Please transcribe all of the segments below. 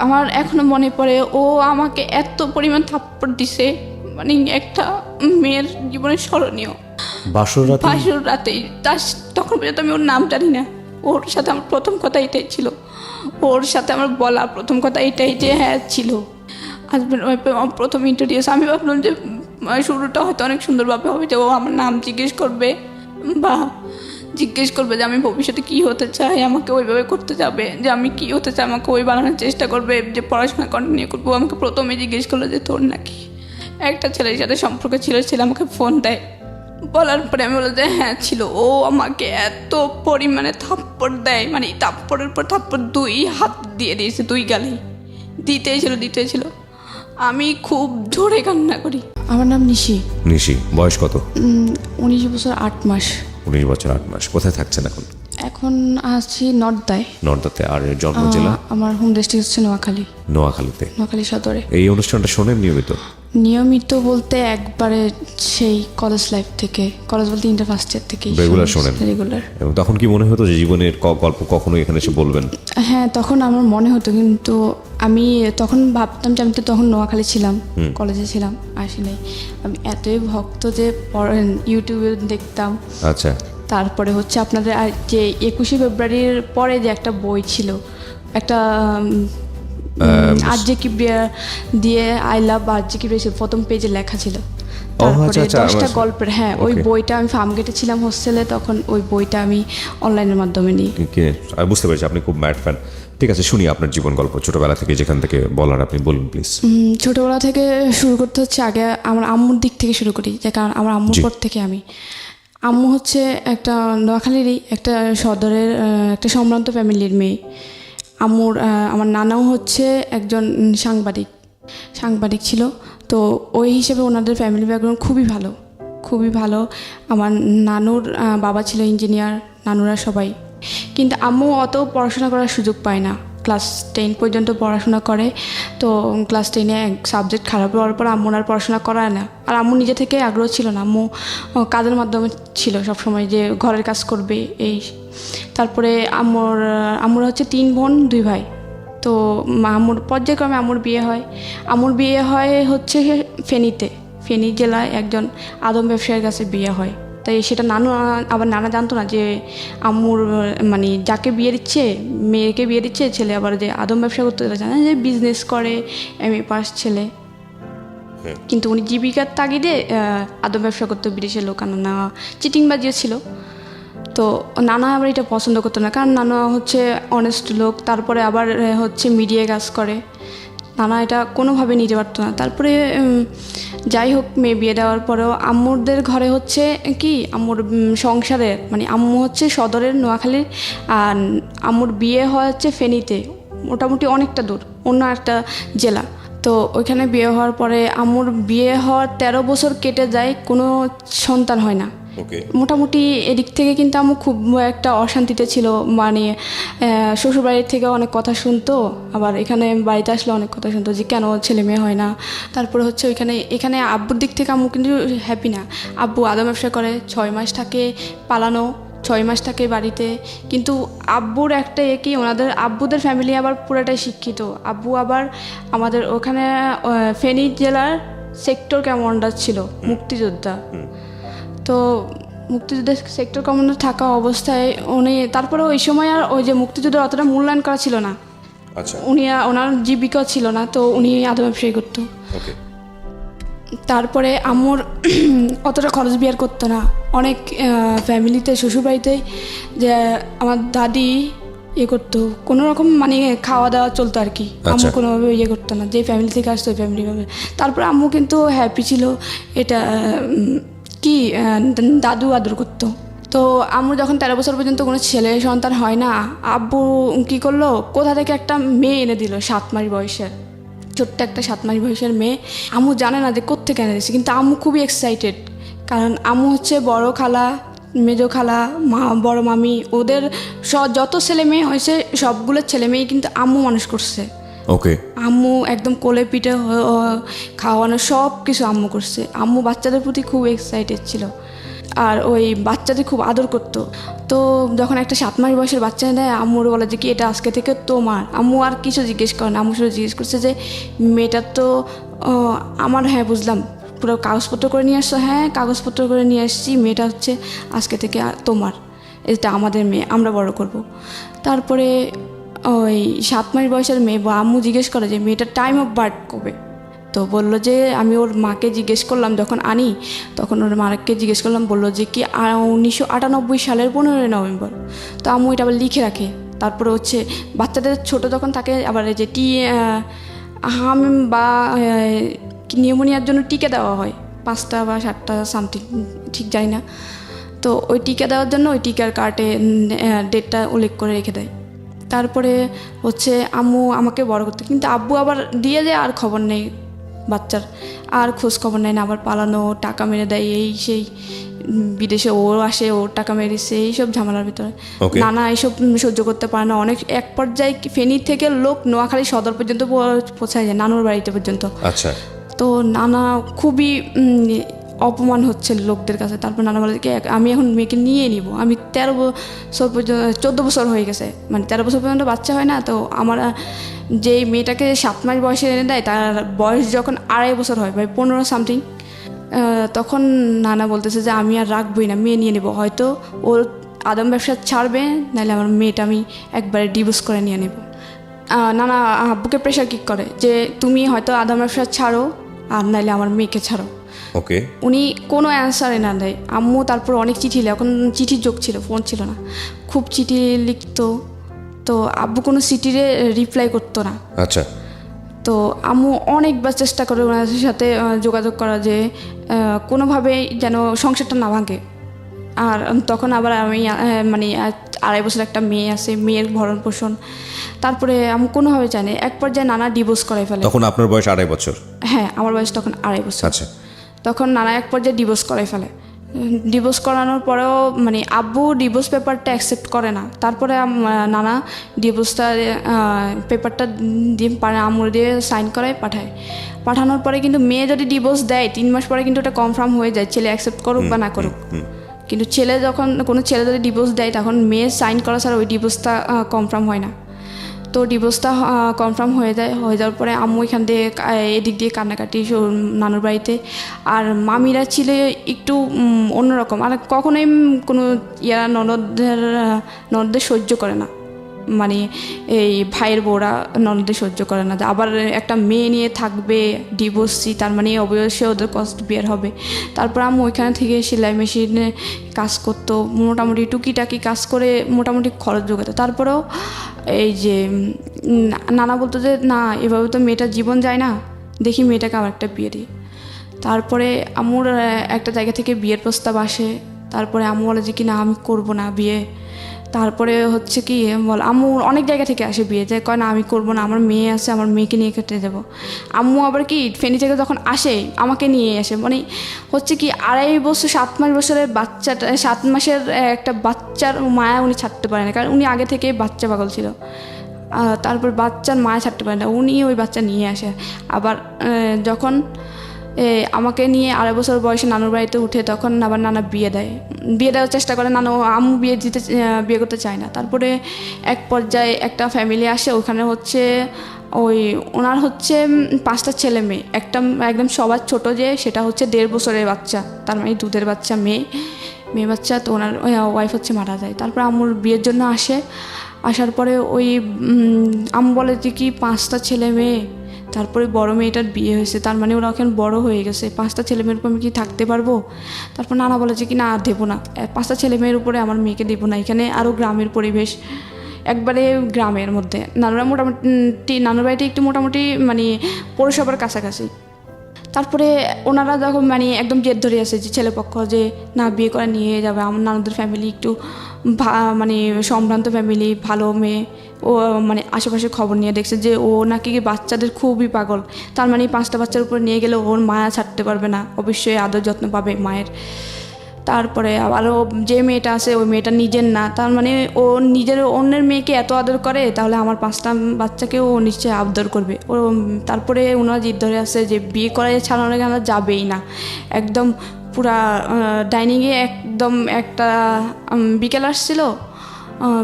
আমার এখনো মনে পড়ে ও আমাকে এত পরিমাণ থাপ্পড় দিছে, মানে একটা মেয়ের জীবনে স্মরণীয়। বাসর রাতেই তখন পর্যন্ত আমি ওর নাম জানি না। ওর সাথে আমার প্রথম কথা এটাই ছিল, ওর সাথে আমার বলা প্রথম কথা এটাই যে হ্যাঁ ছিল হাজব্যান্ড ওয়াইফে আমার প্রথম ইন্ট্রোডিউস। আমি ভাবলাম যে শুরুটা হয়তো অনেক সুন্দরভাবে হবে, যে ও আমার নাম জিজ্ঞেস করবে বা জিজ্ঞেস করবে যে আমি ভবিষ্যতে কী হতে চাই, আমাকে ওইভাবে করতে যাবে, যে আমি কী হতে চাই আমাকে ওই বানানোর চেষ্টা করবে, যে পড়াশোনা কন্টিনিউ করবো। আমাকে প্রথমে জিজ্ঞেস করলো যে তোর নাকি একটা ছেলের সাথে সম্পর্ক ছিল, ছেলে আমাকে ফোন দেয়। বলার পরে আমি বললাম যে হ্যাঁ ছিল। ও আমাকে এত পরিমাণে থাপ্পড় দেয়, মানে থাপ্পড়ের পর থাপ্পড়, 2 হাত দিয়ে দিয়েছে, 2 গালি দিতেই ছিল। আমি খুব জোরে কান্না করি। আমার নাম নিশি। বয়স কত? 19 বছর 8 মাস। 19 বছর 8 মাস। কোথায় থাকছেন এখন? এখন আছি নর্দাতে। আর জন্ম জেলা? আমার হোম ডিস্ট্রিক্ট হচ্ছে নোয়াখালী সদরে। এই অনুষ্ঠানটা শোনেন নিয়মিত বলতে একবারে সেই কলেজ লাইফ থেকে, কলেজ বলতে ইন্টার ফার্স্ট ইয়ার থেকে রেগুলার শোনেন? রেগুলার। এবং তখন কি মনে হতো যে জীবনের গল্প কখনো এখানে এসে বলবেন? হ্যাঁ, তখন আমার মনে হতো, কিন্তু আমি তখন ভাবতাম যে আমি তো তখন নোয়াখালী ছিলাম, কলেজে ছিলাম, আসি নাই। আমি এতই ভক্ত যে ইউটিউবে দেখতাম। আচ্ছা। তারপরে হচ্ছে আপনাদের যে 21শে ফেব্রুয়ারির পরে যে একটা বই ছিল, একটা আরজে কিবরিয়া দিয়ে আই লাভ আরজে কিবরিয়া ছিল, প্রথম পেজে লেখা ছিল। তারপরে 10টা গল্পের, হ্যাঁ ওই বইটা, আমি ফার্মগেটে ছিলাম হোস্টেলে তখন, ওই বইটা আমি অনলাইনের মাধ্যমে নিই। আমি বুঝতে পেরেছি আপনি খুব ম্যাড ফ্যান। ঠিক আছে, শুনি আপনার জীবন গল্প ছোটবেলা থেকে, যেখান থেকে বলার আপনি বলুন প্লিজ। ছোটবেলা থেকে শুরু করতে হচ্ছে, আগে আমার আম্মুর দিক থেকে শুরু করি, যে কারণ আমার আম্মুর পর থেকে আম্মু হচ্ছে একটা নোয়াখালীরই একটা সদরের একটা সম্ভ্রান্ত ফ্যামিলির মেয়ে। আমার নানাও হচ্ছে একজন সাংবাদিক ছিল। তো ওই হিসেবে ওনাদের ফ্যামিলি ব্যাকগ্রাউন্ড খুবই ভালো। আমার নানুর বাবা ছিল ইঞ্জিনিয়ার, নানুরা সবাই। কিন্তু আম্মু অত পড়াশোনা করার সুযোগ পায় না, ক্লাস 10 পর্যন্ত পড়াশোনা করে। তো ক্লাস 10-এ এক সাবজেক্ট খারাপ হওয়ার পর আম্মুর আর পড়াশোনা করায় না। আর আম্মু নিজে থেকে আগ্রহ ছিল না, আম্মু কাজের মাধ্যমে ছিল সবসময়, যে ঘরের কাজ করবে এই। তারপরে আম্মুর হচ্ছে 3 বোন 2 ভাই। তো আম্মুর পর্যায়ক্রমে আম্মুর বিয়ে হয় হচ্ছে ফেনী জেলায় একজন আদম ব্যবসায়ীর কাছে বিয়ে হয়। তাই সেটা নানা জানতো না যে আম্মুর মানে যাকে মেয়েকে বিয়ে দিচ্ছে ছেলে আবার যে আদম ব্যবসা করতে জানে, যে বিজনেস করে, MA পাস ছেলে। কিন্তু উনি জীবিকার তাগিদে আদম ব্যবসা করতে বিদেশে লোক আনা, চিটিংবাজিও ছিল। তো নানা আবার এটা পছন্দ করতো না, কারণ নানা হচ্ছে অনেস্ট লোক, তারপরে আবার হচ্ছে মিডিয়ায় কাজ করে। নানা এটা কোনোভাবে নিতে পারতো না। তারপরে যাই হোক, মেয়ে বিয়ে দেওয়ার পরেও আম্মুরদের ঘরে হচ্ছে কি, আম্মুর সংসারের মানে আম্মু হচ্ছে সদরের নোয়াখালীর, আর আম্মুর বিয়ে হচ্ছে ফেনীতে, মোটামুটি অনেকটা দূর, অন্য একটা জেলা। তো ওইখানে বিয়ে হওয়ার পরে আম্মুর বিয়ে হওয়ার 13 বছর কেটে যায়, কোনো সন্তান হয় না। মোটামুটি এদিক থেকে কিন্তু আম্মু খুব একটা অশান্তিতে ছিল, মানে শ্বশুরবাড়ির থেকে অনেক কথা শুনতো, আবার এখানে বাড়িতে আসলে অনেক কথা শুনতো যে কেন ছেলে মেয়ে হয় না। তারপরে হচ্ছে এখানে আব্বুর দিক থেকে আম্মু কিন্তু হ্যাপি না। আব্বু আদম ব্যবসা করে, 6 মাস থাকে পালানো, 6 মাস থাকে বাড়িতে। কিন্তু আব্বুর একটা কি, ওনাদের আব্বুদের ফ্যামিলি আবার পুরোটাই শিক্ষিত। আব্বু আবার আমাদের ওখানে ফেনী জেলার সেক্টর কমান্ডার ছিল, মুক্তিযোদ্ধা। তো মুক্তিযুদ্ধের সেক্টর কমান্ডার থাকা অবস্থায় তারপরে ওই সময় আর ওই যে মুক্তিযুদ্ধের অতটা মূল্যায়ন করা ছিল না। আচ্ছা। ওনার জীবিকা ছিল না, তো উনি আদম ব্যবসায়ী করতো। তারপরে আম্মুর অতটা খরচ বিয়ার করতো না, অনেক ফ্যামিলিতে শ্বশুরবাড়িতেই যে আমার দাদি করতো, কোনো রকম মানে খাওয়া দাওয়া চলতো আর কি। আম্মু কোনোভাবে করতো না, যে ফ্যামিলি থেকে আসতো ওই ফ্যামিলিভাবে। তারপরে আম্মু কিন্তু হ্যাপি ছিল, এটা কি দাদু আদর করতো। তো আম্মু যখন 13 বছর পর্যন্ত কোনো ছেলে সন্তান হয় না, আব্বু কী করলো, কোথা থেকে একটা মেয়ে এনে দিল, 7 মাস বয়সের, ছোট্ট একটা 7 মাস বয়সের মেয়ে। আম্মু জানে না যে কোত্থেকে এনে দিচ্ছে, কিন্তু আম্মু খুবই এক্সাইটেড, কারণ আম্মু হচ্ছে বড় খালা, মেজো খালা, বড় মামি, ওদের যত ছেলে মেয়ে হয়েছে সবগুলো ছেলে মেয়ে কিন্তু আম্মু মানুষ করছে। আম্মু একদম কোলে পিঠে খাওয়ানো সব কিছু আম্মু করছে। আম্মু বাচ্চাদের প্রতি খুব এক্সাইটেড ছিল। আর ওই বাচ্চাদের খুব আদর করতো। তো যখন একটা 7 মাস বয়সের বাচ্চা দেয়, আম্মুর বলে যে কি এটা আজকে থেকে তোমার। আম্মু আর কিছু জিজ্ঞেস করে না, আম্মু শুধু জিজ্ঞেস করছে যে মেয়েটার তো আমার। হ্যাঁ বুঝলাম, পুরো কাগজপত্র করে নিয়ে আসছো? হ্যাঁ কাগজপত্র করে নিয়ে আসছি, মেয়েটা হচ্ছে আজকে থেকে তোমার, এটা আমাদের মেয়ে, আমরা বড় করব। তারপরে ওই 7 মাস বয়সের মেয়ে আম্মু জিজ্ঞেস করে যে মেয়েটার টাইম অফ বার্থ কবে। তো বললো যে আমি ওর মাকে জিজ্ঞেস করলাম যখন আনি, তখন ওর মাকে জিজ্ঞেস করলাম, বললো যে কি 1998 সালের 15 নভেম্বর। তো আম্মু এটা আবার লিখে রাখে। তারপরে হচ্ছে বাচ্চাদের ছোট যখন থাকে আবার এই যে হাম বা নিউমোনিয়ার জন্য টিকা দেওয়া হয় 5টা বা 7টা সামথিং, ঠিক জানি না। তো ওই টিকা দেওয়ার জন্য ওই টিকার কার্ডে ডেটটা উল্লেখ করে রেখে দেয়। তারপরে হচ্ছে আম্মু আমাকে বড় করতে, কিন্তু আব্বু আবার দিয়ে যায়, আর খবর নেই বাচ্চার, আর খোঁজ খবর নেয় না, আবার পালানো, টাকা মেরে দেয়, এই সেই বিদেশে ও আসে, ওর টাকা মেরেছে, এইসব ঝামেলার ভিতরে নানা এইসব সহ্য করতে পারে না। অনেক এক পর্যায়ে ফেনী থেকে লোক নোয়াখালী সদর পর্যন্ত পৌঁছায় যায়, নানুর বাড়িতে পর্যন্ত। আচ্ছা। তো নানা খুবই অপমান হচ্ছে লোকদের কাছে। তারপর নানা বলে কি আমি এখন মেয়েকে নিয়ে নিব, আমি 13 বছর পর্যন্ত 14 বছর হয়ে গেছে, মানে 13 বছর পর্যন্ত বাচ্চা হয় না। তো আমার যেই মেয়েটাকে 7 মাস বয়সে এনে দেয়, তার বয়স যখন 2.5 বছর হয়, ভাই 15 সামথিং, তখন নানা বলতেছে যে আমি আর রাখবই না, মেয়ে নিয়ে নেব, হয়তো ওর আদম ব্যবসা ছাড়বে, নাহলে আমার মেয়েটা আমি একবারে ডিভোর্স করে নিয়ে নেব। নানা আব্বুকে প্রেশার কিক করে যে তুমি হয়তো আদম ব্যবসা ছাড়ো, আর নাহলে আমার মেয়েকে ছাড়ো। ওকে। উনি কোনো অ্যান্সারে না দেয়। আম্মু তারপর অনেক চিঠি, এখন চিঠির যোগ ছিল, ফোন ছিল না, খুব চিঠি লিখতো। তো আব্বু কোনো চিঠিরে রিপ্লাই করতো না। আচ্ছা। তো আম্মু অনেকবার চেষ্টা করে ওনাদের সাথে যোগাযোগ করা, যে কোনোভাবেই যেন সংসারটা না ভাঙে। আর তখন আবার আমি মানে 2.5 বছর একটা মেয়ে আছে, মেয়ের ভরণ পোষণ। তারপরে আমি কোনোভাবে চাই না, এক পর্যায়ে নানা ডিভোর্স করাই ফেলে। তখন আপনার বয়স 2.5 বছর? হ্যাঁ আমার বয়স তখন 2.5 বছর। আচ্ছা। তখন নানা এক পর্যায়ে ডিভোর্স করাই ফেলে। ডিভোর্স করানোর পরেও মানে আব্বু ডিভোর্স পেপারটা অ্যাকসেপ্ট করে না। তারপরে নানা ডিভোর্সটা পেপারটা দিয়ে আম্মুর দিয়ে সাইন করায় পাঠায়। পাঠানোর পরে কিন্তু মেয়ে যদি ডিভোর্স দেয় 3 মাস পরে কিন্তু ওটা কনফার্ম হয়ে যায়, ছেলে অ্যাকসেপ্ট করুক বা না করুক। কিন্তু ছেলে যখন কোনো ছেলে যদি ডিভোর্স দেয়, তখন মেয়ে সাইন করা ছাড়া ওই ডিভোর্সটা কনফার্ম হয় না। তো ডিভোর্সটা কনফার্ম হয়ে যাওয়ার পরে আম্মু এখান দিয়ে এদিক দিয়ে কান্নাকাটি নানুর বাড়িতে। আর মামিরা ছিল একটু অন্যরকম, আর কখনোই কোনো ননদদের সহ্য করে না, মানে এই ভাইয়ের বউরা ননদদের সহ্য করে না। আবার একটা মেয়ে নিয়ে থাকবে ডিভোর্সি, তার মানে অবশ্যই ওদের কষ্ট বের হবে। তারপর আম্মু ওইখানে থেকে সেলাই মেশিনে কাজ করতো, মোটামুটি টুকিটাকি কাজ করে মোটামুটি খরচ জোগাতো। তারপরেও এই যে নানা বলতো যে না, এভাবে তো মেয়েটার জীবন যায় না, দেখি মেয়েটাকে আমার একটা বিয়ে দিই। তারপরে আম্মুর একটা জায়গা থেকে বিয়ের প্রস্তাব আসে। তারপরে আম্মু বলে যে কি না আমি করবো না বিয়ে। তারপরে হচ্ছে কি বল, আম্মু অনেক জায়গা থেকে আসে বিয়ে, যে কয় না আমি করবো না, আমার মেয়ে আছে, আমার মেয়েকে নিয়ে কেটে যাবো। আম্মু আবার কি ফেনী থেকে যখন আসে আমাকে নিয়ে আসে, মানে হচ্ছে কি 2.5 বছর 7 মাস বছরের বাচ্চাটা, 7 মাসের একটা বাচ্চার মায়া উনি ছাড়তে পারে না, কারণ উনি আগে থেকে বাচ্চা পাগল ছিল। তারপর বাচ্চার মায়া ছাড়তে পারে না, উনি ওই বাচ্চা নিয়ে আসে। আবার যখন আমাকে নিয়ে 2.5 বছর বয়সে নানুর বাড়িতে উঠে, তখন আবার নানা বিয়ে দেওয়ার চেষ্টা করে। নানু আম্মু বিয়ে করতে চায় না। তারপরে এক পর্যায়ে একটা ফ্যামিলি আসে, ওখানে হচ্ছে ওনার হচ্ছে 5টা ছেলে মেয়ে, একটা একদম সবার ছোট যে সেটা হচ্ছে 1.5 বছরের বাচ্চা, তার মানে দুধের বাচ্চা, মেয়ে বাচ্চা। তো ওনার ওয়াইফ হচ্ছে মারা যায়। তারপর আম্মুর বিয়ের জন্য আসার পরে আম্মু বলে যে কি 5টা ছেলে মেয়ে, তারপরে বড় মেয়েটার বিয়ে হয়েছে, তার মানে ওরা এখন বড় হয়ে গেছে, 5টা ছেলে মেয়ের উপর আমি কি থাকতে পারবো? তারপর নানা বলে যে কি না দেবো না, 5টা ছেলে মেয়ের উপরে আমার মেয়েকে দেবো না। এখানে আরও গ্রামের পরিবেশ, একবারে গ্রামের মধ্যে। নানুর বাড়িটা একটু মোটামুটি মানে পৌরসভার কাছাকাছি। তারপরে ওনারা যখন মানে একদম জেদ ধরে আছে যে ছেলেপক্ষ যে না বিয়ে করে নিয়ে যাবে। আমার নানুদের ফ্যামিলি একটু মানে সম্ভ্রান্ত ফ্যামিলি, ভালো মেয়ে। ও মানে আশেপাশে খবর নিয়ে দেখছে যে ও নাকি বাচ্চাদের খুবই পাগল, তার মানে 5টা বাচ্চার উপর নিয়ে গেলে ওর মায়া ছাড়তে পারবে না, অবশ্যই আদর যত্ন পাবে মায়ের। তারপরে আবারও যে মেয়েটা আছে ওই মেয়েটা নিজের না, তার মানে ও নিজের অন্যের মেয়েকে এত আদর করে, তাহলে আমার 5টা বাচ্চাকেও ও নিশ্চয়ই আদর করবে ও। তারপরে ওনারা জিদ ধরে আছে যে বিয়ে করাই ছাড়ানো আমরা যাবেই না, একদম পুরা ডাইনিংয়ে একদম একটা বিকেল আসছিল,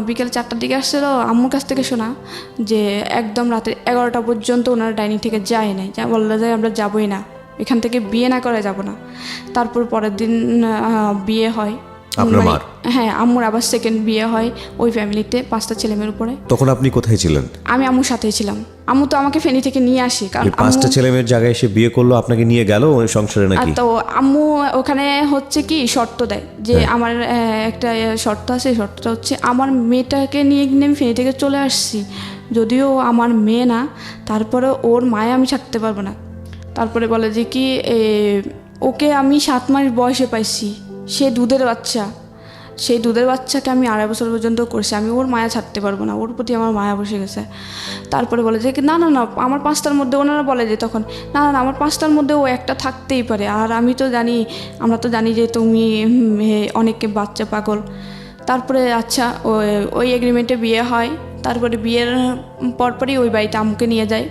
বিকেল 4টার দিকে আসছিল, আম্মুর কাছ থেকে শোনা যে একদম রাতে 11টা পর্যন্ত ওনারা ডাইনিং থেকে যায় নাই, যা বললো যে আমরা যাবোই না, এখান থেকে বিয়ে না করে যাব না। তারপর পরের দিন বিয়ে হয় আপনার মার? হ্যাঁ, আম্মুর আবার সেকেন্ড বিয়ে হয় ওই ফ্যামিলিতে 5টা ছেলেমেয়ের উপরে। তখন আপনি কোথায় ছিলেন? আমি আম্মুর সাথেই ছিলাম। আম্মু তো আমাকে ফেনী থেকে নিয়ে আসি, কারণ 5টা ছেলেমেয়ের জায়গায় এসে বিয়ে করলো, আপনাকে নিয়ে গেল ওই সংসারে নাকি? তো আম্মু ওখানে হচ্ছে কি শর্ত দেয় যে আমার একটা শর্ত আছে, শর্তটা হচ্ছে আমার মেয়েটাকে নিয়ে আমি ফেনী থেকে চলে আসছি, যদিও আমার মেয়ে না, তারপরে ওর মায়ে আমি ছাড়তে পারবো না। তারপরে বলে যে কি ওকে আমি 7 মাস বয়সে পাইছি, সে দুধের বাচ্চা, সেই দুধের বাচ্চাকে আমি 2.5 বছর পর্যন্ত করছি, আমি ওর মায়া ছাড়তে পারবো না, ওর প্রতি আমার মায়া বসে গেছে। তারপরে বলে যে না না না আমার 5টার মধ্যে, ওনারা বলে যে তখন না না আমার 5টার মধ্যে ও একটা থাকতেই পারে, আর আমি তো জানি, আমরা তো জানি যে তুমি অনেকে বাচ্চা পাগল। তারপরে আচ্ছা ওই এগ্রিমেন্টে বিয়ে হয়। তারপরে বিয়ের পরপরই ওই বাড়িতে আম্মুকে নিয়ে যায়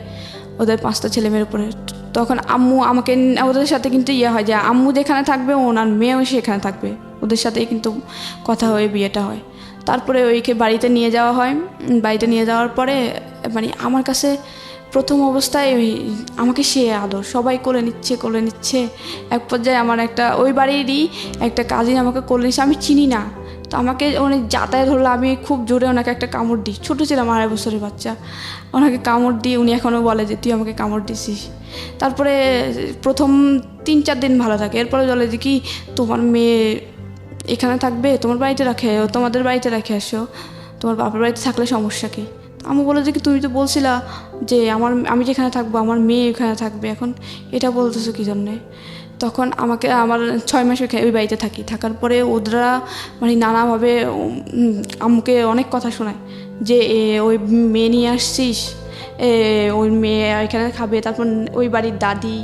ওদের 5টা ছেলেমেয়ের উপরে। তখন আম্মু আমাকে ওদের সাথে কিন্তু হয় যে আম্মু যেখানে থাকবে ওনার মেয়েও সেখানে থাকবে, ওদের সাথেই কিন্তু কথা হয়ে বিয়েটা হয়। তারপরে ওইকে বাড়িতে নিয়ে যাওয়া হয়। বাড়িতে নিয়ে যাওয়ার পরে মানে আমার কাছে প্রথম অবস্থায় আমাকে সে আদর, সবাই কোলে নিচ্ছে। এক পর্যায়ে আমার একটা ওই বাড়িরই একটা কাজিন আমাকে কোলে নিচ্ছে, আমি চিনি না, তো আমাকে অনেক যাতায়াত হলো, আমি খুব জোরে ওনাকে একটা কামড় দিই, ছোটো ছিলাম 2.5 বছরের বাচ্চা, ওনাকে কামড় দিই, উনি এখনও বলে যে তুই আমাকে কামড় দিছিস। তারপরে প্রথম 3-4 দিন ভালো থাকে, এরপরে বলে যে কি তোমার মেয়ে এখানে থাকবে, তোমার বাড়িতে তোমাদের বাড়িতে রেখে আসো, তোমার বাপের বাড়িতে থাকলে সমস্যা কি? আমি বলে যে কি তুমি তো বলছিলা যে আমি যেখানে থাকবো আমার মেয়ে এখানে থাকবে, এখন এটা বলতেছো কী জন্যে? তখন আমার 6 মাস ওই বাড়িতে থাকার পরে ওরা মানে নানাভাবে আম্মুকে অনেক কথা শোনায় যে ওই মেয়ে নিয়ে আসছিস, ওই মেয়ে এখানে খাবে। তারপর ওই বাড়ির দাদি,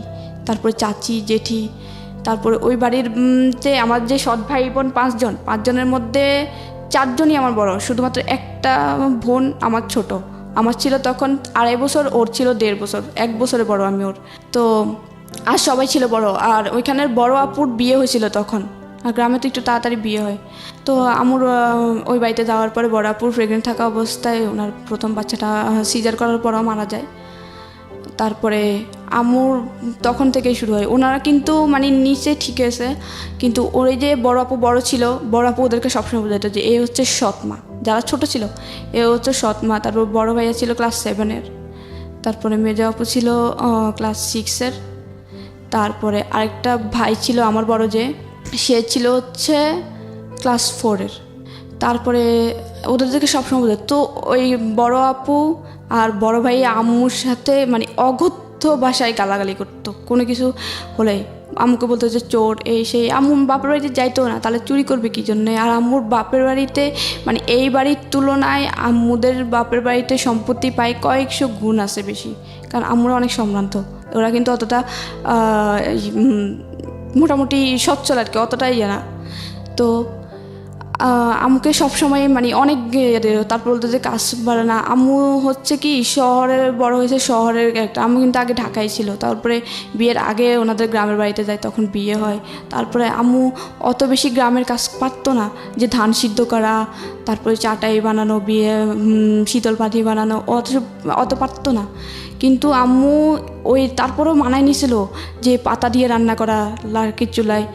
তারপরে চাচি, জেঠি, তারপরে ওই বাড়ির যে আমার যে সৎ ভাই বোন 5জনের মধ্যে 4জনই আমার বড়, শুধুমাত্র একটা বোন আমার ছোট। আমার ছিল তখন 2.5 বছর, ওর ছিল 1.5 বছর, 1 বছরে বড় আমি ওর। তো আর সবাই ছিল বড়, আর ওইখানের বড় আপুর বিয়ে হয়েছিল তখন, আর গ্রামে তো একটু তাড়াতাড়ি বিয়ে হয়। তো আমার ওই বাড়িতে যাওয়ার পরে বড় আপুর প্রেগনেন্ট থাকা অবস্থায় ওনার প্রথম বাচ্চাটা সিজার করার পরও মারা যায়। তারপরে আমুর তখন থেকেই শুরু হয়, ওনারা কিন্তু মানে নিচে ঠিক আছে, কিন্তু ওই যে বড় আপু বড় ছিল, বড় আপু ওদেরকে সবসময় বোঝাতো যে এ হচ্ছে সৎ মা, যারা ছোট ছিল এ হচ্ছে সৎ মা। তারপর বড় ভাইয়া ছিল ক্লাস 7-এর, তারপরে মেজো আপু ছিল ক্লাস 6-এর, তারপরে আরেকটা ভাই ছিল আমার বড় যে, সে ছিল হচ্ছে ক্লাস 4-এর। তারপরে ওদেরকে সবসময় বোঝাতো। তো ওই বড় আপু আর বড় ভাই আম্মুর সাথে মানে অগত্য ভাষায় গালাগালি করতো, কোনো কিছু হলেই আম্মুকে বলতো যে চোর, এই সেই। আম্মু বাপের বাড়িতে যাইতো না, তাহলে চুরি করবে কী জন্যে? আর আম্মুর বাপের বাড়িতে মানে এই বাড়ির তুলনায় আম্মুদের বাপের বাড়িতে সম্পত্তি পায় কয়েকশো গুণ আছে বেশি, কারণ আম্মুরা অনেক সম্ভ্রান্ত, ওরা কিন্তু অতটা মোটামুটি সচ্ছল আর কি, অতটাই জানা। তো আম্মুকে সবসময় মানে অনেক তারপর বলতো যে কাজ পারে না। আম্মু হচ্ছে কি শহরে বড় হয়েছে, শহরের একটা, আম্মু কিন্তু আগে ঢাকায় ছিল, তারপরে বিয়ের আগে ওনাদের গ্রামের বাড়িতে যায়, তখন বিয়ে হয়। তারপরে আম্মু অত বেশি গ্রামের কাজ পারতো না, যে ধান সিদ্ধ করা, তারপরে চাটাই বানানো, বিয়ে শীতল পাটি বানানো, অত পারতো না। কিন্তু আম্মু ওই তারপরেও মানায় নিছিল যে পাতা দিয়ে রান্না করা লার্কির চুলায়,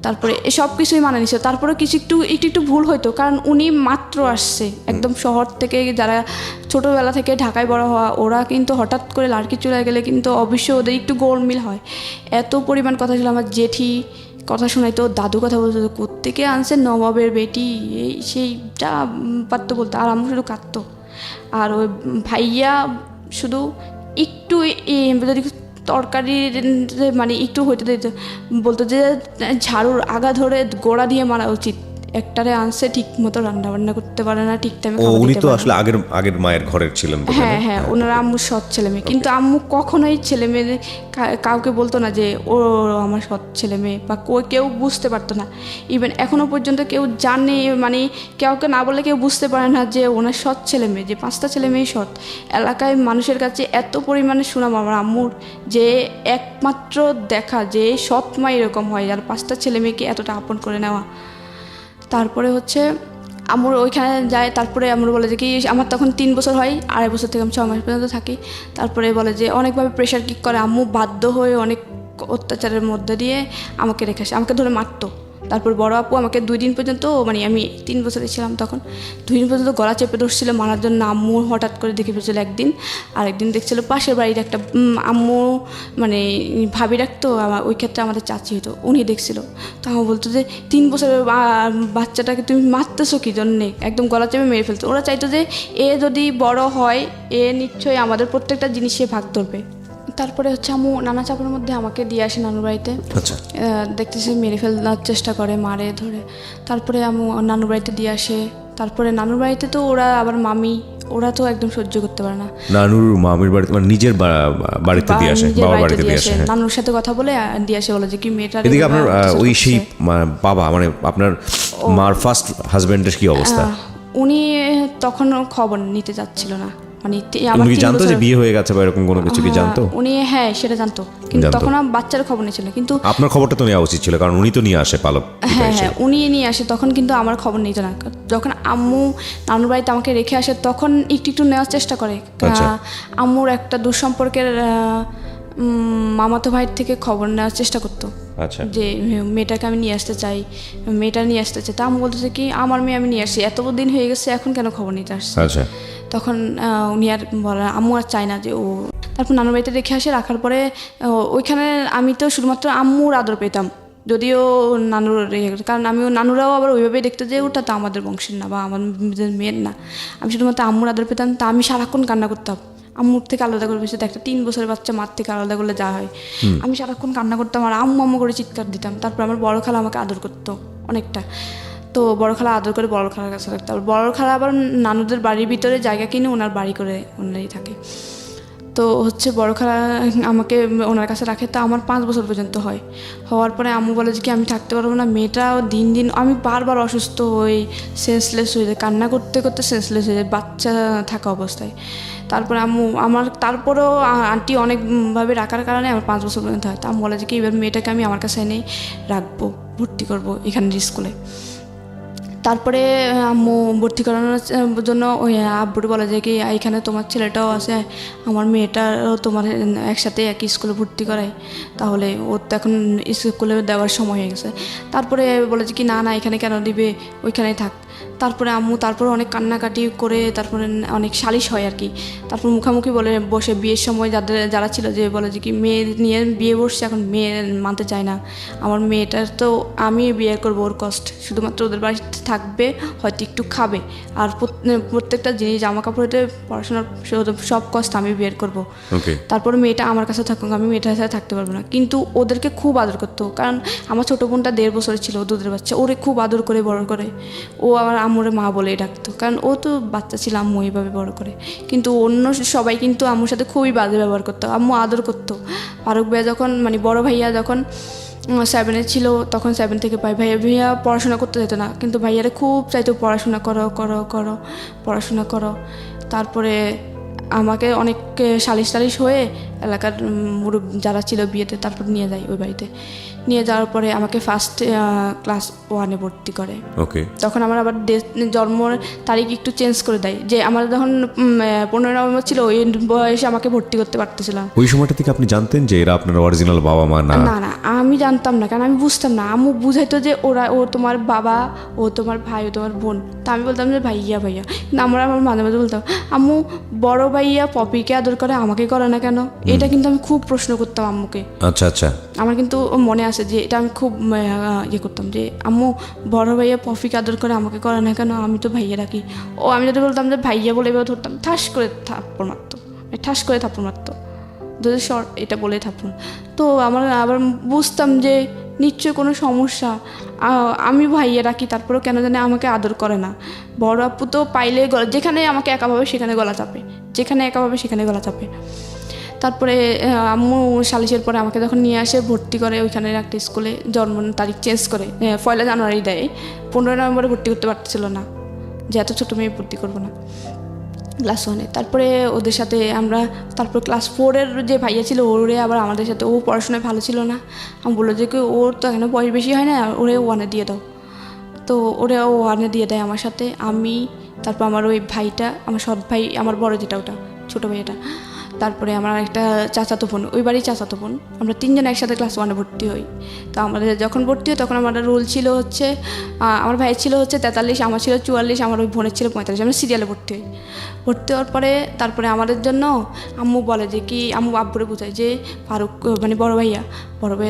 তারপরে সব কিছুই মানে নিছে। তারপরে কিছু একটু ভুল হইতো, কারণ উনি মাত্র আসছে একদম শহর থেকে, যারা ছোটোবেলা থেকে ঢাকায় বড় হওয়া, ওরা কিন্তু হঠাৎ করে লাড়কি চুলায় গেলে কিন্তু অবশ্যই ওদের একটু গোলমিল হয়। এত পরিমাণ কথা ছিল, আমার জেঠি কথা শোনাইতো, দাদু কথা বলতো, কোত্থেকে আনছে নবাবের বেটি, এই সেই যা পারতো বলতো। আর আম্মু শুধু কাঁদতো, আর ওই ভাইয়া শুধু একটু যদি তরকারি মানে একটু হইতে দিত, বলতো যে ঝাড়ুর আগা ধরে গোড়া দিয়ে মারা উচিত, একটারে আনছে, ঠিক মতো রান্না বান্না করতে পারে না, ঠিক টাইমে ও খাবার উনি দিতে তো পারে না। আসলে আগের আগের মায়ের ঘরের ছিলেন বোধহয়, হ্যাঁ না? হ্যাঁ, ওনারা আম্মুর সৎ ছেলে মেয়ে, কিন্তু আম্মু কখনোই ছেলে মেয়ে কাউকে বলতো না যে ও আমার সৎ ছেলে মেয়ে, বা কেউ বুঝতে পারতো না। ইভেন এখনো পর্যন্ত কেউ জানে, মানে কাউকে না বলে কেউ বুঝতে পারে না যে ওনার সৎ ছেলে মেয়ে, যে 5টা ছেলে মেয়ে সৎ। এলাকায় মানুষের কাছে এত পরিমাণে সুনাম আমার আম্মুর, যে একমাত্র দেখা যে সৎ মা এরকম হয়, আর 5টা ছেলে মেয়েকে এতটা আপন করে নেওয়া। তারপরে হচ্ছে আমার ওইখানে যায়, তারপরে আমার বলে যে কি, আমার তখন 3 বছর হয়, 2.5 বছর থেকে আমি 6 মাস পর্যন্ত থাকি। তারপরে বলে যে অনেকভাবে প্রেশার কিক করে, আম্মু বাধ্য হয়ে অনেক অত্যাচারের মধ্যে দিয়ে আমাকে রেখে আসে, আমাকে ধরে মারতো। তারপর বড় আপু আমাকে 2 দিন পর্যন্ত, মানে আমি 3 বছরে ছিলাম তখন, 2 দিন পর্যন্ত গলা চেপে ধরছিল মারার জন্য। আম্মু হঠাৎ করে দেখে ফেলছিল একদিন, আর একদিন দেখছিল পাশের বাড়ির একটা আম্মু, মানে ভাবি রাখতো, ওই ক্ষেত্রে আমাদের চাচি হতো, উনি দেখছিল। তো আমার বলতো যে 3 বছরের বাচ্চাটাকে তুমি মারতেছো কি জন্যে, একদম গলা চেপে মেরে ফেলতো। ওরা চাইতো যে এ যদি বড় হয়, এ নিশ্চয়ই আমাদের প্রত্যেকটা জিনিসে ভাগ ধরবে। তারপরে হচ্ছে আম্মু নানা চাপের মধ্যে আমাকে দিয়ে আসে নানুর বাড়িতে। আচ্ছা, দেখতেছি মেরে ফেলার চেষ্টা করে, মারে ধরে। তারপরে আম্মু নানুর বাড়িতে দিয়ে আসে। তারপরে নানুর বাড়িতে তো ওরা আবার মামি, ওরা তো একদম সহ্য করতে পারে না। নানুর মামির বাড়িতে মানে নিজের বাড়িতে দিয়ে আসে, নিজের বাবার বাড়িতে বাড়িতে দিয়ে দিয়ে আসে, আসে, হ্যাঁ। নানুর সাথে কথা বলে দিয়ে আসে, বলে যে কি মেয়েটা এদিকে আপনার ওই সেই বাবা, মানে আপনার মার ফার্স্ট হাজবেন্ডের কি অবস্থা? উনি তখন খবর নিতে যাচ্ছিল না, মানে উনি কি জানতো যে বিয়ে হয়ে গেছে বা এরকম কোনো কিছু কি জানতো? উনি হ্যাঁ সেটা জানতো, কিন্তু জানতো। তখন আমার বাচ্চার খবর নিয়েছিল, কিন্তু আপনার খবরটা তো নেওয়া উচিত ছিল, কারণ উনি তো নিয়ে আসে পালক। হ্যাঁ হ্যাঁ, উনি নিয়ে আসে তখন, কিন্তু আমার খবর নিত না। যখন আম্মু নানুর বাড়িতে আমাকে রেখে আসে, তখন একটু একটু নেওয়ার চেষ্টা করে। আচ্ছা। আম্মুর একটা দুঃসম্পর্কের মামাতো ভাইয়ের থেকে খবর নেওয়ার চেষ্টা করতো, আচ্ছা, যে মেয়েটাকে আমি নিয়ে আসতে চাই, মেয়েটা নিয়ে আসতে চাই। তা আম্মু বলতেছে কি আমার মেয়ে আমি নিয়ে আসি, এত দিন হয়ে গেছে, এখন কেন খবর নিতে আসছে? আচ্ছা, তখন উনি আর বলে, আম্মু আর চায় না যে ও। তারপর নানুর বাড়িতে রেখে আসে, রাখার পরে ওইখানে আমি তো শুধুমাত্র আম্মুর আদর পেতাম, যদিও নানুর কারণ আমিও, নানুরাও আবার ওইভাবেই দেখতো যে ওটা তো আমাদের বংশের না বা আমাদের মেয়ের না। আমি শুধুমাত্র আম্মুর আদর পেতাম। তা আমি সারাক্ষণ কান্না করতাম, আম্মুর থেকে আলাদা করে বসে। একটা 3 বছরের বাচ্চা মার থেকে আলাদা করলে যা হয়, আমি সারাক্ষণ কান্না করতাম আর আম্মু আম্মু করে চিৎকার দিতাম। তারপর আমার বড় খালা আমাকে আদর করতো অনেকটা, তো বড় খালা আদর করে বড় খালার কাছে রাখতো। আর বড় খালা আবার নানুদের বাড়ির ভিতরে জায়গা কিনে ওনার বাড়ি করে ওনারাই থাকে। তো হচ্ছে বড় খালা আমাকে ওনার কাছে রাখে। তো আমার 5 বছর পর্যন্ত হয়। হওয়ার পরে আম্মু বলে যে কি আমি থাকতে পারবো না, মেয়েটাও দিন দিন, আমি বারবার অসুস্থ হই, সেন্সলেস হয়ে যায়, কান্না করতে করতে সেন্সলেস হয়ে যায় বাচ্চা থাকা অবস্থায়। তারপরে আম্মু আমার, তারপরেও আন্টি অনেকভাবে রাখার কারণে আমার 5 বছর পর্যন্ত হয়। তা আম্মু বলে যে কি এবার মেয়েটাকে আমি আমার কাছে এনে রাখবো, ভর্তি করবো এখানের স্কুলে। তারপরে আম্মু ভর্তি করানোর জন্য ওই আব্বুর বলে যে কি এখানে তোমার ছেলেটাও আছে, আমার মেয়েটারও তোমার একসাথে একই স্কুলে ভর্তি করাই, তাহলে ওর তো এখন স্কুলে দেওয়ার সময় হয়ে গেছে। তারপরে বলে যে কি না না, এখানে কেন দিবে, ওইখানেই থাক। তারপরে আম্মু তারপরে অনেক কান্নাকাটি করে, তারপরে অনেক সালিশ হয় আর কি। তারপর মুখামুখি বলে বসে, বিয়ের সময় যারা ছিল যে বলে যে কি মেয়ে নিয়ে বিয়ে বসছে, এখন মেয়ে মানতে চায় না, আমার মেয়েটার তো আমি বিয়ে করবো, ওর কষ্ট শুধুমাত্র ওদের বাড়িতে থাকবে, হয়তো একটু খাবে, আর প্রত্যেকটা জিনিস জামা কাপড়ে পড়াশোনার সব কষ্ট আমি বের করবো। তারপরে মেয়েটা আমার কাছে থাকুক, আমি মেয়েটার সাথে থাকতে পারবো না। কিন্তু ওদেরকে খুব আদর করতো, কারণ আমার ছোটো বোনটা 1.5 বছরের ছিল, দুধের বাচ্চা, ওরে খুব আদর করে বড় করে। ও আমার আম্মুরে মা বলেই ডাকতো, কারণ ও তো বাচ্চা ছিল, আম্মু এইভাবে বড় করে। কিন্তু অন্য সবাই কিন্তু আম্মুর সাথে খুবই বাজে ব্যবহার করতো, আম্মু আদর করতো। ফারুক ভাইয়া যখন, মানে বড় ভাইয়া যখন 7-এ ছিল, তখন 7 থেকে ভাইয়া পড়াশোনা করতে যেত না, কিন্তু ভাইয়ারে খুব চাইতো পড়াশোনা করো করো করো, পড়াশোনা করো। তারপরে আমাকে অনেক সালিশ হয়ে এলাকার মুরব্বী যারা ছিল বিয়েতে, তারপর নিয়ে যায় ওই বাড়িতে। নিয়ে যাওয়ার পরে আমাকে ফার্স্ট ক্লাস 1-এ ভর্তি করে। তখন আমার আবার জন্মের তারিখ একটু চেঞ্জ করে দেয়, যে আমার যখন 15 নভেম্বর ছিল, ওই বয়সে আমাকে ভর্তি করতে পারতেছিল না। ওই সময়টা থেকে আপনি জানতেন যে এরা আপনার অরিজিনাল বাবা মা না? না না, আমি জানতাম না, কারণ আমি বুঝতাম না। আম্মু বুঝাইতো যে ও তোমার বাবা, ও তোমার ভাই, ও তোমার বোন। তা আমি বলতাম যে ভাইয়া ভাইয়া, কিন্তু আমার মাঝে মাঝে বলতাম আম্মু বড় ভাইয়া পপিকে আদর করে, আমাকে করে না কেন? এটা কিন্তু আমি খুব প্রশ্ন করতাম আম্মুকে। আচ্ছা আচ্ছা, আমার কিন্তু মনে আছে যে এটা আমি খুব ইয়ে করতাম, যে আম্মু বড় ভাইয়া পপিকে আদর করে, আমাকে করে না কেন? আমি তো ভাইয়া রাখি। ও আমি যদি বলতাম যে ভাইয়া বলে এবার ধরতাম, ঠাস করে থাপ্পড় মারতো, ঠাস করে থাপ্পড় মারতো, যদি শর্ট এটা বলে থাপ্পড়। তো আমার আবার বুঝতাম যে নিশ্চয়ই কোনো সমস্যা। আমি ভাইয়া রাখি, তারপরেও কেন জানি আমাকে আদর করে না। বড় আপু তো পাইলে যেখানে আমাকে একা পাবে সেখানে গলা চাপে, যেখানে একা পাবে সেখানে গলা চাপে। তারপরে আম্মু সালিশের পরে আমাকে যখন নিয়ে আসে ভর্তি করে ওইখানে একটা স্কুলে, জন্ম তারিখ চেঞ্জ করে 1 জানুয়ারি দেয়। 15 নভেম্বরে ভর্তি করতে পারছিল না, যে এত ছোটো মেয়ে ভর্তি করবো না ক্লাস 1-এ। তারপরে ওদের সাথে আমরা, তারপর ক্লাস 4-এর যে ভাইয়া ছিল ওরে আবার আমাদের সাথে, ও পড়াশোনায় ভালো ছিল না। আমি বললো যে কি ওর তো এখানে বয়স বেশি হয় না, ওরে 1-এ দিয়ে দাও। তো ওরে 1-এ দিয়ে দেয় আমার সাথে। আমি, তারপর আমার ওই ভাইটা, আমার সৎ ভাই, আমার বড় যেটা ওটা ছোটো ভাইটা, তারপরে আমার একটা চাচাতো বোন, ওই বাড়ির চাচাতো বোন, আমরা 3 জন একসাথে ক্লাস 1-এ ভর্তি হই। তো আমাদের যখন ভর্তি হয় তখন আমাদের রোল ছিল হচ্ছে, আমার ভাইয়ের ছিল হচ্ছে 43, আমার ছিল 44, আমার ওই বোনের ছিল 45। আমরা সিরিয়ালে ভর্তি হই। ভর্তি হওয়ার পরে তারপরে আমাদের জন্য আম্মু বলে যে কি, আম্মু আব্বুরে বোঝায় যে ফারুক মানে বড় ভাইয়া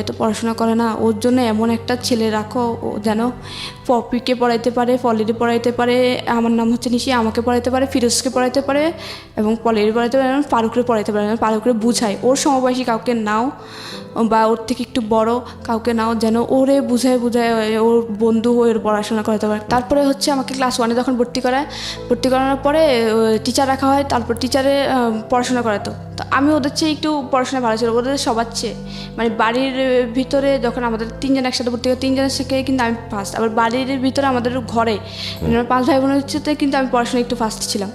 তো পড়াশোনা করে না, ওর জন্য এমন একটা ছেলে রাখো ও যেন পপিকে পড়াইতে পারে, পলিরে পড়াইতে পারে, আমার নাম হচ্ছে নিশি, আমাকে পড়াইতে পারে, ফিরোজকে পড়াইতে পারে এবং পলিরে পড়াইতে পারে, ফারুকরে পড়াইতে পারে। ফারুকরে বুঝায়, ওর সমবয়সী কাউকে নাও বা ওর থেকে একটু বড় কাউকে নাও, যেন ওরে বুঝায় ওর বন্ধু হয়ে ওর পড়াশোনা করাতে পারে। তারপরে হচ্ছে আমাকে ক্লাস 1-এ যখন ভর্তি করানোর পরে টিচার রাখা হয়, তারপর টিচারে পড়াশোনা করাতো। তো আমি ওদের চেয়ে একটু পড়াশোনা ভালো ছিল, ওদের সবার চেয়ে। মানে বাড়ির ভিতরে যখন আমাদের 3 জন একসাথে ভর্তি হয়, 3 জনের থেকে কিন্তু আমি ফার্স্ট। আবার বাড়ির ভিতরে আমাদের ঘরে মানে 5 ভাই বোনের সাথে কিন্তু আমি পড়াশোনা একটু ফার্স্ট ছিলাম।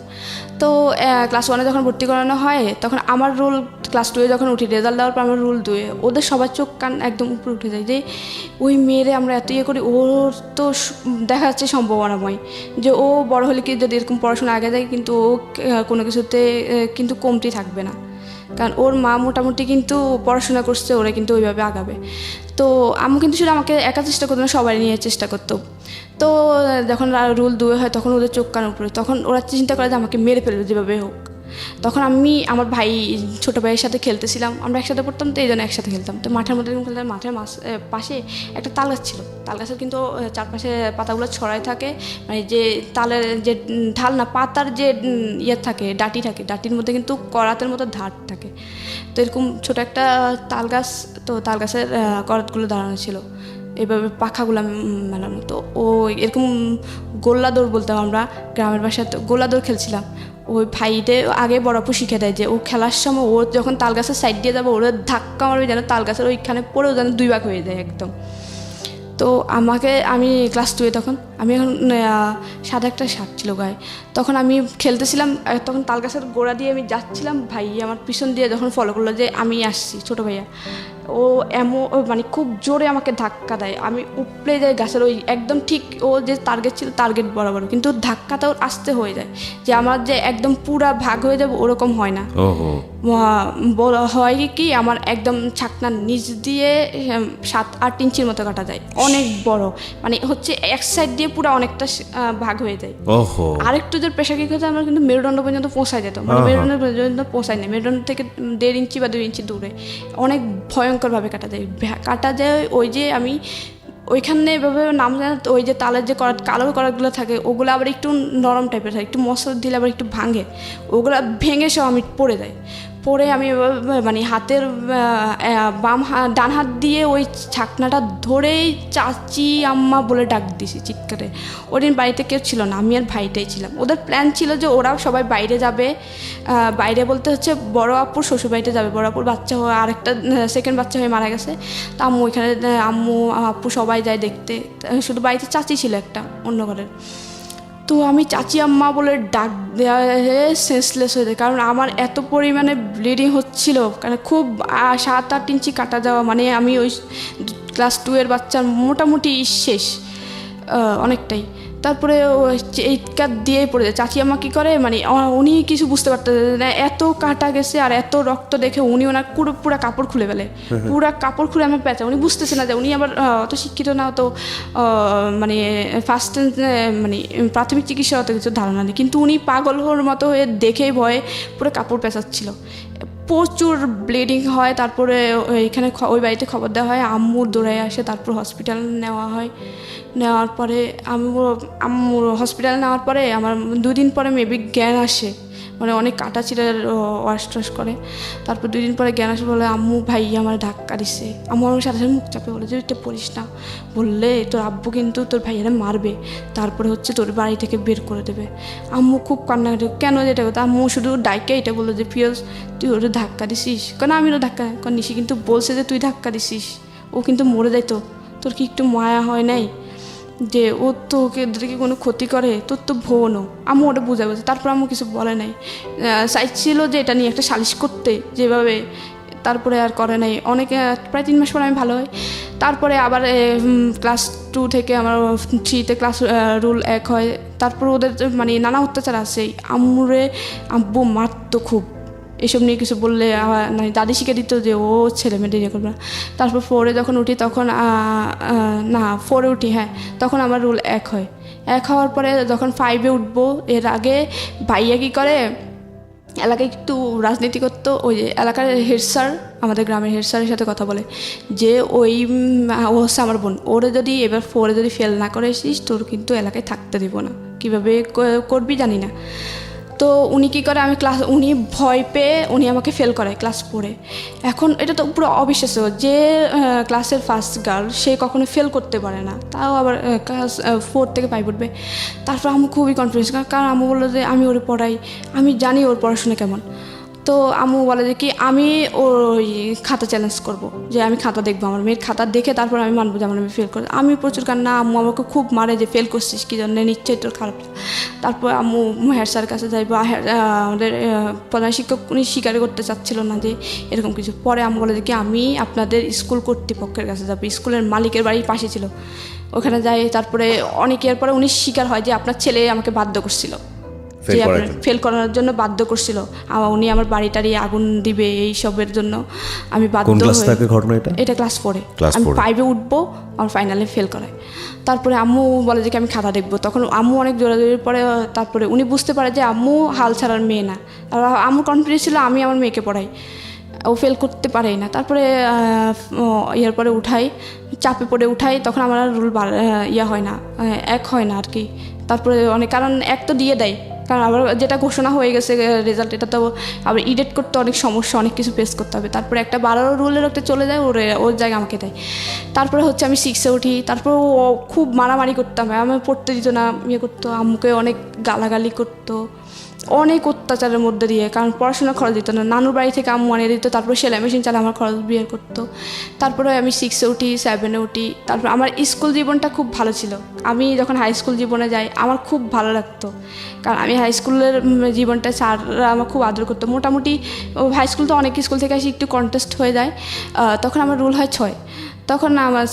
তো ক্লাস 1-এ যখন ভর্তি করানো হয় তখন আমার রোল ক্লাস 2-এ যখন উঠি, রেজাল্ট দেওয়ার পর আমার রোল 2-এ, ওদের সবার চোখ কান একদম উপরে উঠে যায় যে ওই মেয়েরে আমরা এত ইয়ে করি, ওর তো দেখা যাচ্ছে সম্ভাবনাময় যে ও বড় হলে কি যদি এরকম পড়াশোনা আগে যায় কিন্তু ও কোনো কিছুতে কিন্তু কমতি থাকবে না, কারণ ওর মা মোটামুটি কিন্তু পড়াশোনা করছে, ওরা কিন্তু ওইভাবে আগাবে। তো আমি কিন্তু শুধু আমাকে একা চেষ্টা করতো না, সবাই নিয়ে চেষ্টা করতো। তো যখন রুল 2 হয় তখন ওদের চোখ কান উপরে, তখন ওরা চিন্তা করে যে আমাকে মেরে ফেলবে যেভাবে হোক। তখন আমি আমার ভাই ছোটো ভাইয়ের সাথে খেলতেছিলাম, আমরা একসাথে পড়তাম, তো এই জন্য একসাথে খেলতাম। তো মাঠের মধ্যে খেলতাম, মাঠের পাশে একটা তাল গাছ ছিল। তাল গাছের কিন্তু চারপাশে পাতাগুলো ছড়াই থাকে, মানে যে তালের যে ঢাল না, পাতার যে ইয়ে থাকে, ডাঁটি থাকে, ডাঁটির মধ্যে কিন্তু করাতের মতো ধার থাকে। তো এরকম ছোটো একটা তাল গাছ, তো তাল গাছের করাতগুলো দাঁড়ানো ছিল, এভাবে পাখাগুলো মেলানো। তো ও এরকম গোল্লা দৌড় বলতাম আমরা গ্রামের বাসায়, তো গোল্লা দৌড় খেলছিলাম। ওই ভাইতে আগে বড় আপু শিখে দেয় যে ও খেলার সময় ও যখন তাল গাছের সাইড দিয়ে যাবে ওরা ধাক্কা মারবে যেন তাল গাছের ওইখানে পড়েও যেন 2 ভাগ হয়ে যায় একদম। তো আমি ক্লাস 2-এ তখন, আমি এখন সাদা একটা শার্ট ছিল গায়ে, তখন আমি খেলতেছিলাম, তখন তাল গাছের গোড়া দিয়ে আমি যাচ্ছিলাম, ভাই আমার পিছন দিয়ে যখন ফলো করলো যে আমি আসছি, ছোটো ভাইয়া, ও মানে খুব জোরে আমাকে ধাক্কা দেয়, আমি উপড়ে যাই গাছের ওই একদম ঠিক ও যে টার্গেট ছিল টার্গেট বরাবর, কিন্তু ধাক্কাটাও আসতে হয়ে যায় যে আমার যে একদম পুরা ভাগ হয়ে যাবে ওরকম হয় না। হয় কি আমার একদম ছাকনার নিচ দিয়ে 7-8 ইঞ্চির মতো কাটা যায়, অনেক বড়, মানে হচ্ছে এক সাইড দিয়ে পুরো অনেকটা ভাগ হয়ে যায়। আরেকটু যে প্রেশার কিক হতে আমার কিন্তু মেরুদণ্ড পর্যন্ত পৌঁছায় যেত, মানে মেরুদণ্ড পর্যন্ত পৌঁছায় না, মেরুদণ্ড থেকে 1.5 ইঞ্চি বা 2 ইঞ্চি দূরে, অনেক ভয়ঙ্করভাবে কাটা যায়। ওই যে আমি ওইখানে এভাবে নাম জানা, ওই যে তালের যে কালো করাতগুলো থাকে ওগুলো আবার একটু নরম টাইপের থাকে, একটু মশলা দিলে আবার একটু ভাঙে, ওগুলো ভেঙে সব আমি পড়ে যাই। পরে আমি মানে হাতের ডান হাত দিয়ে ওই ছাকনাটা ধরেই চাচি আম্মা বলে ডাক দিছি চিৎকারে। ওই দিন বাড়িতে কেউ ছিল না, আমি আর ভাইটাই ছিলাম। ওদের প্ল্যান ছিল যে ওরাও সবাই বাইরে যাবে, বাইরে বলতে হচ্ছে বড় আপুর শ্বশুরবাড়িতে যাবে, বড় আপুর বাচ্চা হয়ে আরেকটা সেকেন্ড বাচ্চা হয়ে মারা গেছে। তো আম্মু ওইখানে, আম্মু আপু সবাই যায় দেখতে, শুধু বাড়িতে চাচি ছিল একটা অন্য ঘরের। তো আমি চাচি আম্মা বলে ডাক দেওয়া সেন্সলেস হয়ে যায়, কারণ আমার এত পরিমাণে ব্লিডিং হচ্ছিল, কারণ খুব 7-8 ইঞ্চি কাটা যাওয়া, মানে আমি ওই ক্লাস 2-এর বাচ্চার মোটামুটি শেষ অনেকটাই। তারপরে চিৎকার দিয়েই পড়ে যায়। চাচি আম্মা কী করে, মানে উনি কিছু বুঝতে পারতেন না, এত কাটা গেছে আর এত রক্ত দেখে উনি ওনার পুরা কাপড় খুলে ফেলে, পুরা কাপড় খুলে আমার পেঁচা। উনি বুঝতেছে না যে উনি আবার অত শিক্ষিত না, অত মানে ফার্স্ট মানে প্রাথমিক চিকিৎসা অত কিছু ধারণা নেই, কিন্তু উনি পাগল হওয়ার মতো হয়ে দেখেই ভয়ে পুরো কাপড় পেঁচাচ্ছিল, প্রচুর ব্লিডিং হয়। তারপরে এখানে ওই বাড়িতে খবর দেওয়া হয়, আম্মুর দৌড়ায় আসে, তারপর হসপিটাল নেওয়া হয়। নেওয়ার পরে আম্মুর হসপিটাল নেওয়ার পরে আমার 2 দিন পরে মেবি জ্ঞান আসে, মানে অনেক কাটা চিরার ওয়াশ টাশ করে। তারপর 2 দিন পরে জ্ঞান আসে, বলে আম্মু ভাই আমার ধাক্কা দিচ্ছে। আম্মু আমার সাথে সাথে মুখ চাপে বলে যে এটা পড়িস না, বললে তোর আব্বু কিন্তু তোর ভাইয়েরা মারবে, তারপরে হচ্ছে তোর বাড়ি থেকে বের করে দেবে। আম্মু খুব কান্নাকাটি, কেন যেটা কথা, আম্মু শুধু ডাইকে এটা বললো যে ফিরোজ তুই ওটা ধাক্কা দিছিস, কারণ আমিও ধাক্কা, কারণ নিশি কিন্তু বলছে যে তুই ধাক্কা দিছিস, ও কিন্তু মরে যাইতো, তোর কি একটু মায়া হয় নাই যে ও তো ওদেরকে কোনো ক্ষতি করে, তোর তো বোনও। আম্মু ওটা বুঝা বলছে, তারপর আম্মু কিছু বলে নাই, চাইছিল যে এটা নিয়ে একটা সালিশ করতে যেভাবে, তারপরে আর করে নাই। অনেকে প্রায় 3 মাস পরে আমি ভালো হই। তারপরে আবার ক্লাস 2 থেকে আমার 3তে ক্লাস রুল 1 হয়। তারপর ওদের মানে নানা অত্যাচার আছে, আব্বু মারতো খুব, এসব নিয়ে কিছু বললে মানে দাদি শিখে দিত যে ও ছেলে মেয়েদের ইয়ে করবে না। তারপর 4-এ যখন উঠি তখন না 4-এ উঠি, হ্যাঁ, তখন আমার রুল 1 হয়। 1 হওয়ার পরে যখন 5-এ উঠবো, এর আগে ভাইয়া কী করে, এলাকায় একটু রাজনীতি করতো, ওই যে এলাকার হেড স্যার, আমাদের গ্রামের হেড স্যারের সাথে কথা বলে যে ওই ও হচ্ছে আমার বোন, ওরে যদি এবার 4-এ যদি ফেল না করে এসিস তোর কিন্তু এলাকায় থাকতে দিব না, কীভাবে করবি জানি না। তো উনি কী করে, উনি ভয় পেয়ে উনি আমাকে ফেল করায় ক্লাস 4-এ। এখন এটা তো পুরো অবিশ্বাস্য যে ক্লাসের ফার্স্ট গার্ল সে কখনো ফেল করতে পারে না, তাও আবার ক্লাস 4 থেকে 5 উঠবে। তারপর আমি খুবই কনফিউজ, কারণ আম্মু বললো যে আমি ওরে পড়াই, আমি জানি ওর পড়াশোনা কেমন। তো আম্মু বলে যে কি আমি ওই খাতা চ্যালেঞ্জ করব, যে আমি খাতা দেখবো, আমার মেয়ের খাতা দেখে তারপর আমি মানবো যে আমার মেয়ে ফেল করে। আমি প্রচুর কান্না, আম্মু আমাকে খুব মারে যে ফেল করছিস কী জন্য, নিশ্চয়ই তোর খারাপ। তারপর আম্মু হেড স্যারের কাছে যাইবো, আমাদের প্রধান শিক্ষক উনি স্বীকার করতে চাচ্ছিল না যে এরকম কিছু। পরে আম্মু বলে যে কি আমি আপনাদের স্কুল কর্তৃপক্ষের কাছে যাবো, স্কুলের মালিকের বাড়ির পাশে ছিল, ওখানে যাই। তারপরে অনেক ইয়ার পরে উনি স্বীকার হয় যে আপনার ছেলে আমাকে বাধ্য করছিল, ফেল করার জন্য বাধ্য করছিল, উনি আমার বাড়িটারি আগুন দিবে এইসবের জন্য আমি বাধ্য হই। এটা ক্লাস 4-এ, আমি 5-এ উঠবো, আমার ফাইনালে ফেল করায়। তারপরে আম্মু বলে যে আমি খাতা দেখবো, তখন আম্মু অনেক জোরাজোরির পরে তারপরে উনি বুঝতে পারে যে আম্মু হাল ছাড়ার মেয়ে না, আর আম্মুর কনফিডেন্স ছিল আমি আমার মেয়েকে পড়াই, ও ফেল করতে পারেই না। তারপরে ইয়ার পরে উঠাই, চাপে পড়ে উঠাই, তখন আমার রুল হয় না, 1 হয় না আর কি। তারপরে অনেক কারণ 1 তো দিয়ে দেয়, কারণ আবার যেটা ঘোষণা হয়ে গেছে রেজাল্ট, এটা তো আবার ইডিট করতে অনেক সমস্যা, অনেক কিছু ফেস করতে হবে। তারপরে একটা 12 রুলের একটা চলে যায়, ওর জায়গা আমাকে দেয়। তারপরে হচ্ছে আমি 6-এ উঠি, তারপর ও খুব মারামারি করতাম, আমি পড়তে দিত না, ইয়ে করতো, আম্মুকে অনেক গালাগালি করতো, অনেক অত্যাচারের মধ্যে দিয়ে, কারণ পড়াশোনা খরচ দিত না, নানুর বাড়ি থেকে আম্মু আনিয়ে দিত, তারপর সেলাই মেশিন চালে আমার খরচ বিয়ে করতো। তারপরে আমি 6-এ উঠি, 7-এ উঠি। তারপর আমার স্কুল জীবনটা খুব ভালো ছিল। আমি যখন হাই স্কুল জীবনে যাই আমার খুব ভালো লাগতো, কারণ আমি হাই স্কুলের জীবনটা স্যাররা আমার খুব আদর করতো। মোটামুটি হাই স্কুল তো অনেক স্কুল থেকে আসি একটু কন্টেস্ট হয়ে যায়, তখন আমার রুল হয় 6। তখন আমার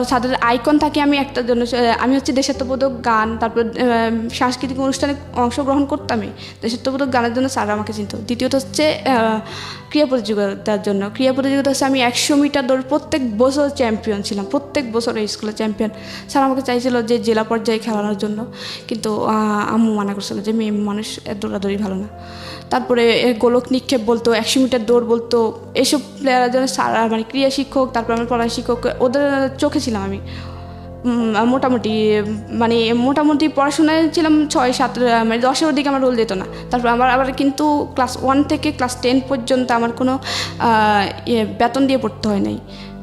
স্যারদের আইকন থাকে আমি একটার জন্য, আমি হচ্ছে দেশাত্মবোধক গান, তারপর সাংস্কৃতিক অনুষ্ঠানে অংশগ্রহণ করতামই, দেশাত্মবোধক গানের জন্য স্যাররা আমাকে চিনত। দ্বিতীয়ত হচ্ছে ক্রীড়া প্রতিযোগিতার জন্য, ক্রীড়া প্রতিযোগিতা হচ্ছে আমি 100 মিটার দৌড় প্রত্যেক বছর চ্যাম্পিয়ন ছিলাম, প্রত্যেক বছর এই স্কুলে চ্যাম্পিয়ন। স্যার আমাকে চাইছিল যে জেলা পর্যায়ে খেলানোর জন্য, কিন্তু আম্মু মানা করছিল যে মেয়ে মানুষ দৌড়াদৌড়ি ভালো না। তারপরে গোলক নিক্ষেপ বলতো, 100 মিটার দৌড় বলতো, এসব প্লেয়ারের জন্য স্যার মানে ক্রীড়া শিক্ষক, তারপর আমার পড়া শিক্ষক, ওদের চোখে ছিলাম আমি। মোটামুটি পড়াশোনায় ছিলাম 6-7, মানে 10-এর দিকে আমার রোল যেত না। তারপর আবার কিন্তু ক্লাস 1 থেকে ক্লাস 10 পর্যন্ত আমার কোনো বেতন দিয়ে পড়তে হয় নাই,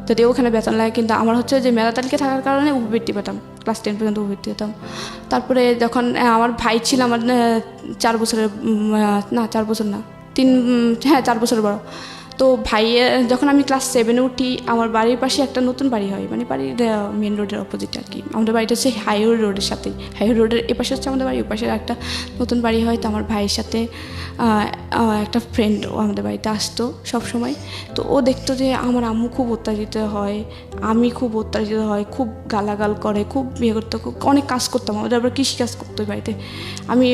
যদিও ওখানে বেতন লাগে, কিন্তু আমার হচ্ছে যে মেধা তালিকা থাকার কারণে উপবৃত্তি পেতাম, ক্লাস 10 পর্যন্ত উপবৃত্তি পেতাম। তারপরে যখন আমার ভাই ছিল আমার 4 বছরের, না 4 বছর না 4 বছর বড়, তো ভাইয়ের যখন আমি ক্লাস 7-এ উঠি, আমার বাড়ির পাশে একটা নতুন বাড়ি হয়, মানে বাড়ির মেন রোডের অপোজিটে আর কি। আমাদের বাড়িটা হচ্ছে হাইওয়ে রোডের সাথেই, হাইওয়ে রোডের এপাশে হচ্ছে আমাদের বাড়ি, ওই পাশে একটা নতুন বাড়ি হয়। তো আমার ভাইয়ের সাথে একটা ফ্রেন্ড ও আমাদের বাড়িতে আসতো সব সময়। তো ও দেখতো যে আমার আম্মু খুব অত্যাচারিত হয়, আমি খুব অত্যাচারিত হয়, খুব গালাগাল করে, খুব বিয়ে করতো, অনেক কাজ করতাম। আমাদের আবার কৃষিকাজ করতো ওই বাড়িতে, আমি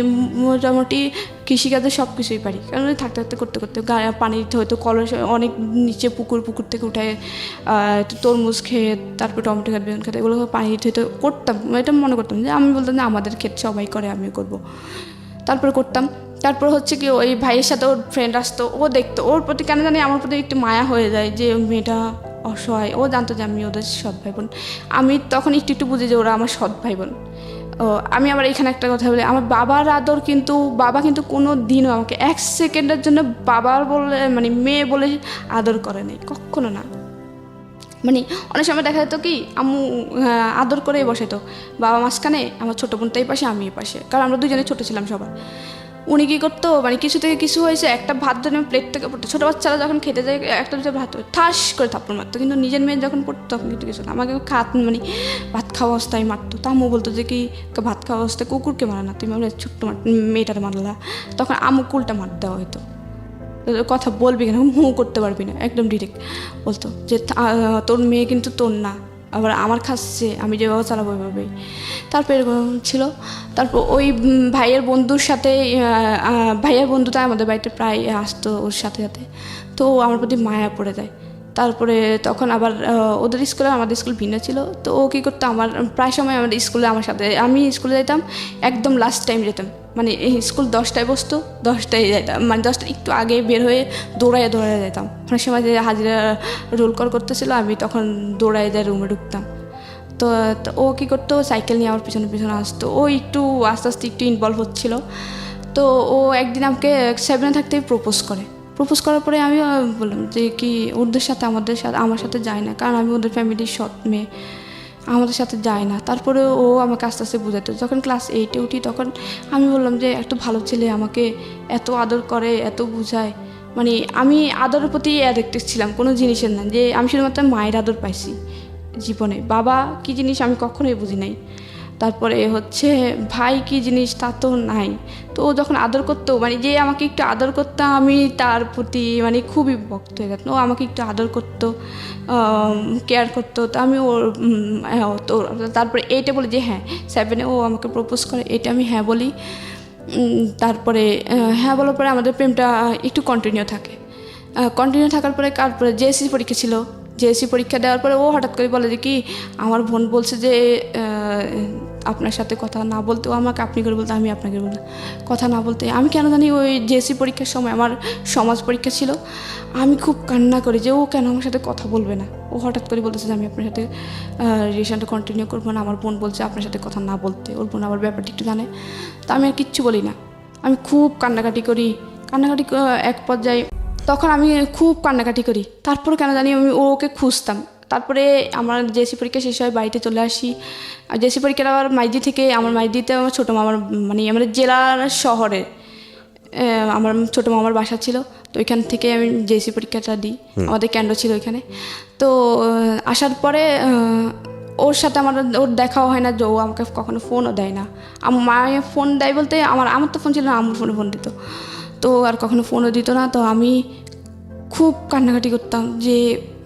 মোটামুটি কৃষিকাজে সব কিছুই পারি, কারণ থাকতে থাকতে করতে করতে পানি দিতে হয়তো কলস, অনেক নিচে পুকুর থেকে উঠে তরমুজ খেয়ে, তারপর টমেটো খেতে, বেগুন খেতে, এগুলো পানি দিতে হয়তো করতাম। এটা মনে করতাম যে আমি বলতাম যে আমাদের ক্ষেত সবাই করে, আমিও করবো। তারপরে করতাম। তারপর হচ্ছে কি ওই ভাইয়ের সাথে ওর ফ্রেন্ড আসতো, ও দেখতো, ওর প্রতি কেন জানি আমার প্রতি একটু মায়া হয়ে যায় যে মেয়েটা অসহায়। ও জানতো যে আমি ওদের সৎ ভাই বোন, আমি তখন একটু বুঝি যে ওরা আমার সৎ ভাই বোন। ও আমি আবার এখানে একটা কথা বলি, আমার বাবার আদর কিন্তু বাবা কিন্তু কোনো দিনও আমাকে 1 সেকেন্ডের জন্য বাবার বলে মানে মেয়ে বলে আদর করে নাই, কখনো না। মানে অনেক সময় দেখা যেত কি আম্মু আদর করেই বসাইতো, বাবা মাঝখানে, আমার ছোটো বোনটা এই পাশে, আমি এই পাশে, কারণ আমরা দুজনে ছোটো ছিলাম সবার। উনি কী করতো, মানে কিছু থেকে কিছু হয়েছে, একটা ভাত ধরে প্লেট থেকে পড়তো, ছোটো বাচ্চারা যখন খেতে যায় একটা দুটো ভাত ঠাস করে থাপ্পড় মারতো, কিন্তু নিজের মেয়ে যখন পড়তো তখন কিন্তু কিছু না, আমাকে মানে ভাত খাওয়া অবস্থায় মারতো। তা আম্মু বলতো যে কি ভাত খাওয়া অবস্থায় কুকুরকে মারা না, তুমি মানে ছোট্ট মেয়েটার মারলা, তখন আম্মু কুলটা মার দেওয়া হয়তো, কথা বলবি কেন, হু করতে পারবি না, একদম ডিরেক্ট বলতো যে তোর মেয়ে কিন্তু তোর না, আবার আমার খাচ্ছে, আমি যেভাবে চালাবো ওইভাবেই। তারপর এরকম ছিল। তারপর ওই ভাইয়ের বন্ধুর সাথে ভাইয়ের বন্ধুটা আমাদের বাড়িতে প্রায় আসতো ওর সাথে সাথে, তো আমার প্রতি মায়া পড়ে যায়। তারপরে তখন আবার ওদের স্কুলে আমাদের স্কুল ভিন্ন ছিল, তো ও কী করতো, আমার প্রায় সময় আমাদের স্কুলে আমার সাথে, আমি স্কুলে যেতাম একদম লাস্ট টাইম যেতাম, মানে স্কুল 10টায় বসতো, 10টায় যেতাম, মানে 10টা একটু আগে বের হয়ে দৌড়ায় যেতাম। অনেক সময় যে হাজিরা রোল কল করতেছিল, আমি তখন দৌড়ায় যায় রুমে ঢুকতাম। তো ও কী করতো, সাইকেল নিয়ে আমার পিছনে পিছনে আসতো, ও একটু আস্তে আস্তে একটু ইনভলভ হচ্ছিলো। তো ও একদিন আমাকে 7 থাকতেই প্রপোজ করার পরে আমি বললাম যে কি ওদের সাথে আমার সাথে যায় না, কারণ আমি ওদের ফ্যামিলির সৎ মেয়ে, আমাদের সাথে যায় না। তারপরে ও আমাকে আস্তে আস্তে বোঝাতো। যখন ক্লাস 8-এ উঠি তখন আমি বললাম যে একটা ভালো ছেলে আমাকে এত আদর করে, এত বোঝায়, মানে আমি আদরের প্রতি অ্যাডিক্টেড ছিলাম, কোনো জিনিসের না, যে আমি শুধুমাত্র মায়ের আদর পাইছি জীবনে, বাবা কী জিনিস আমি কখনোই বুঝি নাই। তারপরে হচ্ছে ভাই কী জিনিস তা তো নাই। তো ও যখন আদর করতো, মানে যে আমাকে একটু আদর করতো, আমি তার প্রতি মানে খুবই ভক্ত হয়ে গেতো। ও আমাকে একটু আদর করতো, কেয়ার করতো, তো আমি ওর তো তারপরে 8-এ বলি যে হ্যাঁ, 7-এ ও আমাকে প্রপোজ করে, এটা আমি হ্যাঁ বলি। তারপরে হ্যাঁ বলার পরে আমাদের প্রেমটা একটু কন্টিনিউ থাকার পরে তারপরে জেএসসি পরীক্ষা ছিল, জেএসসি পরীক্ষা দেওয়ার পরে ও হঠাৎ করে বলে যে কি আমার বোন বলছে যে আপনার সাথে কথা না বলতে, ও আমাকে আপনি করে বলতে, আমি আপনাকে বলতে, কথা না বলতে। আমি কেন জানি ওই জেএসসি পরীক্ষার সময় আমার সমাজ পরীক্ষা ছিল, আমি খুব কান্না করি যে ও কেন আমার সাথে কথা বলবে না। ও হঠাৎ করে বলতেছে যে আমি আপনার সাথে রিলেশনটা কন্টিনিউ করবো না, আমার বোন বলছে আপনার সাথে কথা না বলতে, ওর বোন আবার ব্যাপারটা একটু জানে। তা আমি আর কিচ্ছু বলি না, আমি খুব কান্নাকাটি করি এক পর্যায়ে, তখন আমি খুব কান্নাকাটি করি। তারপরে কেন জানি আমি ওকে খুঁজতাম। তারপরে আমার জেএসসি পরীক্ষা শেষ হয়, বাড়িতে চলে আসি। আর জেএসসি পরীক্ষাটা আবার মাইজি থেকে, আমার মাইজিতে আমার ছোটো মামার, মানে আমাদের জেলার শহরে আমার ছোটো মামার বাসা ছিল, তো ওইখান থেকে আমি জেএসসি পরীক্ষাটা দিই, আমাদের কেন্দ্র ছিল ওইখানে। তো আসার পরে ওর সাথে ওর দেখাও হয় না, যে ও আমাকে কখনো ফোনও দেয় না। আমার মায়ে ফোন দেয় বলতে আমার তো ফোন ছিল না, আমার ফোন দিত, তো আর কখনো ফোনও দিত না। তো আমি খুব কান্নাকাটি করতাম যে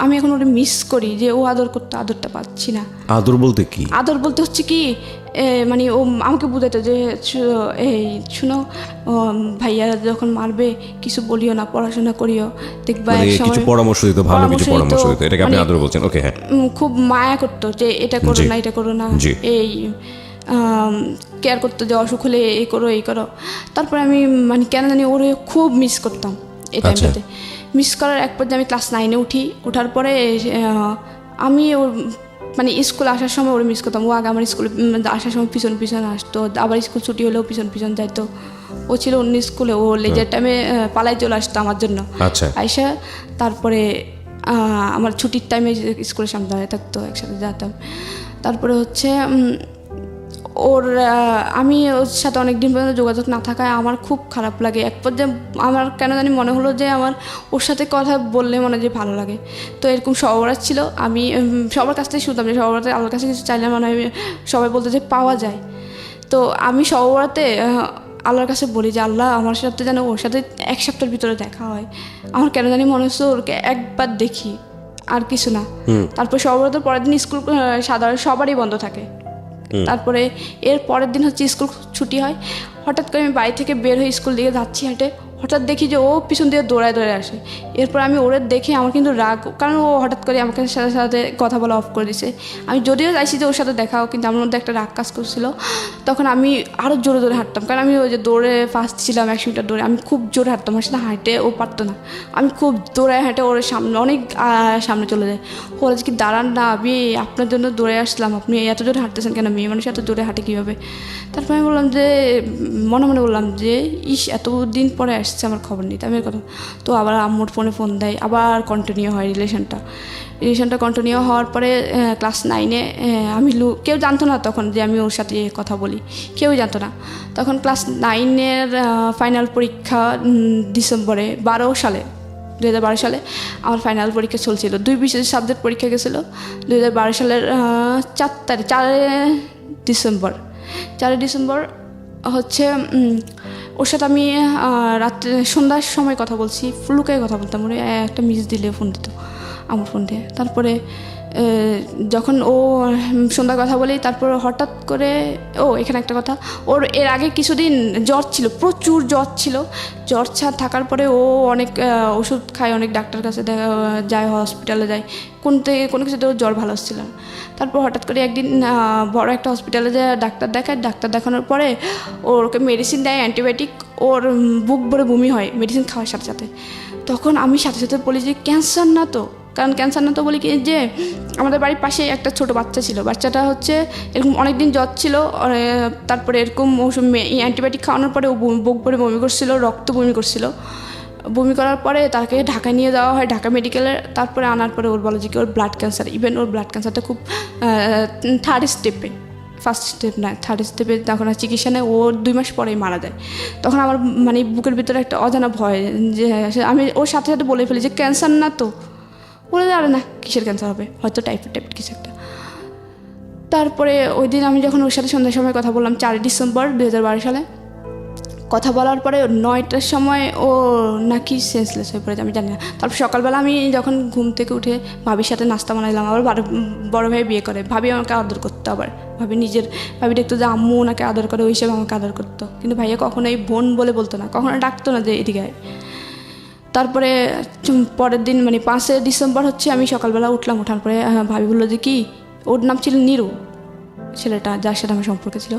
আমি এখন ওটা মিস করি, যে ও আদর করতো, আদরটা পাচ্ছি না। আদর বলতে কি? আদর বলতে হচ্ছে কি মানে ও আমাকে বুঝাইতো যে এই শুনো, ভাইয়া যখন মারবে কিছু বলিও না, পড়াশোনা করিও, দেখবা একসময় কিছু পরামর্শ দিত, ভালো কিছু পরামর্শ দিত, এটাকে আপনি আদর বলছেন? ওকে, হ্যাঁ। খুব মায়া করতো যে এটা করো না, এটা করো না, এই কেয়ার করতো যে অসুখ হলে এই করো। তারপরে আমি মানে কেন জানি ওরে খুব মিস করতাম এই টাইমটাতে। মিস করার এক পর্যায়ে আমি ক্লাস 9-এ ওঠার পরে আমি ওর মানে স্কুল আসার সময় ওরে মিস করতাম। ও আগে আমার স্কুলে আসার সময় পিছন আসতো, আবার স্কুল ছুটি হলেও পিছন যাইতো। ও ছিল অন্য স্কুলে, ও লেজার টাইমে পালাই চলে আসতো আমার জন্য। আইসা তারপরে আমার ছুটির টাইমে স্কুলের সামনে দাঁড়িয়ে থাকতো, একসাথে যেতাম। তারপরে হচ্ছে আমি ওর সাথে অনেক দিন পর্যন্ত যোগাযোগ না থাকায় আমার খুব খারাপ লাগে। এক পর্যায়ে আমার কেন জানি মনে হলো যে আমার ওর সাথে কথা বললে মনে যে ভালো লাগে। তো এরকম সবার ছিল, আমি সবার কাছ থেকে শুনতাম যে সবার আল্লাহর কাছে কিছু চাইলে মনে হয় সবাই বলতে যে পাওয়া যায়। তো আমি সবারতে আল্লাহর কাছে বলি যে আল্লাহ আমার সাথে যেন ওর সাথে 1 সপ্তাহের ভিতরে দেখা হয়। আমার কেন জানি মনে হচ্ছে ওরকে একবার দেখি, আর কিছু না। তারপর সবার পরের দিন স্কুল সাধারণ সবারই বন্ধ থাকে। তারপরে এর পরের দিন হচ্ছে স্কুল ছুটি হয়। হঠাৎ করে আমি বাড়ি থেকে বের হয়ে স্কুল দিকে যাচ্ছি হেঁটে, ও হঠাৎ দেখি যে ও পিছন দিয়ে দৌড়ায় আসে। এরপর আমি ওরে দেখে আমার কিন্তু রাগ, কারণ ও হঠাৎ করে আমাকে সাথে সাথে কথা বলা অফ করে দিছে। আমি যদিও চাইছি যে ওর সাথে দেখাও, কিন্তু আমার মধ্যে একটা রাগ কাজ করছিল। তখন আমি আরও জোরে জোরে হাঁটতাম, কারণ আমি ওই যে দৌড়ে ফার্স্ট ছিলাম 100 মিটার দৌড়ে, আমি খুব জোরে হাঁটতাম। আমার সাথে হাঁটে ও পারতো না, আমি খুব দৌড়ায় হাঁটে ওর সামনে অনেক সামনে চলে যায়। ও বলে কি দাঁড়ান না, আমি আপনার জন্য দৌড়ে আসলাম, আপনি এত জোরে হাঁটতেছেন কেন, মেয়ে মানুষ এত জোরে হাঁটে কীভাবে? তারপর আমি বললাম যে মনে মনে বললাম যে এতদিন পরে আসছে, আমার খবর নিতে আমি কথা। তো আবার আম্মুর ফোন দেয়, আবার কন্টিনিউ হয় রিলেশনটা কন্টিনিউ হওয়ার পরে ক্লাস 9-এ আমি কেউ জানতো না তখন যে আমি ওর সাথে কথা বলি, কেউ জানতো না তখন। ক্লাস 9-এর ফাইনাল পরীক্ষা ডিসেম্বরে 2012 সালে আমার ফাইনাল পরীক্ষা চলছিল। 2 বিশেষ সাবজেক্ট পরীক্ষা গেছিলো 2012 সালের 4 ডিসেম্বর হচ্ছে। ওর সাথে আমি রাত্রে সন্ধ্যার সময় কথা বলছি, লুকায় কথা বলতাম। ওরে একটা মিস দিলে ফোন দিত, আমার ফোন দিয়ে। তারপরে যখন ও সন্ধ্যা কথা বলি, তারপর হঠাৎ করে এখানে একটা কথা, ওর এর আগে কিছুদিন জ্বর ছিল, প্রচুর জ্বর ছিল। জ্বর থাকার পরে ও অনেক ওষুধ খায়, অনেক ডাক্তার কাছে যায়, হসপিটালে যায়, কোনো কিছুতে ওর জ্বর ভালো হচ্ছিল না। তারপর হঠাৎ করে একদিন বড় একটা হসপিটালে যায় ডাক্তার দেখায়। ডাক্তার দেখানোর পরে ওকে মেডিসিন দেয়, অ্যান্টিবায়োটিক। ওর বুক ভরে বমি হয় মেডিসিন খাওয়ার সাথে সাথে। তখন আমি সাথে সাথে বলি যে ক্যান্সার না তো, কারণ ক্যান্সার না তো বলি কি যে আমাদের বাড়ির পাশে একটা ছোট বাচ্চা ছিল, বাচ্চাটা হচ্ছে এরকম অনেকদিন জ্বর ছিল। তারপরে এরকম ওষুধ অ্যান্টিবায়োটিক খাওয়ানোর পরে ও বুক ভরে বমি করছিল, রক্ত বমি করছিল। বমি করার পরে তাকে ঢাকা নিয়ে যাওয়া হয়, ঢাকা মেডিকেলে। তারপরে আনার পরে ওর বলে যে কি ওর ব্লাড ক্যান্সার। ইভেন ওর ব্লাড ক্যান্সারটা খুব 3rd স্টেপে, ফার্স্ট স্টেপ না 3rd স্টেপে। তখন আর চিকিৎসা নেই, ও 2 মাস পরেই মারা যায়। তখন আমার মানে বুকের ভিতরে একটা অজানা ভয়, যে আমি ওর সাথে সাথে বলে ফেলি যে ক্যান্সার না তো। বলে আরে না, কিসের ক্যান্সার হবে, হয়তো টাইফয়েড কিছু একটা। তারপরে ওই দিন আমি যখন ওর সাথে সন্ধ্যার সময় কথা বললাম 4 ডিসেম্বর 2012 সালে, কথা বলার পরে 9টার সময় ও নাকি সেন্সলেস হয়ে পড়েছে, আমি জানি না। তারপর সকালবেলা আমি যখন ঘুম থেকে উঠে ভাবির সাথে নাস্তা বানাইলাম। আবার বড় ভাই বিয়ে করে, ভাবি আমাকে আদর করতো। আবার ভাবি দেখতো যে আম্মু ওনাকে আদর করে, ওই হিসেবে আমাকে আদর করতো। কিন্তু ভাইয়া কখনোই বোন বলে বলতো না, কখনো ডাকতো না যে এদিকে আয়। তারপরে পরের দিন মানে 5 ডিসেম্বর হচ্ছে আমি সকালবেলা উঠলাম। ওঠার পরে ভাবি বললো যে কি, ওর নাম ছিল নিরু, ছেলেটা যার সাথে আমার সম্পর্ক ছিল।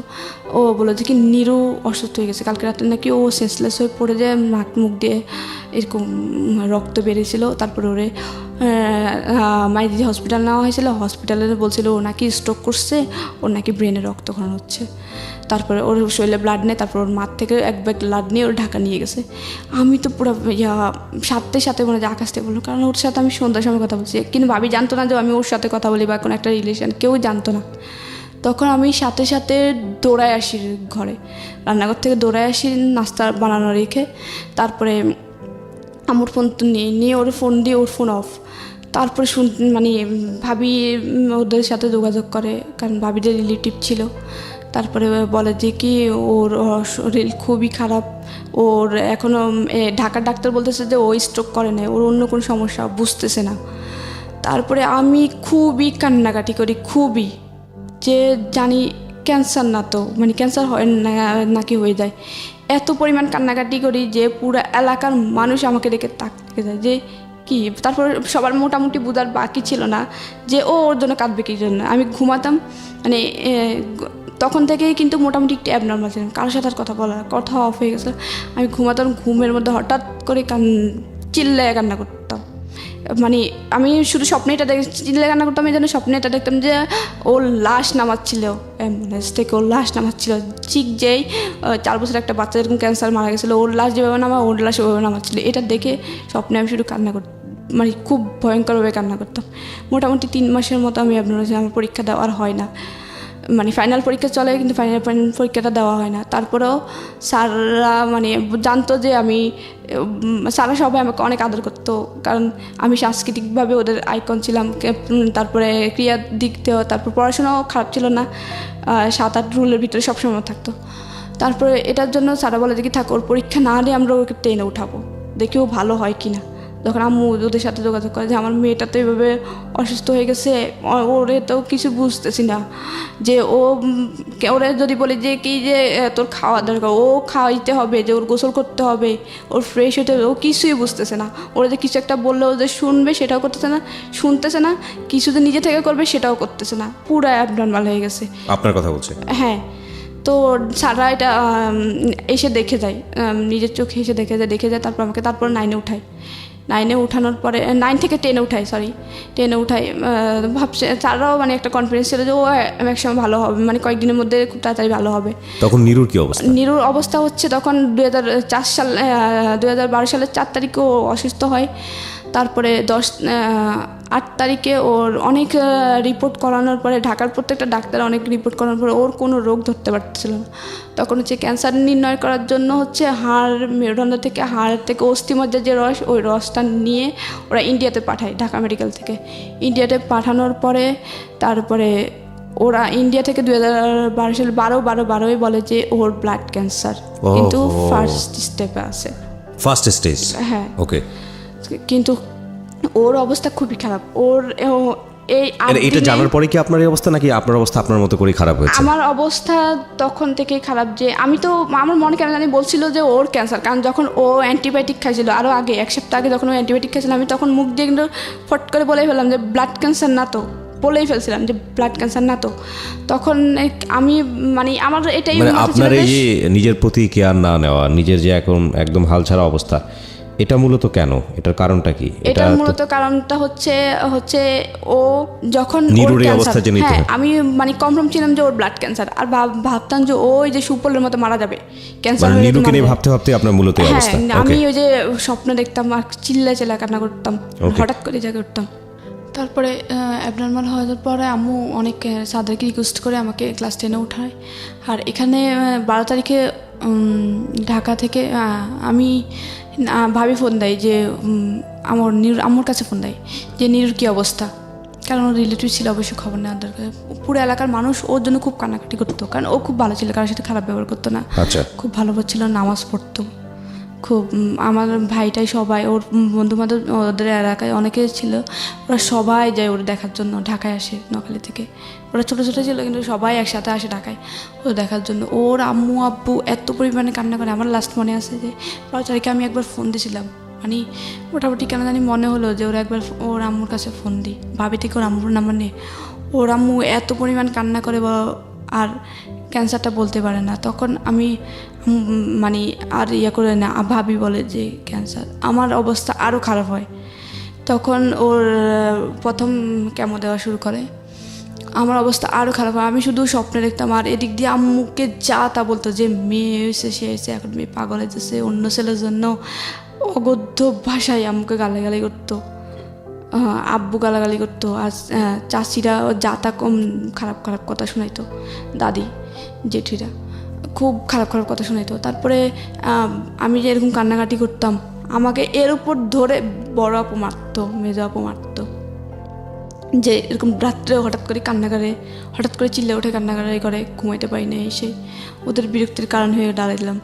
ও বললো যে কি নিরু অসুস্থ হয়ে গেছে, কালকে রাতে নাকি ও সেন্সলেস হয়ে পড়ে যায়, নাক মুখ দিয়ে এরকম রক্ত বেরিয়েছিল। তারপরে ওরে মাইদি হসপিটাল নেওয়া হয়েছিল। হসপিটালে বলছিল ও নাকি স্ট্রোক করছে, ওর নাকি ব্রেনে রক্তক্ষরণ হচ্ছে। তারপরে ওর শরীরে ব্লাড নেই, তারপর ওর মাঠ থেকে 1 ব্যাগ ব্লাড নিয়ে ওর ঢাকা নিয়ে গেছে। আমি তো পুরো সাথে মনে হয় আকাশ থেকে বললো, কারণ ওর সাথে আমি সন্ধ্যার সময় কথা বলছি। কিন্তু ভাবি জানতো না যে আমি ওর সাথে কথা বলি বা কোনো একটা রিলেশন, কেউ জানতো না। তখন আমি সাথে সাথে দৌড়ায় আসি ঘরে, রান্নাঘর থেকে দৌড়ায় আসি নাস্তা বানানো রেখে। তারপরে আমার ফোন তো নিয়ে ওর ফোন দিয়ে, ওর ফোন অফ। তারপরে মানে ভাবি ওদের সাথে যোগাযোগ করে, কারণ ভাবিদের রিলেটিভ ছিল। তারপরে বলে যে কি ওর শরীর খুবই খারাপ, ওর এখনও ঢাকার ডাক্তার বলতেছে যে ও স্ট্রোক করে না, ওর অন্য কোনো সমস্যা, বুঝতেছে না। তারপরে আমি খুবই কান্নাকাটি করি, খুবই, যে জানি ক্যান্সার না তো, মানে ক্যান্সার হয় না নাকি হয়ে যায়। এত পরিমাণ কান্নাকাটি করি যে পুরো এলাকার মানুষ আমাকে দেখে তাকিয়ে যায় যে কি। তারপর সবার মোটামুটি বোঝার বাকি ছিল না যে ওর জন্য কাঁদবে কি জন্য। আমি ঘুমাতাম, মানে তখন থেকেই কিন্তু মোটামুটি একটু অ্যাবনর্মাল ছিলাম, কারোর সাথে আর কথা অফ হয়ে গেছিলো। আমি ঘুমাতাম, ঘুমের মধ্যে হঠাৎ করে চিল্লায় কান্না করতাম। মানে আমি শুধু স্বপ্নে এটা চিল্লায় কান্না করতাম, এই জন্য স্বপ্নে এটা দেখতাম যে ওর লাশ নামাচ্ছিল অ্যাম্বুলেন্স থেকে, ওর লাশ নামাচ্ছিল। ঠিক যেই 4 বছরের একটা বাচ্চা এরকম ক্যান্সার মারা গেছিলো, ওর লাশ যেভাবে ওর লাশ ওভাবে নামাচ্ছিল। এটা দেখে স্বপ্নে আমি শুধু কান্না করতাম, মানে খুব ভয়ঙ্করভাবে কান্না করতাম। মোটামুটি 3 মাসের মতো আমি আমার পরীক্ষা দেওয়ার হয় না, মানে ফাইনাল পরীক্ষা চলে, কিন্তু ফাইনাল পরীক্ষাটা দেওয়া হয় না। তারপরেও স্যাররা মানে জানতো যে স্যাররা সবাই আমাকে অনেক আদর করতো, কারণ আমি সাংস্কৃতিকভাবে ওদের আইকন ছিলাম। তারপরে ক্রিয়ার দিক থেকেও, তারপর পড়াশোনাও খারাপ ছিল না, 7-8 রুলের ভিতরে সবসময় থাকতো। তারপরে এটার জন্য স্যাররা বলে যে কি থাক, ওর পরীক্ষা না দিয়ে আমরা ওকে টেনে উঠাবো, দেখি ও ভালো হয় কি না। যখন আম্মু ওদের সাথে যোগাযোগ করে যে আমার মেয়েটা তো এভাবে অসুস্থ হয়ে গেছে, ওরে তো কিছু বুঝতেছি না, যে ওরে যদি বলি যে কি যে তোর খাওয়া দরকার, ও খাওয়াইতে হবে, যে ওর গোসল করতে হবে, ওর ফ্রেশ হতে হবে, ও কিছুই বুঝতেছে না। ওরা যে কিছু একটা বললেও যে শুনবে সেটাও করতেছে না, শুনতেছে না, কিছু যে নিজে থেকে করবে সেটাও করতেছে না, পুরো অ্যাবনর্মাল হয়ে গেছে। আপনার কথা বলছে? হ্যাঁ। তো স্যাররা এটা এসে দেখে যায়, নিজের চোখে এসে দেখে যায়, তারপর আমাকে তারপর 9-এ উঠায়। 9-এ উঠানোর পরে 9 থেকে 10-এ উঠায়, 10-এ উঠায়। ভাবছে স্যাররাও মানে একটা কনফিডেন্স ছিল যে ও এক সময় ভালো হবে, মানে কয়েকদিনের মধ্যে খুব তাড়াতাড়ি ভালো হবে। তখন নিরুর কি অবস্থা? নিরুর অবস্থা হচ্ছে তখন 2012 সালের 4 তারিখে ও অসুস্থ হয়। তারপরে 8 তারিখে ওর অনেক রিপোর্ট করানোর পরে, ঢাকার প্রত্যেকটা ডাক্তার অনেক রিপোর্ট করানোর পরে ওর কোনো রোগ ধরতে পারছিল না। তখন হচ্ছে ক্যান্সার নির্ণয় করার জন্য হচ্ছে মেরুদণ্ড থেকে, হাড় থেকে অস্থিমজ্জার যে রস, ওই রসটা নিয়ে ওরা ইন্ডিয়াতে পাঠায়, ঢাকা মেডিকেল থেকে। ইন্ডিয়াতে পাঠানোর পরে তারপরে ওরা ইন্ডিয়া থেকে 2012 সালে 12 বলে যে ওর ব্লাড ক্যান্সার, কিন্তু ফার্স্ট স্টেপে আছে, ফার্স্ট স্টেজ। হ্যাঁ, ওকে। কিন্তু ওর অবস্থা খুবই খারাপ। এটা জানার পরে কি আপনার এই অবস্থা, নাকি আপনার অবস্থা আপনার মতো করে খারাপ হয়েছে? আমার অবস্থা তখন থেকেই খারাপ, যে আমি তো আমার মনে কেন জানি বলছিল যে ওর ক্যান্সার, কারণ যখন ও অ্যান্টিবায়োটিক খাইছিল আরও আগে, 1 সপ্তাহ আগে যখন ও অ্যান্টিবায়োটিক খাইছিল, আমি তখন মুখ দিয়ে কিন্তু ফট করে বলেই ফেললাম যে ব্লাড ক্যান্সার না তো, বলেই ফেলছিলাম যে ব্লাড ক্যান্সার না তো। তখন আমি মানে আমার এটাই আপনার এই যে নিজের প্রতি কেয়ার না নেওয়া, নিজের যে এখন একদম হালছাড়া অবস্থা, এটা মূলত কেন? এটার কারণটা কি? এটার মূলত কারণটা হচ্ছে ও যখন নিরুর অবস্থা জেনে, হ্যাঁ, আমি মানে কনফার্ম ছিলাম যে ওর ব্লাড ক্যান্সার, আর ভাবতাম যে ওই যে সুপলের মতো মারা যাবে ক্যান্সার হয়ে। নিরুকে নিয়ে ভাবতে আপনার মূলত এই অবস্থা? আমি ওই যে স্বপ্ন দেখতাম আর চিল্লা কান্না করতাম, হঠাৎ করে জায়গা করতাম। তারপরে অ্যাবনর্মাল হওয়ার পরে আম্মু অনেক স্যারদেরকে রিকোয়েস্ট করে আমাকে ক্লাস 10-এ উঠায়। আর এখানে 12 তারিখে ঢাকা থেকে আমি ভাবি ফোন দেয় যে আমার আম্মুর কাছে ফোন দেয় যে নিরুর কী অবস্থা, কারণ ওর রিলেটিভ ছিল, অবশ্যই খবর নেওয়ার দরকার। পুরো এলাকার মানুষ ওর জন্য খুব কান্নাকাটি করতো, কারণ ও খুব ভালো ছিল, কারোর সাথে খারাপ ব্যবহার করতো না, খুব ভালো ছিল, নামাজ পড়তো খুব। আমার ভাইটাই সবাই, ওর বন্ধুবান্ধব ওদের এলাকায় অনেকে ছিল, ওরা সবাই যায় ওর দেখার জন্য, ঢাকায় আসে নোয়াখালী থেকে। ওরা ছোটো ছোটো ছিল কিন্তু সবাই একসাথে আসে ঢাকায় ও দেখার জন্য। ওর আম্মু আব্বু এত পরিমাণে কান্না করে। আমার লাস্ট মনে আছে যে 12 তারিখে আমি একবার ফোন দিয়েছিলাম, মানে মোটামুটি কেন জানি মনে হলো যে ওরা একবার ওর আম্মুর কাছে ফোন দিই, ভাবি থেকে ওর আম্মুর নাম্বার নিয়ে। ওর আম্মু এত পরিমাণ কান্না করে, আর ক্যান্সারটা বলতে পারে না। তখন আমি মানে আর করে না, ভাবি বলে যে ক্যান্সার। আমার অবস্থা আরও খারাপ হয়। তখন ওর প্রথম কেমো দেওয়া শুরু করে, আমার অবস্থা আরও খারাপ হয়। আমি শুধু স্বপ্নে দেখতাম, আর এদিক দিয়ে আম্মুকে যা তা বলতো যে মেয়ে হয়েছে, সে হয়েছে, এখন মেয়ে পাগল হয়েছে অন্য ছেলের জন্য। অগদ্য ভাষায় আম্মুকে গালাগালি করতো, আব্বু গালাগালি করতো, আর চাচিরা যা তা কম খারাপ খারাপ কথা শোনাইতো, দাদি জেঠিরা খুব খারাপ খারাপ কথা শোনাইতো। তারপরে আমি যে এরকম কান্নাকাটি করতাম, আমাকে এর উপর ধরে বড় আপু মারতো, মেজো আপু মারতো, যে এরকম রাত্রে হঠাৎ করে কান্না করে, হঠাৎ করে চিল্লে ওঠে কান্নাকাটি করে, ঘুমাইতে পারি না, এসে ওদের বিরক্তির কারণ হয়ে দাঁড়াইলাম।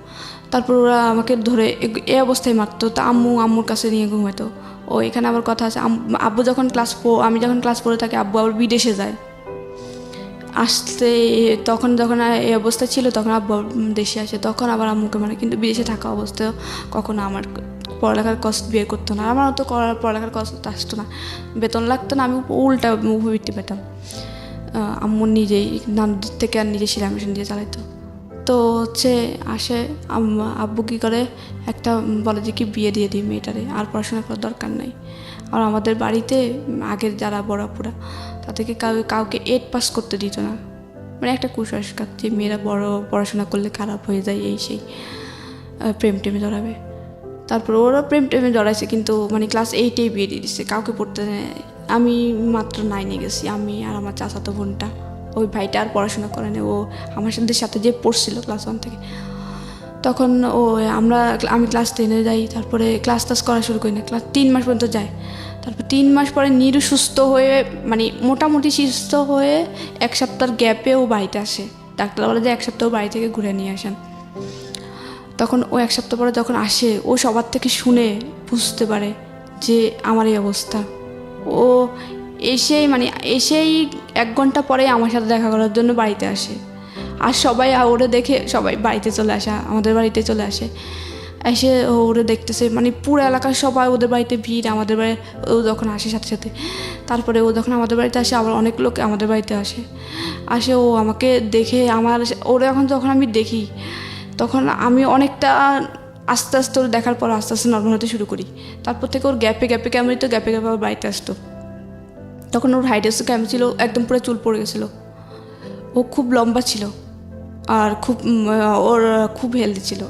তারপর ওরা আমাকে ধরে এই অবস্থায় মারতো। তা আম্মুর কাছে নিয়ে ঘুমাইতো। ও এখানে আবার কথা আছে, আব্বু যখন আমি যখন ক্লাস 4 থাকি, আব্বু আবার বিদেশে যায়, আসতে তখন যখন এই অবস্থা ছিল, তখন আব্বু দেশে আসে, তখন আবার আম্মুকে মানে, কিন্তু বিদেশে থাকা অবস্থায় কখনো আমার পড়ালেখার কষ্ট বিয়ে করতো না। আমার তো পড়ালেখার কষ্ট আসতো না, বেতন লাগতো না, আমি উল্টা মুভি পেতাম। আম্মু নিজেই নানুদের থেকে আর নিজে সেলাই মেশিন দিয়ে চালাইতো। তো হচ্ছে আসে আব্বু কী করে, একটা বলে যে কি বিয়ে দিয়ে দিই মেয়েটারে, আর পড়াশোনা করার দরকার নাই। আর আমাদের বাড়িতে আগের যারা বড়াপুরা, তাদেরকে কাউকে 8 পাস করতে দিত না, মানে একটা কুসংস্কার যে মেয়েরা বড় পড়াশোনা করলে খারাপ হয়ে যায়, এই সেই প্রেম টেমে জড়াবে। তারপর ওরা প্রেম টেমে জড়াইছে, কিন্তু মানে ক্লাস 8-এই বিয়ে দিয়ে দিচ্ছে, কাউকে পড়তে নেয়। আমি মাত্র 9-এ গেছি, আমি আর আমার চাচাতো বোনটা। ওই ভাইটা আর পড়াশোনা করে না, ও আমার সাথে যে পড়ছিল ক্লাস 1 থেকে। তখন আমি ক্লাস 10-এ যাই, তারপরে ক্লাস করা শুরু করি না, ক্লাস 3 মাস পর্যন্ত যায়। তারপর 3 মাস পরে নিরু সুস্থ হয়ে, মানে মোটামুটি সুস্থ হয়ে 1 সপ্তাহের গ্যাপে ও বাড়িতে আসে। ডাক্তার বলে যে 1 সপ্তাহ বাড়ি থেকে ঘুরে নিয়ে আসেন। তখন ও 1 সপ্তাহ পরে যখন আসে, ও সবার থেকে শুনে বুঝতে পারে যে আমার এই অবস্থা। ও এসেই 1 ঘন্টা পরে আমার সাথে দেখা করার জন্য বাড়িতে আসে। আর সবাই ওরে দেখে সবাই বাড়িতে চলে আসে, আমাদের বাড়িতে চলে আসে। এসে ওরে দেখতেছে, মানে পুরো এলাকার সবাই ওদের বাড়িতে ভিড়। আমাদের বাড়ি ও যখন আসে সাথে সাথে, তারপরে ও যখন আমাদের বাড়িতে আসে আবার অনেক লোক আমাদের বাড়িতে আসে। ও আমাকে দেখে ওরে যখন আমি দেখি তখন আমি অনেকটা আস্তে আস্তে ওর দেখার পর আস্তে আস্তে নর্মাল হতে শুরু করি। তারপর থেকে ওর গ্যাপে ক্যামেরা তো গ্যাপে ওর বাড়িতে আসতো। তখন ওর হাইট ক্যামেরা ছিল, একদম পুরো চুল পড়ে গেছিলো। ও খুব লম্বা ছিল আর ওর খুব হেলদি ছিল,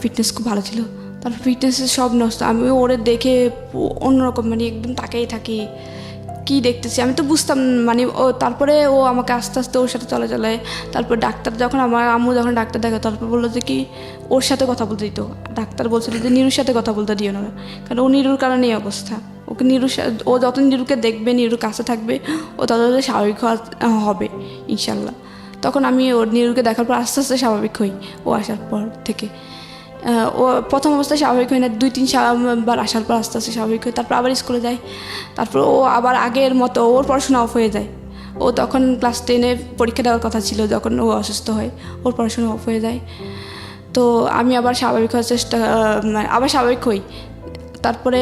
ফিটনেস খুব ভালো ছিল। তারপর ফিটনেসের সব নষ্ট। আমি ওরে দেখে অন্যরকম, মানে একদম তাকাই থাকি কি দেখতেছি, আমি তো বুঝতাম মানে তারপরে ও আমাকে আস্তে আস্তে ওর সাথে চলে। তারপর ডাক্তার যখন আমার আম্মু যখন ডাক্তার দেখে, তারপর বললো যে কি ওর সাথে কথা বলতে দিত। ডাক্তার বলছিল যে নিরুর সাথে কথা বলতে দিও না, কারণ ও নিরুর কারণে এই অবস্থা। ওকে ও যত নিরুকে দেখবে, নিরুর কাছে থাকবে, ও তত স্বাভাবিক হবে ইনশাল্লাহ। তখন আমি ওর নিরুকে দেখার পর আস্তে আস্তে স্বাভাবিক হই। ও আসার পর থেকে ও প্রথম অবস্থায় স্বাভাবিক হয় না, 2-3 বার আসার পর আস্তে আস্তে স্বাভাবিক হয়। তারপর আবার স্কুলে যায়। তারপর ও আবার আগের মতো ওর পড়াশোনা অফ হয়ে যায়। ও তখন ক্লাস 10-এ পরীক্ষা দেওয়ার কথা ছিল, যখন ও অসুস্থ হয় ওর পড়াশোনা অফ হয়ে যায়। তো আমি আবার স্বাভাবিক হওয়ার আবার স্বাভাবিক হই। তারপরে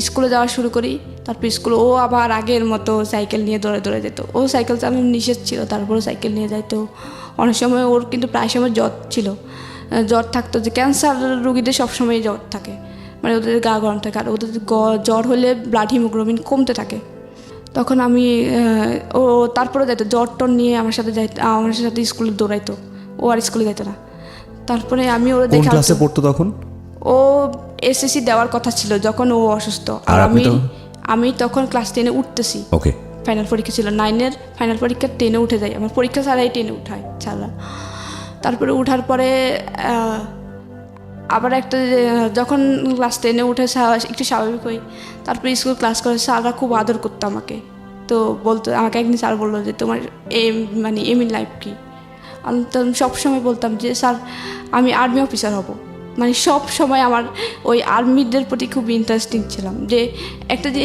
স্কুলে যাওয়া শুরু করি। তারপর স্কুলে ও আবার আগের মতো সাইকেল নিয়ে দৌড়ে যেত। ও সাইকেল চালানো নিষেধ ছিল, তারপরে সাইকেল নিয়ে যাইতো। অনেক সময় ওর কিন্তু প্রায় সময় জ্বর থাকতো, যে ক্যান্সার রোগীদের সবসময় জ্বর থাকে, মানে ওদের গা গরম থাকে। আর ওদের জ্বর হলে ব্লাড হিমোগ্লোবিন কমতে থাকে। তখন ও তারপরে যাইতো জ্বর নিয়ে আমার সাথে স্কুলে দৌড়াইতো। ও আর স্কুলে যাইতো না। তারপরে আমি ওরা কোন ক্লাসে পড়তো তখন? ও এসএসসি দেওয়ার কথা ছিল যখন ও অসুস্থ। আর আমি তখন ক্লাস 10-এ উঠতেছি। ওকে, ফাইনাল পরীক্ষা ছিল, 9-এর ফাইনাল পরীক্ষা 10-এ উঠে যাই। আমার পরীক্ষা ছাড়াই 10-এ উঠায় ছাড়া। তারপরে উঠার পরে আবার যখন ক্লাস 10-এ উঠে একটু স্বাভাবিক হই, তারপরে স্কুল ক্লাস করে স্যাররা খুব আদর করতো আমাকে। তো আমাকে একদিন স্যার বললো যে তোমার এম ইন লাইফ কি? আমি তো সবসময় বলতাম যে স্যার আমি আর্মি অফিসার হব। মানে সব সময় আমার ওই আর্মিদের প্রতি খুব ইন্টারেস্টিং ছিলাম। যে একটা যে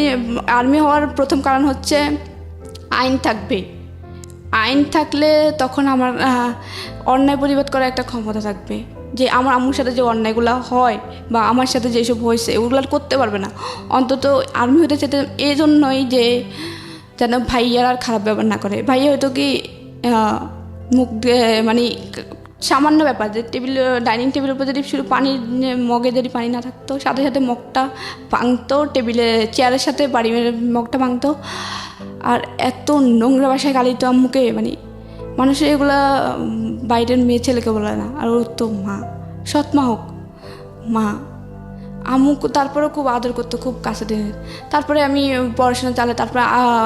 আর্মি হওয়ার প্রথম কারণ হচ্ছে আইন থাকবে। আইন থাকলে তখন আমার অন্যায় প্রতিবাদ করার একটা ক্ষমতা থাকবে। যে আমার আম্মুর সাথে যে অন্যায়গুলো হয় বা আমার সাথে যেসব হয়েছে ওগুলো করতে পারবে না। অন্তত আর্মি হতে চাইতে এই জন্যই যে যেন ভাইয়ার আর খারাপ ব্যবহার না করে। ভাইয়া হয়তো কি মুখ মানে সামান্য ব্যাপার, যে ডাইনিং টেবিলের উপর যদি শুধু মগে যদি পানি না থাকতো, সাথে সাথে মগটা ভাঙতো, চেয়ারের সাথে বাড়ি মেরে মগটা ভাঙতো। আর এত নোংরা ভাষায় গালি তো আম্মুকে, মানে মানুষের এগুলা বাইরের মেয়ে ছেলেকে বলে না। আর ওর তো মা, সৎ মা হোক, মা আম্মু তারপরে খুব আদর করতো, খুব কাছে টেনে। তারপরে আমি পড়াশোনা চালাই। তারপরে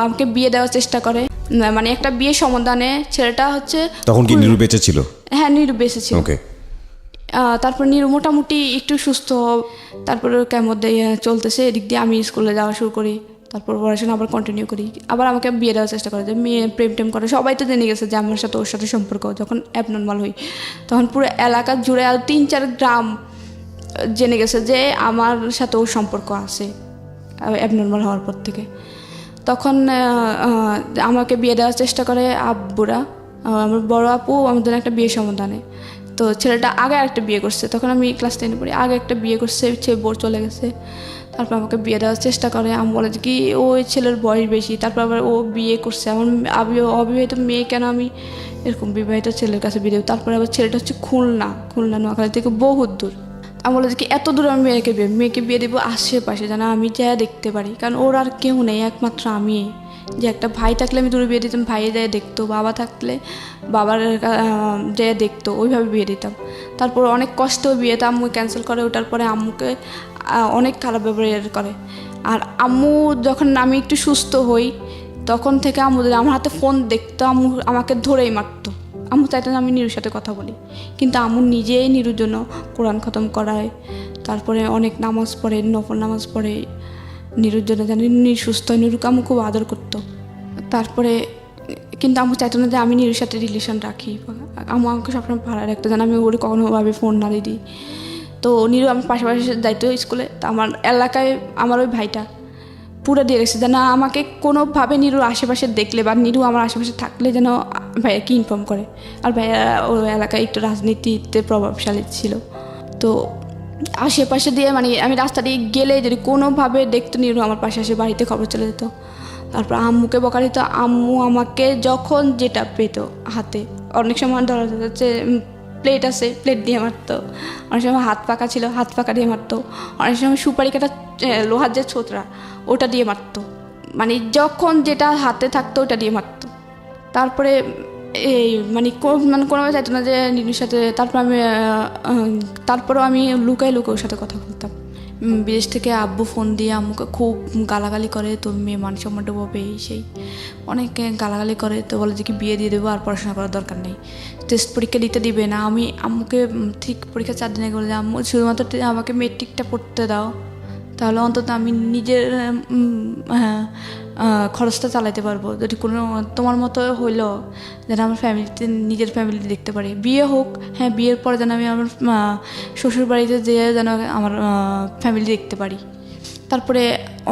আমাকে বিয়ে দেওয়ার চেষ্টা করে, মানে একটা বিয়ে সমাধানে। ছেলেটা হচ্ছে তখন কি নিরু বেঁচে ছিল? হ্যাঁ, নিরু বেঁচে ছিল। ওকে। তারপর নিরু মোটামুটি একটু সুস্থ। তারপরে কেমন চলতেছে, এদিক দিয়ে আমি স্কুলে যাওয়া শুরু করি। তারপর পড়াশোনা আবার কন্টিনিউ করি। আবার আমাকে বিয়ে দেওয়ার চেষ্টা করে, যে মেয়ে প্রেম করে। সবাই তো জেনে গেছে যে আমার সাথে ওর সাথে সম্পর্ক। যখন অ্যাবনর্মাল হই তখন পুরো এলাকা জুড়ে আর 3-4 গ্রাম জেনে গেছে যে আমার সাথে ওর সম্পর্ক আছে অ্যাবনর্মাল হওয়ার পর থেকে। তখন আমাকে বিয়ে দেওয়ার চেষ্টা করে আব্বুরা। আমার বড় আপু আমাদের একটা বিয়ে সমাধানে। তো ছেলেটা আগে একটা বিয়ে করছে, তখন আমি ক্লাস 10-এ পড়ি। আগে একটা বিয়ে করছে, ছেলে বোর চলে গেছে। তারপর আমাকে বিয়ে দেওয়ার চেষ্টা করে। আমি বলে যে কি ওই ছেলের বয়স বেশি। তারপর আবার ও বিয়ে করছে। আমার অবিবাহিত মেয়ে, কেন আমি এরকম বিবাহিত ছেলের কাছে বিয়ে দেবো? তারপরে আবার ছেলেটা হচ্ছে খুলনা নোয়াখালী থেকে বহুত দূর। আমি বলে যে কি এত দূর আমি মেয়েকে বিয়ে দেবো আশেপাশে, যেন আমি যা দেখতে পারি, কারণ ওর আর কেউ নেই, একমাত্র আমি। যে একটা ভাই থাকলে আমি দূরে বিয়ে দিতাম, ভাইয়ে যায় দেখতো। বাবা থাকলে বাবার যায় দেখতো, ওইভাবে বিয়ে দিতাম। তারপর অনেক কষ্ট বিয়েটা আম্মু ক্যান্সেল করে। ওটার পরে আম্মুকে অনেক খারাপ ব্যবহার করে। আর আম্মু যখন আমি একটু সুস্থ হই তখন থেকে আম্মু আমার হাতে ফোন দেখতো, আম্মু আমাকে ধরেই মারতো। আম্মু চাইতো না আমি নিরুর সাথে কথা বলি, কিন্তু আম্মু নিজেই নিরুর জন্য কোরআন খতম করায়। তারপরে অনেক নামাজ পড়ে, নফল নামাজ পড়ে নিরুর জন্য, যেন নিরু সুস্থ হয়। নিরুকে আম্মু খুব আদর করতো। তারপরে কিন্তু আম্মু চাইতো না যে আমি নিরুর সাথে রিলেশন রাখি। আম্মু আমাকে সবসময় ভাড়া রাখতো, যেন আমি ওরে কখনোভাবে ফোন না দিই। তো নিরু আমার পাশাপাশি যাইতো স্কুলে। তো আমার এলাকায় আমার ওই ভাইটা পুরো দিয়ে রেখেছে যেন আমাকে কোনোভাবে নিরুর আশেপাশে দেখলে বা নিরু আমার আশেপাশে থাকলে যেন ভাইয়াকে ইনফর্ম করে। আর ভাইয়া ওই এলাকায় একটু রাজনীতিতে প্রভাবশালী ছিল। তো আশেপাশে দিয়ে মানে আমি রাস্তা দিয়ে গেলে যদি কোনোভাবে দেখতো নিরু আমার পাশে এসে বাড়িতে খবর চলে যেত। তারপর আম্মুকে বকা দিত। আম্মু আমাকে যখন যেটা পেতো হাতে, অনেক সময় ধরা যাচ্ছে প্লেট আছে প্লেট দিয়ে মারতো, অনেক সময় হাত পাকা ছিল হাত পাকা দিয়ে মারতো, অনেক সময় সুপারি কাটা লোহার যে ছোতরা ওটা দিয়ে মারতো, মানে যখন যেটা হাতে থাকতো ওটা দিয়ে মারতো। তারপরে এই মানে কোনোভাবে চাইতো না যে নিনুর সাথে। তারপরেও আমি লুকাই ওর সাথে কথা বলতাম। বিদেশ থেকে আব্বু ফোন দিয়ে আম্মুকে খুব গালাগালি করে, তোর মেয়ে মান সম্মান ডুবাবে এই সেই অনেক গালাগালি করে। তো বলে যে কি বিয়ে দিয়ে দেবো আর পড়াশোনা করার দরকার নেই, টেস্ট পরীক্ষা দিতে দিবে না। আমি আম্মুকে ঠিক পরীক্ষা 4 দিন আগে বলে যে আম্মু শুধুমাত্র আমাকে মেট্রিকটা পড়তে দাও, তাহলে অন্তত আমি নিজের খরচটা চালাতে পারবো। যদি কোনো তোমার মতো হইলো যেন আমার ফ্যামিলিতে নিজের ফ্যামিলি দেখতে পারি, বিয়ে হোক, হ্যাঁ বিয়ের পরে যেন আমি আমার শ্বশুর বাড়িতে যেয়ে যেন আমার ফ্যামিলি দেখতে পারি। তারপরে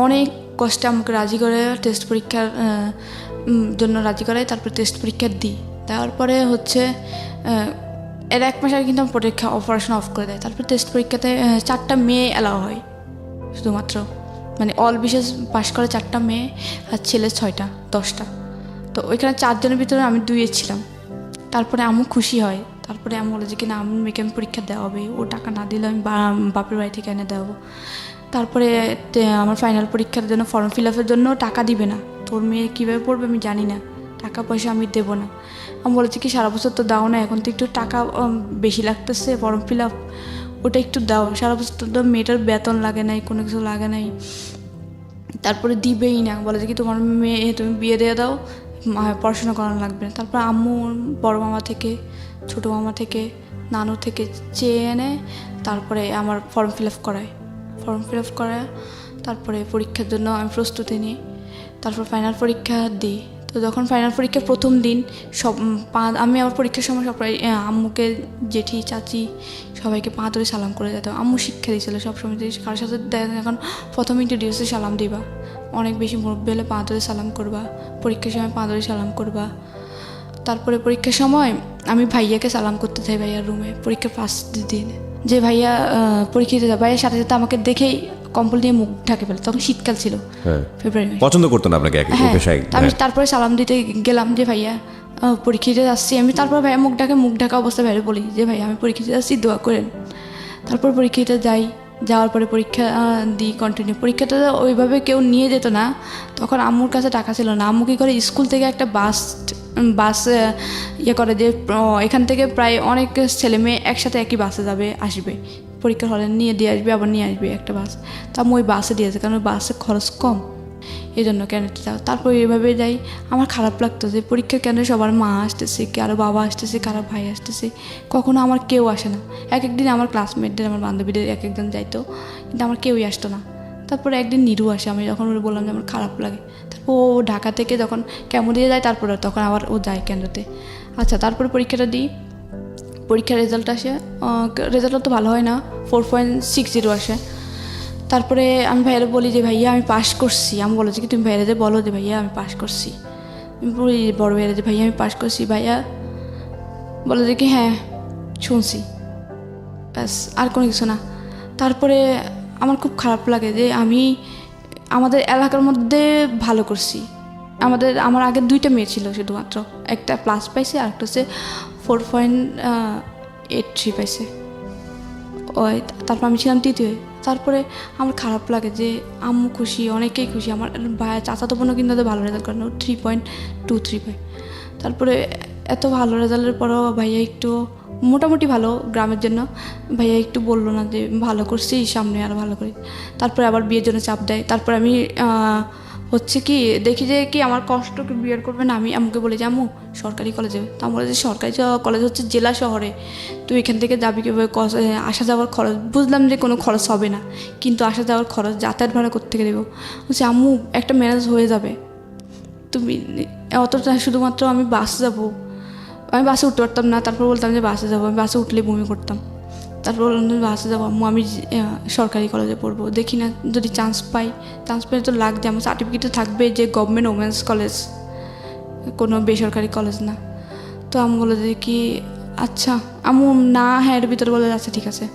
অনেক কষ্টে আমাকে রাজি করে টেস্ট পরীক্ষার জন্য রাজি করাই। তারপরে টেস্ট পরীক্ষা দিই, তারপরে হচ্ছে এর 1 মাস আগে কিন্তু আমার পড়াশোনা অফ করে দেয়। তারপরে টেস্ট পরীক্ষাতে 4টা মেয়ে অ্যালাউ হয় শুধুমাত্র, মানে অল বিশেষ পাশ করে 4টা মেয়ে আর ছেলে 6টা 10টা। তো ওইখানে 4 জনের ভিতরে আমি 2 ছিলাম। তারপরে আম্মু খুশি হয়। তারপরে আমি বলে যে কিনা আমি মেয়েকে আমি পরীক্ষা দেওয়া হবে, ও টাকা না দিলে আমি বাপের বাড়ি থেকে এনে দেওয়াবো। তারপরে আমার ফাইনাল পরীক্ষার জন্য ফর্ম ফিল আপের জন্য টাকা দিবে না, তোর মেয়ে কীভাবে পড়বে আমি জানি না, টাকা পয়সা আমি দেবো না। আমি বলেছি কি সারা বছর তো দাও না, এখন তো একটু টাকা বেশি লাগতেছে ফর্ম ফিল আপ, ওটা একটু দাও, সারা বছর তো মেয়েটার বেতন লাগে নাই, কোনো কিছু লাগে নাই। তারপরে দিবেই না, বলে যে কি তোমার মেয়ে তুমি বিয়ে দিয়ে দাও, পড়াশোনা করানো লাগবে না। তারপর আম্মু বড় মামা থেকে ছোটো মামা থেকে নানু থেকে চেয়ে এনে তারপরে আমার ফর্ম ফিল আপ করায়। তারপরে পরীক্ষার জন্য আমি প্রস্তুতি নিই। তারপর ফাইনাল পরীক্ষা দিই। তো যখন ফাইনাল পরীক্ষার প্রথম দিন আমি আমার পরীক্ষার সময় সবাই আম্মুকে জেঠি চাচি সবাইকে পা ধরে সালাম করে যেতাম। আম্মু শিক্ষা দিয়েছিল সবসময় যে কারোর সাথে এখন প্রথম ইন্ট্রোডিউসে সালাম দিবা, অনেক বেশি মুরব্বী হলে পা ধরে সালাম করবা, পরীক্ষার সময় পা ধরে সালাম করবা। তারপরে পরীক্ষার সময় আমি ভাইয়াকে সালাম করতে চাই ভাইয়ার রুমে পরীক্ষার ফার্স্ট দিন, যে ভাইয়া পরীক্ষা দিতে ভাইয়ার সাথে সাথে আমাকে দেখেই কম্বল দিয়ে মুখ ঢাকে ফেলে। তখন শীতকাল ছিল, ফেব্রুয়ারি মাসে। পছন্দ করতো না আপনাকে? আমি তারপরে সালাম দিতে গেলাম যে ভাইয়া পরীক্ষা দিতে যাচ্ছি আমি। তারপর ভাইয়া মুখ ঢাকা অবস্থায় বাইরে বলি যে ভাইয়া আমি পরীক্ষা দিতে যাচ্ছি, দোয়া করেন। তারপর পরীক্ষা দিতে যাওয়ার পরে পরীক্ষা দিই কন্টিনিউ। পরীক্ষাটা ওইভাবে কেউ নিয়ে যেত না, তখন আম্মুর কাছে টাকা ছিল না। আম্মু কী করে স্কুল থেকে একটা বাস করে যে এখান থেকে প্রায় অনেক ছেলে মেয়ে একসাথে একই বাসে আসবে পরীক্ষার হলে নিয়ে দিয়ে আসবে, আবার নিয়ে আসবে একটা বাস। তো আমি ওই বাসে দিয়েছে, কারণ ওই বাসে খরচ কম, এই জন্য কেন যাও। তারপর এইভাবে যাই। আমার খারাপ লাগতো যে পরীক্ষা কেন সবার মা আসতেছে, কারো বাবা আসতেছে, কারো ভাই আসতেছে, কখনো আমার কেউ আসে না। একদিন আমার ক্লাসমেটদের আমার বান্ধবীদের একজন যাইতো, কিন্তু আমার কেউই আসতো না। তারপরে একদিন নিরু আসে, আমি যখন ওরা বললাম যে আমার খারাপ লাগে, তারপর ও ঢাকা থেকে যখন কেমন দিয়ে যায় তারপরে তখন আবার ও যায় কেন্দ্রতে। আচ্ছা, তারপরে পরীক্ষাটা দিই। পরীক্ষার রেজাল্ট আসে, রেজাল্ট তো ভালো হয় না, 4.60 আসে। তারপরে আমি ভাইয়ারে বলি যে ভাইয়া আমি পাস করছি। আমি বলেছি কি তুমি ভাইয়ারে বলো যে ভাইয়া আমি পাস করছি। আমি বলি বড় ভাইয়ারে যে ভাইয়া আমি পাস করছি। ভাইয়া বলে যে কি হ্যাঁ শুনছি, ব্যাস আর কোনো কিছু না। তারপরে আমার খুব খারাপ লাগে যে আমি আমাদের এলাকার মধ্যে ভালো করছি। আমার আগে 2টা মেয়ে ছিল শুধুমাত্র, একটা প্লাস পাইছে আর একটা হচ্ছে 4.83 পাইছে। ওই তারপর আমি ছিলাম 3য়। তারপরে আমার খারাপ লাগে যে আম্মু খুশি, অনেকেই খুশি। আমার ভাই চাচাতো বোনও কিন্তু ভালো রেজাল্ট করে না, 3.23 পায়। তারপরে এত ভালো রেজাল্টের পরও ভাইয়া একটু মোটামুটি ভালো গ্রামের জন্য, ভাইয়া একটু বললো না যে ভালো করছি, সামনে আরও ভালো করি। তারপরে আবার বিয়ের জন্য চাপ দেয়। তারপরে আমি হচ্ছে কি দেখি যে কি আমার কষ্টকে বিয়ে করবে না, আমি আম্মুকে বলি যে আম্মু সরকারি কলেজে। তা আমি বলে যে সরকারি কলেজ হচ্ছে জেলা শহরে, তুই এখান থেকে যাবি কীভাবে, আসা যাওয়ার খরচ। বুঝলাম যে কোনো খরচ হবে না, কিন্তু আসা যাওয়ার খরচ যাতায়াত ভাড়া কোত্থেকে দেবো। বলছি আম্মু একটা ম্যানেজ হয়ে যাবে, তুমি অতটা শুধুমাত্র আমি বাসে যাবো। আমি বাসে উঠতে পারতাম না, তারপর বলতাম যে বাসে যাবো, আমি বাসে উঠলে বমি করতাম। তারপর বললাম তুমি বাসে যাবো আম্মু, আমি সরকারি কলেজে পড়বো, দেখি না যদি চান্স পাই, চান্স পেলে তো লাগবে, আমার সার্টিফিকেটে থাকবে যে গভর্নমেন্ট ওমেন্স কলেজ, কোনো বেসরকারি কলেজ না। তো আম্মু বলে যে কি আচ্ছা, আম্মু না হ্যাঁ এর ভিতরে বলে আচ্ছা ঠিক আছে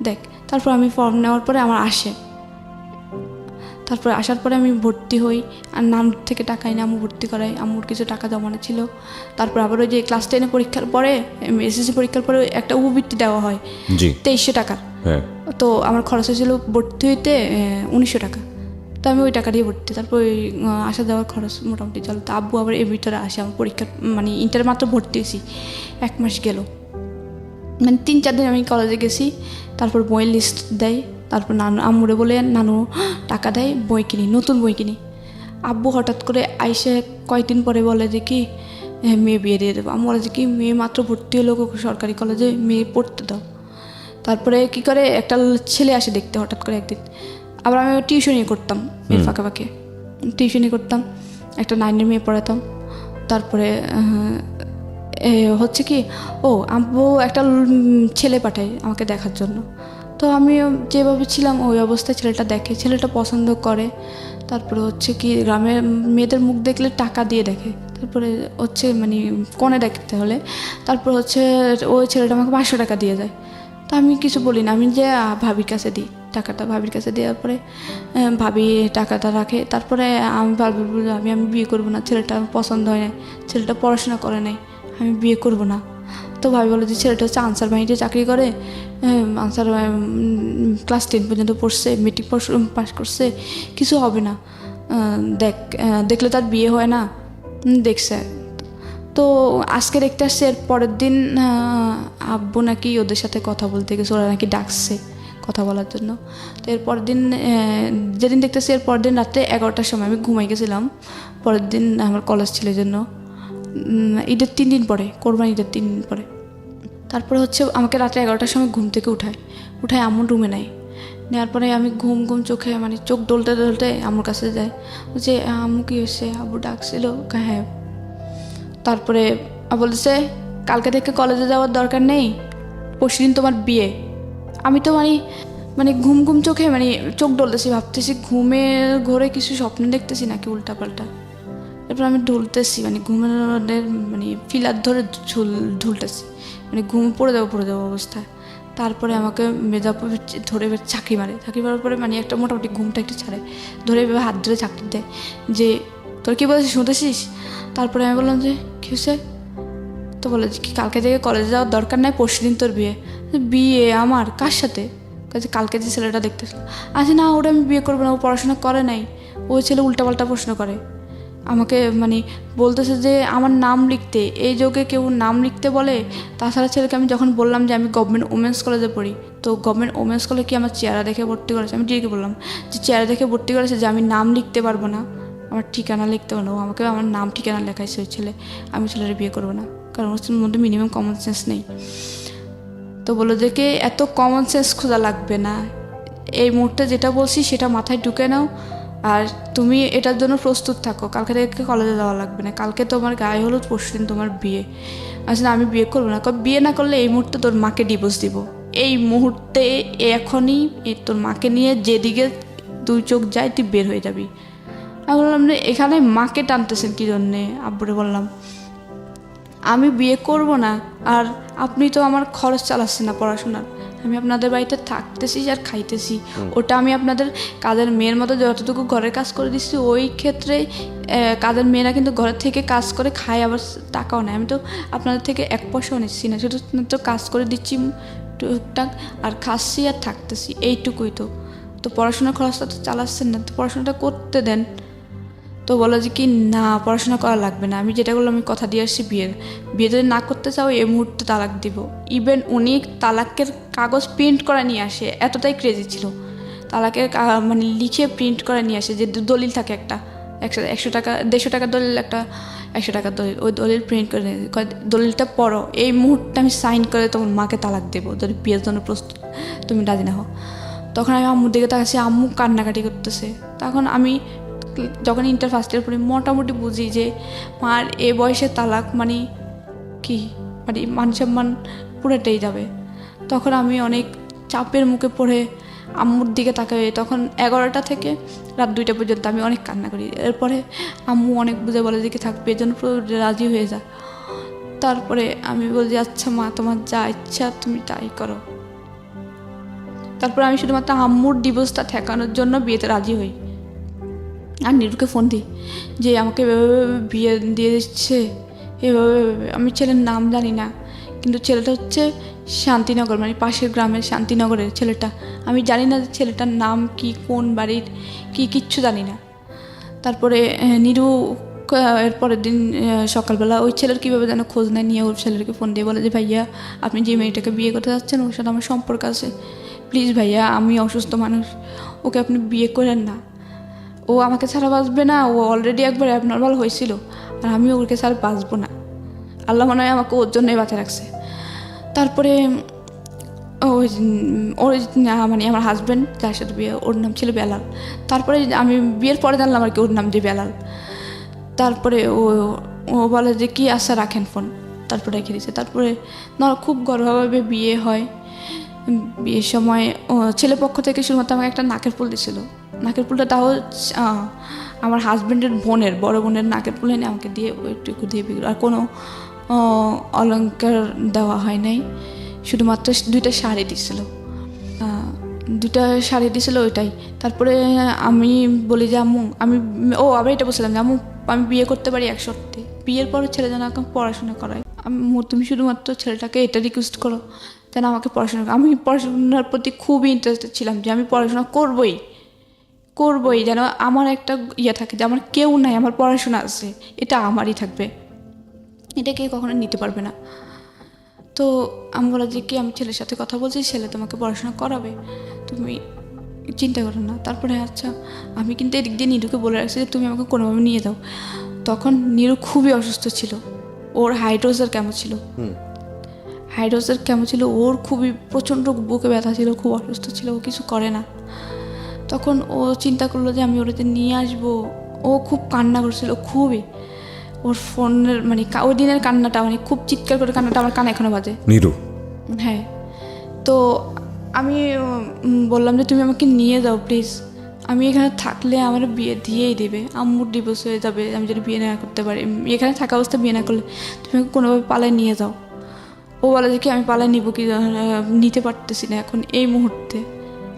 দেখ। তারপর আমি ফর্ম নেওয়ার পরে আমার আসে, তারপরে আসার পরে আমি ভর্তি হই, আর নানুর থেকে টাকা এনে আম্মু ভর্তি করাই, আম্মুর কিছু টাকা জমানো ছিল। তারপর আবার ওই যে ক্লাস 10 পরীক্ষার পরে, এসএসসি পরীক্ষার পরে একটা উপবৃত্তি দেওয়া হয় জি 2300 টাকার। হ্যাঁ তো আমার খরচ হয়েছিল ভর্তি হইতে 1900 টাকা। তো আমি ওই টাকা দিয়ে ভর্তি, তারপর ওই আসা যাওয়ার খরচ মোটামুটি চলো। তো আব্বু আবার এর ভিতরে আসে, আমার পরীক্ষার মানে ইন্টারে মাত্র ভর্তি হয়েছি, 1 মাস গেল, মানে 3-4 দিন আমি কলেজে গেছি। তারপর বইয়ের লিস্ট দেয়, তারপর নানু আম্মুরে বলে নানু টাকা দেয়, বই কিনি, নতুন বই কিনি। আব্বু হঠাৎ করে আইসে কয়েকদিন পরে বলে যে কি মেয়ে বিয়ে দিয়ে দেবো। আম্মু বলে যে কি মেয়ে মাত্র ভর্তি হলো সরকারি কলেজে, মেয়ে পড়তে দাও। তারপরে কি করে একটা ছেলে আসে দেখতে হঠাৎ করে একদিন। আবার আমি টিউশনই করতাম, এর ফাঁকে ফাঁকে টিউশনই করতাম, একটা 9-এর মেয়ে পড়াতাম। তারপরে হচ্ছে কি আব্বু একটা ছেলে পাঠায় আমাকে দেখার জন্য। তো আমি যেভাবে ছিলাম ওই অবস্থায় ছেলেটা দেখে, ছেলেটা পছন্দ করে। তারপরে হচ্ছে কি গ্রামের মেয়েদের মুখ দেখলে টাকা দিয়ে দেখে, তারপরে হচ্ছে মানে কনে দেখতে হলে তারপর হচ্ছে ওই ছেলেটা আমাকে 500 টাকা দিয়ে যায়। তো আমি কিছু বলি না, আমি যে ভাবির কাছে দিই টাকাটা, ভাবির কাছে দেওয়ার পরে ভাবি টাকাটা রাখে। তারপরে আমি ভাবি আমি বিয়ে করবো না, ছেলেটা আমার পছন্দ হয় না, ছেলেটা পড়াশোনা করে নাই, আমি বিয়ে করব না। তো ভাবি বলে যে ছেলেটা হচ্ছে আনসার বাহিনীতে চাকরি করে, আনসার ক্লাস 10 পর্যন্ত পড়ছে, মেট্রিক পাস করছে, কিছু হবে না, দেখলে তার বিয়ে হয় না, দেখছে। তো আজকে দেখতে আসছে, এর পরের দিন আব্বু নাকি ওদের সাথে কথা বলতে গেছে, ওরা নাকি ডাকছে কথা বলার জন্য। তো এরপর দিন যেদিন দেখতেছি এর পরের দিন রাত্রে 11টার সময় আমি ঘুমাই গেছিলাম। পরের দিন আমার কলেজ ছিল জন্য ঈদের 3 দিন পরে, কোরবানি ঈদের 3 দিন পরে। তারপরে হচ্ছে আমাকে রাত্রে 11টার সময় ঘুম থেকে উঠায় আম্মুর রুমে নেয়, নেওয়ার পরে আমি ঘুম চোখে মানে চোখ ডলতে ডলতে আম্মুর কাছে যায়, যে আম্মু কী হয়েছে, আব্বু ডাকছিল, হ্যাঁ। তারপরে বলতেছে কালকে থেকে কলেজে যাওয়ার দরকার নেই, পরশুদিন তোমার বিয়ে। আমি তো মানে ঘুম চোখে মানে চোখ ডলতেছি, ভাবতেছি ঘুমের ঘোরে কিছু স্বপ্ন দেখতেছি নাকি উল্টাপাল্টা। এরপর আমি ঢুলতেছি, মানে ঘুমের মানে ফিলার ধরে ঢুলতেছি, মানে ঘুম পড়ে যাবো অবস্থায়। তারপরে আমাকে মেজাপুর ধরে চাকরি মারার পরে মানে একটা মোটামুটি ঘুমটা একটু ছাড়ে, ধরে হাত ধরে চাকরি দেয়, যে তোর কী বলেছিস শুনতেছিস। তারপরে আমি বললাম যে কী হয়েছে। তো বলে কি কালকে থেকে কলেজে যাওয়ার দরকার নাই, পরশুদিন তোর বিয়ে আমার কার সাথে, কালকে যে ছেলেটা দেখতেছিল। আচ্ছা না, ওটা আমি বিয়ে করবো না, ও পড়াশোনা করে নাই, ওই ছেলে উল্টাপাল্টা প্রশ্ন করে আমাকে, মানে বলতেছে যে আমার নাম লিখতে, এই যুগে কেউ নাম লিখতে বলে। তাছাড়া ছেলেকে আমি যখন বললাম যে আমি গভর্নমেন্ট ওমেন্স কলেজে পড়ি, তো গভর্নমেন্ট ওমেন্স কলেজে কি আমার চেহারা দেখে ভর্তি করেছে, আমি ডিরেক্ট বললাম যে চেহারা দেখে ভর্তি করেছে, যে আমি নাম লিখতে পারবো না, আমার ঠিকানা লিখতে পারবো না। আমাকে আমার নাম ঠিকানা লেখাইছে ওই ছেলে, আমি ছেলেটা বিয়ে করবো না, কারণ ওর মধ্যে মিনিমাম কমন সেন্স নেই। তো বললো যে কে এত কমন সেন্স খোঁজা লাগবে না, এই মুহূর্তে যেটা বলছি সেটা মাথায় ঢুকে নাও, আর তুমি এটার জন্য প্রস্তুত থাকো, কালকে থেকে কলেজে যাওয়া লাগবে না, কালকে তোমার গায়ে হলুদ, পরশুদিন তোমার বিয়ে। আচ্ছা আমি বিয়ে করবো না, বিয়ে না করলে এই মুহূর্তে তোর মাকে ডিভোর্স দিব, এই মুহূর্তে এখনই তোর মাকে নিয়ে যেদিকে 2 চোখ যায় তুই বের হয়ে যাবি। আমি বললাম যে এখানে মাকে টানতেছেন কী জন্যে। আব্বুরে বললাম আমি বিয়ে করব না, আর আপনি তো আমার খরচ চালাচ্ছেন না পড়াশোনার, আমি আপনাদের বাড়িতে থাকতেছি আর খাইতেছি, ওটা আমি আপনাদের কাজের মেয়ের মতো যতটুকু ঘরের কাজ করে দিচ্ছি, ওই ক্ষেত্রে কাজের মেয়েরা কিন্তু ঘরের থেকে কাজ করে খায়, আবার টাকাও নেয়। আমি তো আপনাদের থেকে 1 পয়সাও নিচ্ছি না, শুধুমাত্র কাজ করে দিচ্ছি টুকটাক, আর খাচ্ছি আর থাকতেছি, এইটুকুই। তো পড়াশোনার খরচটা তো চালাচ্ছেন না, তো পড়াশোনাটা করতে দেন। তো বলো যে কি না পড়াশোনা করা লাগবে না, আমি যেটা বললাম আমি কথা দিয়ে আসছি বিয়ে যদি না করতে চাও এই মুহূর্তে তালাক দিব। ইভেন উনি তালাকের কাগজ প্রিন্ট করে নিয়ে আসে, এতটাই ক্রেজি ছিল, তালাকের মানে লিখে প্রিন্ট করে নিয়ে আসে, যে দলিল থাকে একটা 100 টাকা 150 টাকার দলিল, একটা 100 টাকার দলিল, ওই দলিল প্রিন্ট করে দলিলটা পড়ো, এই মুহূর্তে আমি সাইন করে তোমার মাকে তালাক দেবো, যদি বিয়ের জন্য প্রস্তুত তুমি রাজি না হও। তখন আমি আম্মুর দিকে তাকাচ্ছি, আম্মু কান্নাকাটি করতেছে। তখন আমি যখন ইন্টার ফার্স্ট ইয়ার পড়ি মোটামুটি বুঝি যে মার এ বয়সে তালাক মানে কি, মানে মান সম্মান পুরোটাই যাবে। তখন আমি অনেক চাপের মুখে পড়ে আম্মুর দিকে তাকাই। তখন 11টা থেকে রাত 2টা পর্যন্ত আমি অনেক কান্না করি। এরপরে আম্মু অনেক বুঝে বলে যে কি থাকবে, এর জন্য পুরো রাজি হয়ে যা। তারপরে আমি বলি আচ্ছা মা, তোমার যা ইচ্ছা তুমি তাই করো। তারপরে আমি শুধুমাত্র আম্মুর ডিভোর্সটা ঠেকানোর জন্য বিয়েতে রাজি হই। আর নিরুকে ফোন দিই যে আমাকে এভাবে বিয়ে দিয়ে দিচ্ছে, এভাবে। আমি ছেলের নাম জানি না, কিন্তু ছেলেটা হচ্ছে শান্তিনগর, মানে পাশের গ্রামের শান্তিনগরের ছেলেটা। আমি জানি না যে ছেলেটার নাম কি, কোন বাড়ির কি, কিচ্ছু জানি না। তারপরে নিরু এরপরের দিন সকালবেলা ওই ছেলের কীভাবে যেন খোঁজ নেয়, নিয়ে ওর ছেলেকে ফোন দিয়ে বলে যে ভাইয়া আপনি যে মেয়েটাকে বিয়ে করতে যাচ্ছেন ওর সাথে আমার সম্পর্ক আছে, প্লিজ ভাইয়া, আমি অসুস্থ মানুষ, ওকে আপনি বিয়ে করেন না, ও আমাকে ছাড়া বাঁচবে না, ও অলরেডি একবার অ্যাবনর্মাল হয়েছিল, আর আমি ওকে ছাড়া বাঁচবো না, আল্লাহ মনে হয় আমাকে ওর জন্যই বাঁচা রাখছে। তারপরে ওই মানে আমার হাজব্যান্ড যার সাথে বিয়ে, ওর নাম ছিল বেলাল। তারপরে আমি বিয়ের পরে জানলাম আর কি ওর নাম যে বেলাল। তারপরে ও বলে যে কি আশা রাখেন ফোন, তারপরে রেখে দিয়েছে। তারপরে খুব গর্ভভাবে বিয়ে হয়। বিয়ের সময় ছেলে পক্ষ থেকে শুধুমাত্র আমাকে একটা নাকের ফুল দিয়েছিল। নাকের ফুলটা তাও আমার হাজব্যান্ডের বোনের, বড় বোনের নাকের ফুল এনে আমাকে দিয়ে ওইটুকু দিয়ে বিক্রি, আর কোনো অলংকার দেওয়া হয় নাই। শুধুমাত্র 2টা শাড়ি দিছিল, 2টা শাড়ি দিছিল ওইটাই। তারপরে আমি বলি যে আম্মু আবার এটা বলছিলাম যে আম্মু আমি বিয়ে করতে পারি এক শর্তে, বিয়ের পরে ছেলে যেন আমাকে পড়াশোনা করায়। তুমি শুধুমাত্র ছেলেটাকে এটা রিকোয়েস্ট করো যেন আমাকে পড়াশোনা। আমি পড়াশোনার প্রতি খুবই ইন্টারেস্টেড ছিলাম যে আমি পড়াশোনা করবই, যেন আমার একটা থাকে যে আমার কেউ নাই, আমার পড়াশোনা আছে, এটা আমারই থাকবে, এটা কেউ কখনো নিতে পারবে না। তো আমি বলা যে কি আমি ছেলের সাথে কথা বলছি, ছেলে তোমাকে পড়াশোনা করাবে, তুমি চিন্তা করো না। তারপরে আচ্ছা আমি কিন্তু এদিক দিয়ে নিরুকে বলে রাখছি যে তুমি আমাকে কোনোভাবে নিয়ে যাও। তখন নিরু খুবই অসুস্থ ছিল, ওর হাইড্রোজের কেমন ছিল, ওর খুবই প্রচণ্ড বুকে ব্যথা ছিল, খুব অসুস্থ ছিল, ও কিছু করে না। তখন ও চিন্তা করলো যে আমি ওটাতে নিয়ে আসবো। ও খুব কান্না করছিল, খুবই, ওর ফোনের মানে ওই দিনের কান্নাটা, মানে খুব চিৎকার করে কান্নাটা আমার কানে এখনো বাজে। নিরু? হ্যাঁ। তো আমি বললাম যে তুমি আমাকে নিয়ে যাও প্লিজ, আমি এখানে থাকলে আমার বিয়ে দিয়েই দেবে, আম্মুর ডিভোর্স হয়ে যাবে আমি যদি বিয়ে না করতে পারি, এখানে থাকা অবস্থা বিয়ে না করলে তুমি আমাকে কোনোভাবে পালায় নিয়ে যাও। ও বলে যে কি আমি পালায় নিব কি, নিতে পারতেছি না এখন এই মুহূর্তে,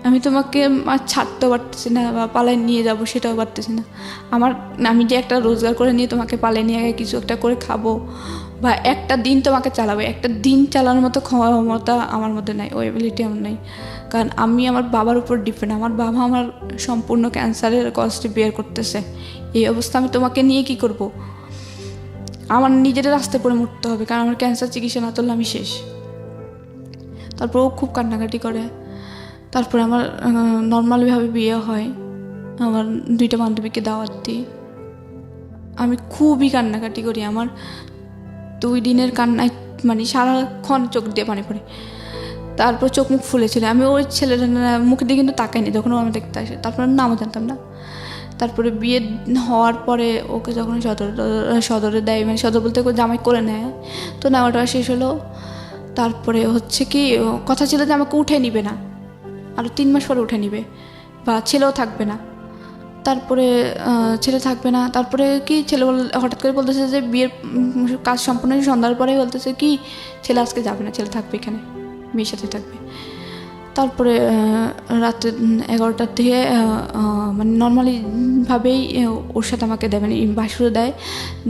আমি তোমাকে আর ছাড়তেও পারতেছি না, বা পালায় নিয়ে যাব সেটাও পারতেছি না। আমি যে একটা রোজগার করে নিয়ে তোমাকে পালায় নিয়ে কিছু একটা করে খাবো, বা একটা দিন তোমাকে চালাবো, একটা দিন চালানোর মতো ক্ষমতা আমার মধ্যে নাই, ওই এবিলিটি আমার নাই। কারণ আমি আমার বাবার উপর ডিপেন্ড, আমার বাবা আমার সম্পূর্ণ ক্যান্সারের কষ্টে বের করতেছে, এই অবস্থা আমি তোমাকে নিয়ে কি করব? আমার নিজের রাস্তায় পড়ে মরতে হবে, কারণ আমার ক্যান্সার চিকিৎসা না করলে আমি শেষ। তারপর ও খুব কান্নাকাটি করে। তারপরে আমার নর্মালভাবে বিয়ে হয়, আমার 2টা বান্ধবীকে দাওয়াত দিই, আমি খুবই কান্নাকাটি করি। আমার 2 দিনের কান্নায় মানে সারাক্ষণ চোখ দিয়ে পানি পড়ে। তারপর চোখ মুখ ফুলেছিল, আমি ওই ছেলের মুখের দিকে কিন্তু তাকাইনি যখন ও আমি দেখতে আসে। তারপর নামও জানতাম না। তারপরে বিয়ে হওয়ার পরে ওকে যখন সদরে দেয়, মানে সদর বলতে জামাই করে নেয়, তো নেওয়াটা শেষ হলো। তারপরে হচ্ছে কি কথা ছিল যে আমাকে উঠে নিবে না, আরও 3 মাস পরে উঠে নিবে, বা ছেলেও থাকবে না। তারপরে ছেলে থাকবে না, তারপরে কি ছেলে হঠাৎ করে বলতেছে যে বিয়ের কাজ সম্পূর্ণ সন্ধ্যার পরে বলতেছে কি ছেলে আজকে যাবে না, ছেলে থাকবে এখানে, মেয়ের সাথে থাকবে। তারপরে রাত্রে 11টার দিকে মানে নর্মালিভাবেই ওর সাথে আমাকে দেয়, মানে বাসুরে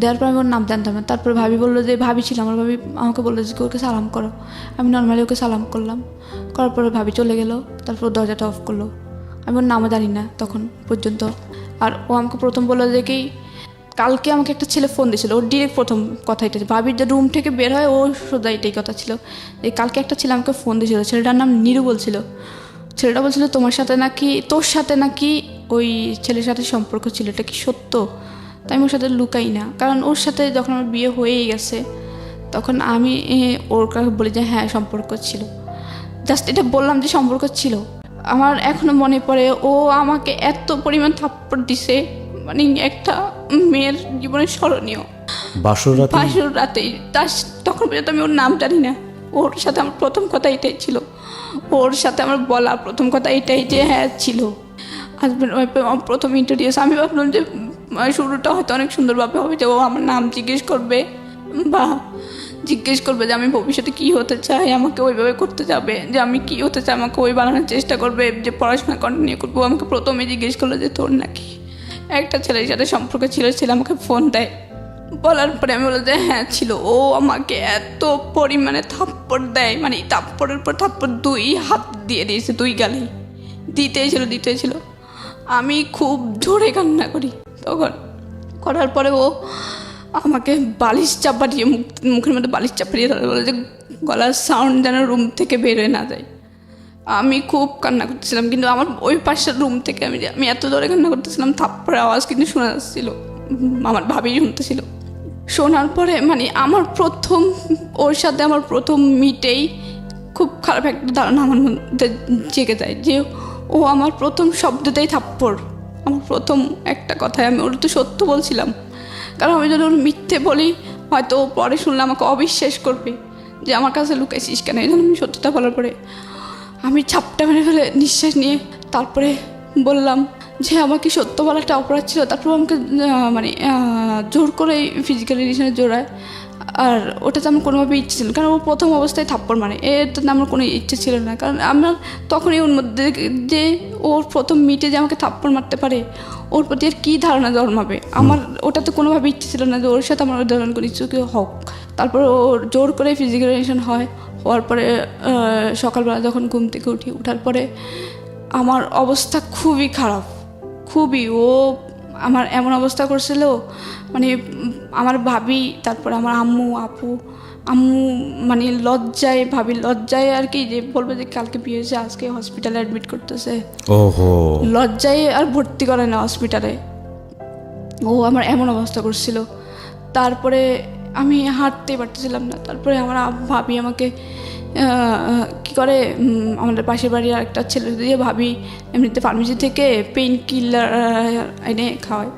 দেওয়ার পর আমি ওর নাম জানতাম না। তারপরে ভাবি বললো যে ভাবি ছিল আমার, ভাবি আমাকে বললো যে ওকে সালাম করো। আমি নর্মালি ওকে সালাম করলাম, করার পরে ভাবি চলে গেল। তারপর দরজাটা অফ করলো, আমি ওর নামও জানি না তখন পর্যন্ত। আর ও আমাকে প্রথম বললো যে কি কালকে আমাকে একটা ছেলে ফোন দিয়েছিল, ওর ডিরেক্ট প্রথম কথা এটা, ভাবির যে রুম থেকে বের হয় ও সোজা এটাই কথা ছিল যে কালকে একটা ছেলে আমাকে ফোন দিয়েছিল, ছেলেটার নাম নিরু বলছিল। ছেলেটা বলছিল তোর সাথে নাকি ওই ছেলের সাথে সম্পর্ক ছিল, এটা কি সত্য? তাই আমি ওর সাথে লুকাই না, কারণ ওর সাথে যখন আমার বিয়ে হয়েই গেছে তখন আমি ওর কাছে বলি যে হ্যাঁ সম্পর্ক ছিল, জাস্ট এটা বললাম যে সম্পর্ক ছিল। আমার এখনো মনে পড়ে ও আমাকে এত পরিমাণ থাপ্পড় দিছে, মানে একটা মেয়ের জীবনে স্মরণীয়। বাসর রাতেই? তখন পর্যন্ত আমি ওর নাম জানি না, ওর সাথে আমার প্রথম কথা এটাই ছিল, ওর সাথে আমার বলা প্রথম কথা এটাই যে হ্যাঁ ছিল হাজব্যান্ড ওয়াইফে আমার প্রথম ইন্ট্রোডিউস। আমি ভাবলাম যে শুরুটা হয়তো অনেক সুন্দরভাবে হবে, যে ও আমার নাম জিজ্ঞেস করবে বা জিজ্ঞেস করবে যে আমি ভবিষ্যতে কী হতে চাই, আমাকে ওইভাবে করতে যাবে, যে আমি কী হতে চাই আমাকে ওই বানানোর চেষ্টা করবে, যে পড়াশোনা কন্টিনিউ করবো। আমাকে প্রথমে জিজ্ঞেস করলো যে তোর নাকি একটা ছেলের সাথে সম্পর্ক ছিল, ছেলে আমাকে ফোন দেয়। বলার পরে আমি বললাম যে হ্যাঁ ছিল। ও আমাকে এত পরিমাণে থাপ্পড় দেয়, মানে থাপ্পড়ের পর থাপ্পড়, 2 হাত দিয়ে দিয়েছে, 2 গালেই দিতেই ছিল। আমি খুব জোরে কান্না করি তখন। করার পরে ও আমাকে বালিশ চাপা দিয়ে মুখের মধ্যে বালিশ চাপা দিয়ে ধরে বলে যে গলার সাউন্ড যেন রুম থেকে বেরোয় না যায়। আমি খুব কান্না করতেছিলাম, কিন্তু আমার ওই পাশের রুম থেকে আমি এত জোরে কান্না করতেছিলাম, থাপ্পড়ের আওয়াজ কিন্তু শোনা যাচ্ছিল, আমার ভাবি শুনতেছিল। শোনার পরে মানে আমার প্রথম ওর সাথে আমার প্রথম মিটেই খুব খারাপ একটা ধারণা আমার মধ্যে জেগে যায় যে ও আমার প্রথম শব্দতেই থাপ্পড়। আমার প্রথম একটা কথায় আমি ওর তো সত্য বলছিলাম, কারণ আমি যদি ওর মিথ্যে বলি হয়তো ও পরে শুনলে আমাকে অবিশ্বাস করবে যে আমার কাছে লুকাইছিস কেন। এই জন্য আমি সত্যটা বলার পরে আমি ছাপটা মেরে ফেলে নিঃশ্বাস নিয়ে তারপরে বললাম যে আমাকে সত্য বলা একটা অপরাধ ছিল। তারপর আমাকে মানে জোর করে ফিজিক্যাল রিলেশনে জোড়ায়, আর ওটাতে আমার কোনোভাবে ইচ্ছে ছিল, কারণ ও প্রথম অবস্থায় থাপ্পড় মানে এতে আমার কোনো ইচ্ছে ছিল না, কারণ আমার তখনই ওর মধ্যে যে ওর প্রথম মিটে যে আমাকে থাপ্পড় মারতে পারে, ওর প্রতি আর কী ধারণা জন্মাবে। আমার ওটাতে কোনোভাবে ইচ্ছে ছিল না যে ওর সাথে আমার ওই ধরনের কোনো কিছু হোক। তারপর ওর জোর করে ফিজিক্যাল রিলেশন হওয়ার পরে সকালবেলা যখন ঘুম থেকে উঠার পরে আমার অবস্থা খুবই খারাপ, খুবই। ও আমার এমন অবস্থা করছিল, মানে আমার ভাবি, তারপরে আমার আম্মু আম্মু মানে লজ্জায়, ভাবি লজ্জায় আর কি, যে বলবে যে কালকে বিয়ে হয়েছে আজকে হসপিটালে অ্যাডমিট করতেছে, ওহো, লজ্জায় আর ভর্তি করে না হসপিটালে। ও আমার এমন অবস্থা করছিল। তারপরে আমি হাঁটতেই পারতেছিলাম না। তারপরে আমার ভাবি আমাকে কী করে, আমাদের পাশের বাড়ির আরেকটা ছেলে দিয়ে ভাবি এমনিতে ফার্মেসি থেকে পেইন কিলার এনে খাওয়ায়।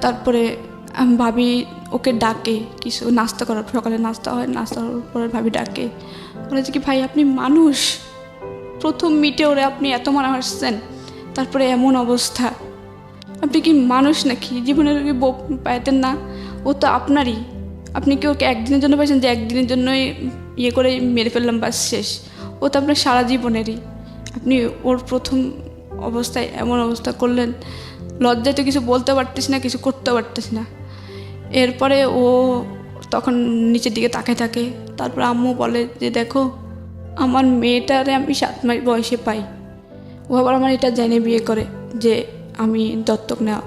তারপরে ভাবি ওকে ডাকে কিছু নাস্তা করার, সকালে নাস্তা হয়, নাস্তা করার পরে ভাবি ডাকে, বলে যে কি ভাই আপনি মানুষ, প্রথম মিটে ওরে আপনি এত মারা হাসছেন, তারপরে এমন অবস্থা, আপনি কি মানুষ নাকি? জীবনের পাইতেন না? ও তো আপনারই, আপনি কি ওকে একদিনের জন্য পাইছেন যে একদিনের জন্যই ইয়ে করে মেরে ফেললাম বাস শেষ? ও তো আপনার সারা জীবনেরই। আপনি ওর প্রথম অবস্থায় এমন অবস্থা করলেন, লজ্জায় তো কিছু বলতে পারতেছি না, কিছু করতে পারতেছি না। এরপরে ও তখন নিচের দিকে তাকায় থাকে। তারপর আম্মু বলে যে দেখো আমার মেয়েটারে আমি 7 মাস বয়সে পাই, ও আবার আমার এটা জেনে বিয়ে করে যে আমি দত্তক নেওয়া।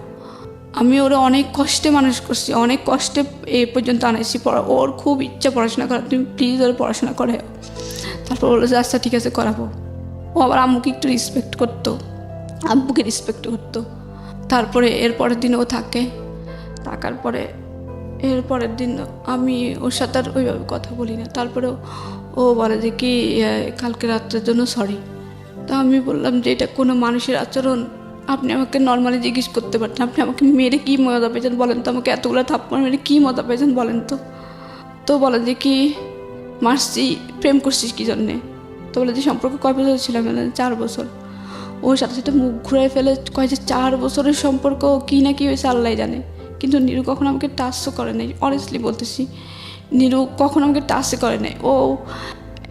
আমি ওরা অনেক কষ্টে মানুষ করছি, অনেক কষ্টে এই পর্যন্ত আনাইছি। ওর খুব ইচ্ছা পড়াশোনা করার, তুমি প্লিজ ওর পড়াশোনা করে। তারপর বললো যে আচ্ছা ঠিক আছে করাবো। ও আবার আম্মুকে একটু রেসপেক্ট করতো, আব্বুকে রেসপেক্ট করতো। তারপরে এরপরের দিন ও থাকার পরে এরপরের দিন আমি ওর সাথে আর ওইভাবে কথা বলি না। তারপরে ও বলে যে কি কালকে রাত্রের জন্য সরি। তা আমি বললাম যে এটা কোনো মানুষের আচরণ? আপনি আমাকে নর্মালি জিজ্ঞেস করতে পারতেন, আপনি আমাকে মেরে কী মজা পেয়েছেন বলেন তো, আমাকে এতগুলো থাপ্পড় মেরে কী মজা পেয়েছেন বলেন তো। তো বলে যে কি মারছি, প্রেম করছিস কী জন্যে? তো বলে যে সম্পর্ক কয় বছর ছিল? আমি 4 বছর। ওর সাথে সাথে মুখ ঘুরাই ফেলে কয় যে 4 বছরের সম্পর্ক, কী না কী হয়েছে আল্লাহ জানে। কিন্তু নিরু কখনো আমাকে টাচও করে নাই, অনেস্টলি বলতেছি, নিরু কখনো আমাকে টাচও করে নাই। ও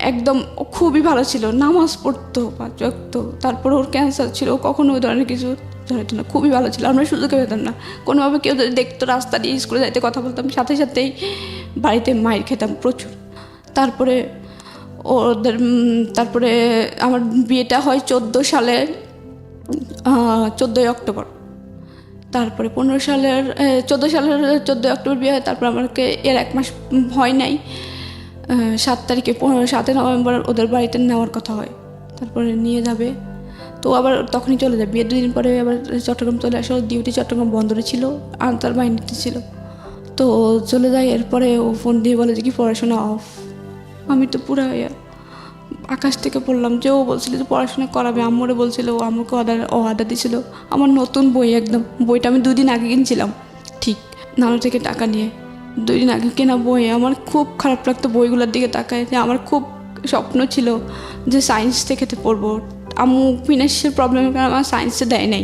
একদম খুবই ভালো ছিল, নামাজ পড়তো 5 ওয়াক্ত। তারপর ওর ক্যান্সার ছিল, ও কখনো ওই ধরনের কিছু ধরতো না, খুবই ভালো ছিল। আমরা সুযোগে পেতাম না কোনোভাবে, কেউ যদি দেখতো রাস্তা দিয়ে স্কুলে যাইতে কথা বলতাম, সাথে সাথেই বাড়িতে মাইর খেতাম প্রচুর। তারপরে আমার বিয়েটা হয় 14 সালের 14ই অক্টোবর। তারপরে 14 সালের 14ই অক্টোবর বিয়ে হয়। তারপর আমাকে এর 1 মাস হয় নাই, 7 তারিখে 7 নভেম্বর ওদের বাড়িতে নেওয়ার কথা হয়। তারপরে নিয়ে যাবে, তো আবার তখনই চলে যাবে। বিয়ের 2 দিন পরে আবার চট্টগ্রাম চলে আসলো, ডিউটি চট্টগ্রাম বন্দরে ছিল, আনতার বাহিনীতে ছিল, তো চলে যায়। এরপরে ও ফোন দিয়ে বলে যে কি পড়াশোনা অফ। আমি তো পুরো আকাশ থেকে পড়লাম যে ও বলছিল যে পড়াশোনা করাবে, আম্মুরে বলছিল, ও আমাকে অর্ডার দিয়েছিল। আমার নতুন বই, একদম বইটা আমি 2 দিন আগে কিনছিলাম ঠিক, নানু থেকে টাকা নিয়ে। 2 দিন আগে কেনা বই আমার খুব খারাপ লাগতো বইগুলোর দিকে তাকায়, যে আমার খুব স্বপ্ন ছিল যে সায়েন্স থেকে পড়বো। আম্মু ফিনান্সিয়াল প্রবলেমের কারণে আমার সায়েন্সে দেয় নাই,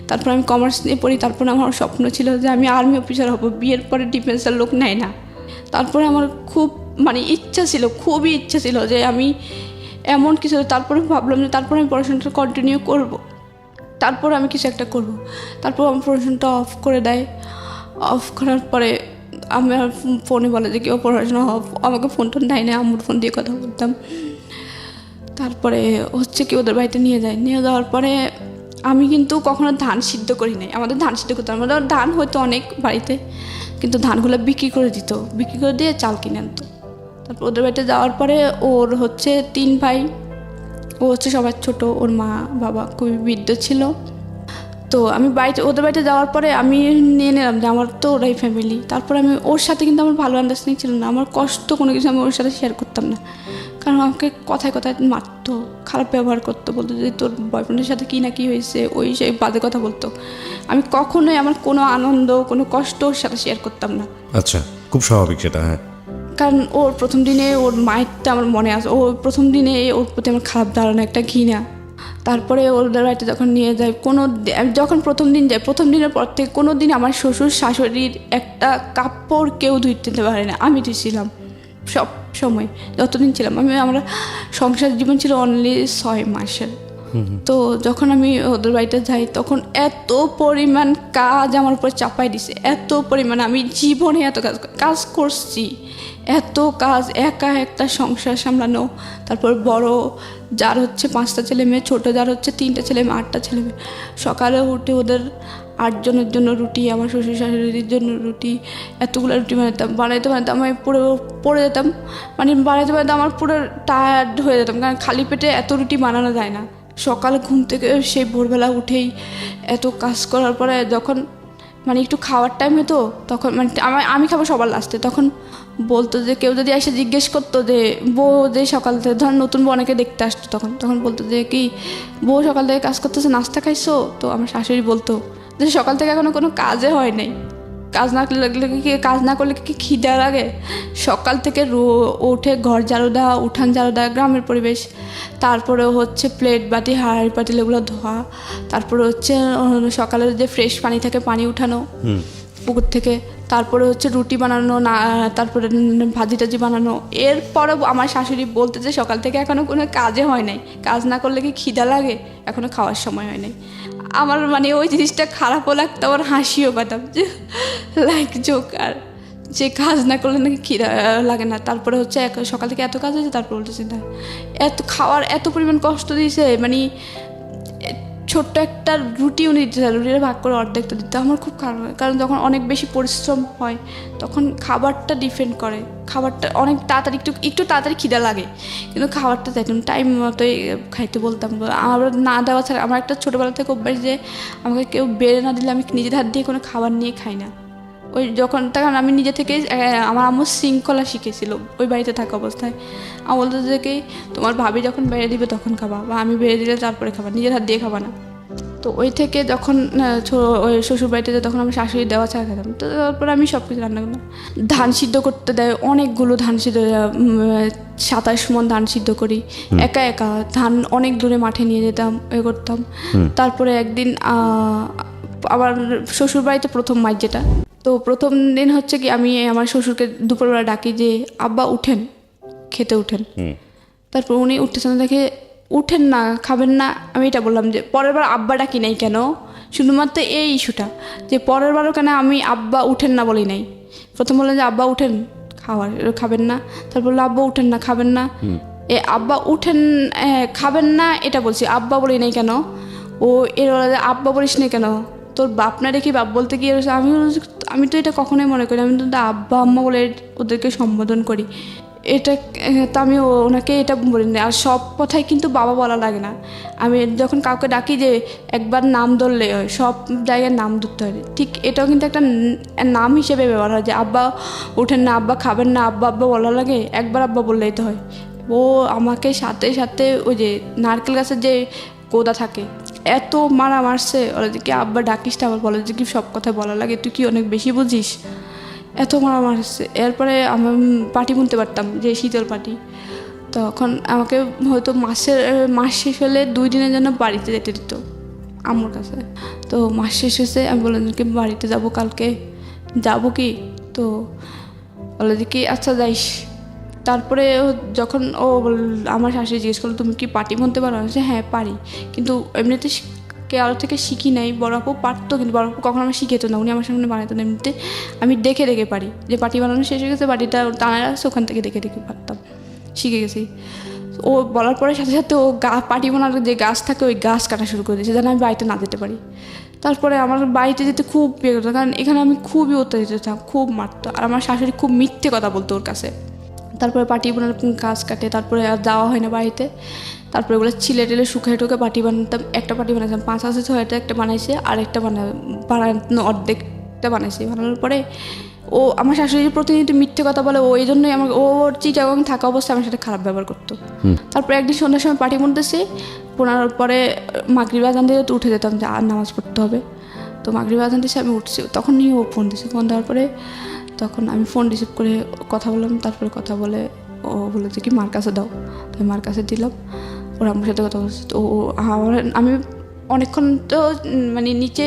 তারপর আমি কমার্স নিয়ে পড়ি। তারপর আমার স্বপ্ন ছিল যে আমি আর্মি অফিসার হব, বিয়ের পরে ডিফেন্সের লোক নেয় না। তারপরে আমার খুব ইচ্ছা ছিল, খুবই ইচ্ছা ছিল যে আমি এমন কিছু, তারপরে ভাবলাম যে তারপরে আমি পড়াশোনাটা কন্টিনিউ করব, তারপর আমি কিছু একটা করব। তারপর আমার পড়াশোনাটা অফ করে দেয়। অফ করার পরে আমি আর ফোনে বলে যে কেউ পড়াশোনা অফ, আমাকে ফোন টোন দেয় না, আম্মুর ফোন দিয়ে কথা বলতাম। তারপরে হচ্ছে কি ওদের বাড়িতে নিয়ে যাওয়ার পরে আমি কিন্তু কখনো ধান সিদ্ধ করি নাই। আমাদের ধান সিদ্ধ করতাম, আমাদের ধান হয়তো অনেক বাড়িতে, কিন্তু ধানগুলো বিক্রি করে দিত, বিক্রি করে দিয়ে চাল কিনে আনতো। তারপর ওদের বাড়িতে যাওয়ার পরে ওর হচ্ছে 3 ভাই, ও হচ্ছে সবার ছোট, ওর মা বাবা খুবই বৃদ্ধ ছিল। তো আমি ওদের বাড়িতে যাওয়ার পরে আমি নিয়ে নিলাম যে আমার তো ওরাই ফ্যামিলি। তারপর আমি ওর সাথে কিন্তু আমার ভালো আন্ডারস্ট্যান্ডিং ছিল না, আমার কষ্ট কোনো কিছু আমি ওর সাথে শেয়ার করতাম না, কারণ আমাকে কথায় কথায় মারতো, খারাপ ব্যবহার করতো, বলতো যে তোর বয়ফ্রেন্ডের সাথে কী না কী হয়েছে, ওই সেই বাজে কথা বলতো। আমি কখনোই আমার কোনো আনন্দ কোনো কষ্ট ওর সাথে শেয়ার করতাম না। আচ্ছা, খুব স্বাভাবিক সেটা। হ্যাঁ, কারণ ওর প্রথম দিনে ওর মায়েরটা আমার মনে আছে, ওর প্রথম দিনে ওর প্রতি আমার খারাপ ধারণা, একটা ঘৃণা। তারপরে ওদের বাড়িতে যখন নিয়ে যায়, যখন প্রথম দিন যাই, প্রথম দিনের পর থেকে কোনো দিন আমার শ্বশুর শাশুড়ির একটা কাপড় কেউ ধুইতে দিতে পারে না, আমি ধুইছিলাম সব সময় যতদিন ছিলাম। আমরা সংসার জীবন ছিল অনলি 6 মাসের। তো যখন আমি ওদের বাড়িতে যাই তখন এত পরিমাণ কাজ আমার উপর চাপাই দিছে, এত পরিমাণ, আমি জীবনে এত কাজ করছি, এত কাজ, একা একটা সংসার সামলানো। তারপর বড় যার হচ্ছে 5টা ছেলে মেয়ে, ছোটো যার হচ্ছে 3টা ছেলে মেয়ে, 8টা ছেলে মেয়ে। সকালে উঠে ওদের 8 জনের জন্য রুটি, আমার শ্বশুর শাশুড়ির জন্য রুটি, এতগুলো রুটি বানাইতে আমি পড়ে যেতাম, বানাইতে আমার পুরো টায়ার্ড হয়ে যেতাম, কারণ খালি পেটে এত রুটি বানানো যায় না। সকালে ঘুম থেকে সেই ভোরবেলা উঠেই এত কাজ করার পরে যখন একটু খাওয়ার টাইম হতো, তখন আমি খাবো সবার লাস্টে, তখন বলতো যে কেউ যদি এসে জিজ্ঞেস করতো যে বউ যে সকাল থেকে, ধর নতুন বউ অনেকে দেখতে আসতো, তখন বলতো যে কি বউ সকাল থেকে কাজ করতেছে, নাস্তা খাইছো? তো আমার শাশুড়ি বলতো যে সকাল থেকে এখনো কোনো কাজে হয় নাই, কাজ না করলে কি খিদে লাগে? সকাল থেকে উঠে ঘর ঝাড়ু দেওয়া, উঠান ঝাড়ু দেওয়া, গ্রামের পরিবেশ, তারপরে হচ্ছে প্লেট বাটি হাঁড়ি পাতিল এগুলো ধোয়া, তারপরে হচ্ছে সকালের যে ফ্রেশ পানি থাকে পানি উঠানো পুকুর থেকে, তারপরে হচ্ছে রুটি বানানো, না তারপরে ভাজি টাজি বানানো। এরপরে আমার শাশুড়ি বলতে যে সকাল থেকে এখনো কোনো কাজে হয় নাই, কাজ না করলে কি খিদা লাগে, এখনো খাওয়ার সময় হয় নাই। আমার ওই জিনিসটা খারাপও লাগতো, আবার হাসিও পেতাম যে লাইক জোক, আর যে কাজ না করলে নাকি খিদা লাগে না। তারপরে হচ্ছে সকাল থেকে এত কাজ হয়েছে, তারপর বলতেছি না এত খাওয়ার এত পরিমাণ কষ্ট দিয়েছে, ছোট্ট একটা রুটিও নিতে, রুটিটা ভাগ করে অর্ধেকটা দিতে আমার খুব খারাপ হয়, কারণ যখন অনেক বেশি পরিশ্রম হয় তখন খাবারটা ডিপেন্ড করে, খাবারটা অনেক তাড়াতাড়ি একটু তাড়াতাড়ি খিদা লাগে, কিন্তু খাবারটা চাইতাম টাইম মতোই খাইতে বলতাম। আমার না দেওয়া ছাড়া আমার একটা ছোটোবেলা থেকে অভ্যাস যে আমাকে কেউ বেড়ে না দিলে আমি নিজের হাত দিয়ে কোনো খাবার নিয়ে খাই না। তখন আমি নিজে থেকে আমার আম্মু শৃঙ্খলা শিখেছিল ওই বাড়িতে থাকা অবস্থায়। আমার বলতো যে কি তোমার ভাবি যখন বেড়ে দিবে তখন খাবা, বা আমি বেড়ে দিলে তারপরে খাবা, নিজের হাত দিয়ে খাবা না। তো ওই থেকে যখন ওই শ্বশুর বাড়িতে তখন আমি শাশুড়ি দেওয়া ছাড়া খেতাম। তো তারপরে আমি সব কিছু রান্না করতাম। ধান সিদ্ধ করতে দেয়, অনেকগুলো ধান সিদ্ধ, 27 মণ ধান সিদ্ধ করি একা একা, ধান অনেক দূরে মাঠে নিয়ে যেতাম, করতাম। তারপরে একদিন আবার শ্বশুর বাড়িতে প্রথম মাস যেটা, তো প্রথম দিন হচ্ছে কি আমি আমার শ্বশুরকে দুপুরবেলা ডাকি যে আব্বা উঠেন, খেতে উঠেন। তারপর উনি উঠতেছেন, দেখে উঠেন না, খাবেন না। আমি এটা বললাম যে পরের বার আব্বা ডাকি নাই কেন, শুধুমাত্র এই ইস্যুটা যে পরের বারও কেন আমি আব্বা উঠেন না বলি নাই। প্রথম বললেন যে আব্বা উঠেন, খাবেন না, তারপর বললো আব্বা উঠেন না, খাবেন না। আব্বা উঠেন খাবেন না এটা বলছি, আব্বা বলি নাই কেন। ও এর আব্বা বলিস না কেন, তোর বাপ না রেখে বাপ বলতে গিয়ে আমি তো এটা কখনোই মনে করি, আমি তো আব্বা আম্মা বলে ওদেরকে সম্বোধন করি। এটা তো আমি ওনাকে এটা বলিনি। আর সব কথাই কিন্তু বাবা বলা লাগে না, আমি যখন কাউকে ডাকি যে একবার নাম ধরলে হয়, সব জায়গায় নাম ধরতে হয়, ঠিক এটাও কিন্তু একটা নাম হিসেবে ব্যবহার হয় যে আব্বা উঠেন না, আব্বা খাবেন না, আব্বা আব্বা বলা লাগে, একবার আব্বা বললেই তো হয়। ও আমাকে সাথে সাথে ওই যে নারকেল গাছের যে কোদা থাকে এত মারছে, ওরা যে কি আব্বা ডাকিসটা আবার বলে যে কি সব কথা বলা লাগে, তুই কি অনেক বেশি বুঝিস, এত মারামারি হচ্ছে। এরপরে আমি পাটি বুনতে পারতাম, যে শীতল পাটি। তখন আমাকে হয়তো মাস শেষ হলে 2 দিনের জন্য বাড়িতে যেতে দিত আম্মুর কাছে। তো মাস শেষ হয়েছে, আমি বললাম কি বাড়িতে যাব কালকে, যাব কি? তো বলে যে কি আচ্ছা যাইস। তারপরে যখন আমার শাশুড়ি জিজ্ঞেস করলো তুমি কি পাটি বুনতে পারো? আমি বলছি হ্যাঁ পারি, কিন্তু এমনিতে কেউ থেকে শিখি নাই। বড় আপু পারতো, কিন্তু বড় আপু কখনো আমার শিখেতো না, উনি আমার সামনে বানাতো না। এমনিতে আমি দেখে দেখে পারি, যে পাটি বানানো শেষ হয়ে গেছে, পাটিটা টানা আছে, ওখান থেকে দেখে দেখে পারতাম, শিখে গেছি। ও বলার পরে সাথে সাথে ও পাটি বোনার যে গাছ থাকে ওই গাছ কাটা শুরু করে দিয়েছে, যেন আমি বাড়িতে না যেতে পারি। তারপরে আমার বাড়িতে যেতে খুব বিয়ে করতো, কারণ এখানে আমি খুবই অত্যাচারিত ছিলাম, খুব মারতো। আর আমার শাশুড়ি খুব মিথ্যে কথা বলতো ওর কাছে। তারপরে পাটি বোনার গাছ কাটে, তারপরে আর যাওয়া হয় না বাড়িতে। তারপরে ওগুলো ছিলে টেলে শুকায় টুকে পাটি বানাতাম। একটা পাটি বানাইছিলাম 5 আছে 6টা, একটা বানাইছে, আর একটা বানানো অর্ধেকটা বানাইছে। বানানোর পরে ও আমার শাশুড়ি প্রতিনিয়ত মিথ্যে কথা বলে, ও এই জন্যই আমার ওর চিটাগং থাকা অবস্থায় আমার সাথে খারাপ ব্যবহার করতো। তারপরে একদিন সন্ধ্যার সময় পাটি বুনতেছি, বোনার পরে মাগরিব আজান দিয়ে তো উঠে যেতাম যে আর নামাজ পড়তে হবে। তো মাগরিব আজান দিয়েছে, আমি উঠছি, তখনই ও ফোন দিয়েছে। ফোন দেওয়ার পরে তখন আমি ফোন রিসিভ করে কথা বললাম। তারপরে কথা বলে ও বলে যে কি মার কাছে দাও, তো আমি মার কাছে দিলাম। ওরা আমার সাথে কথা বলছে। তো আমি অনেকক্ষণ তো মানে নিচে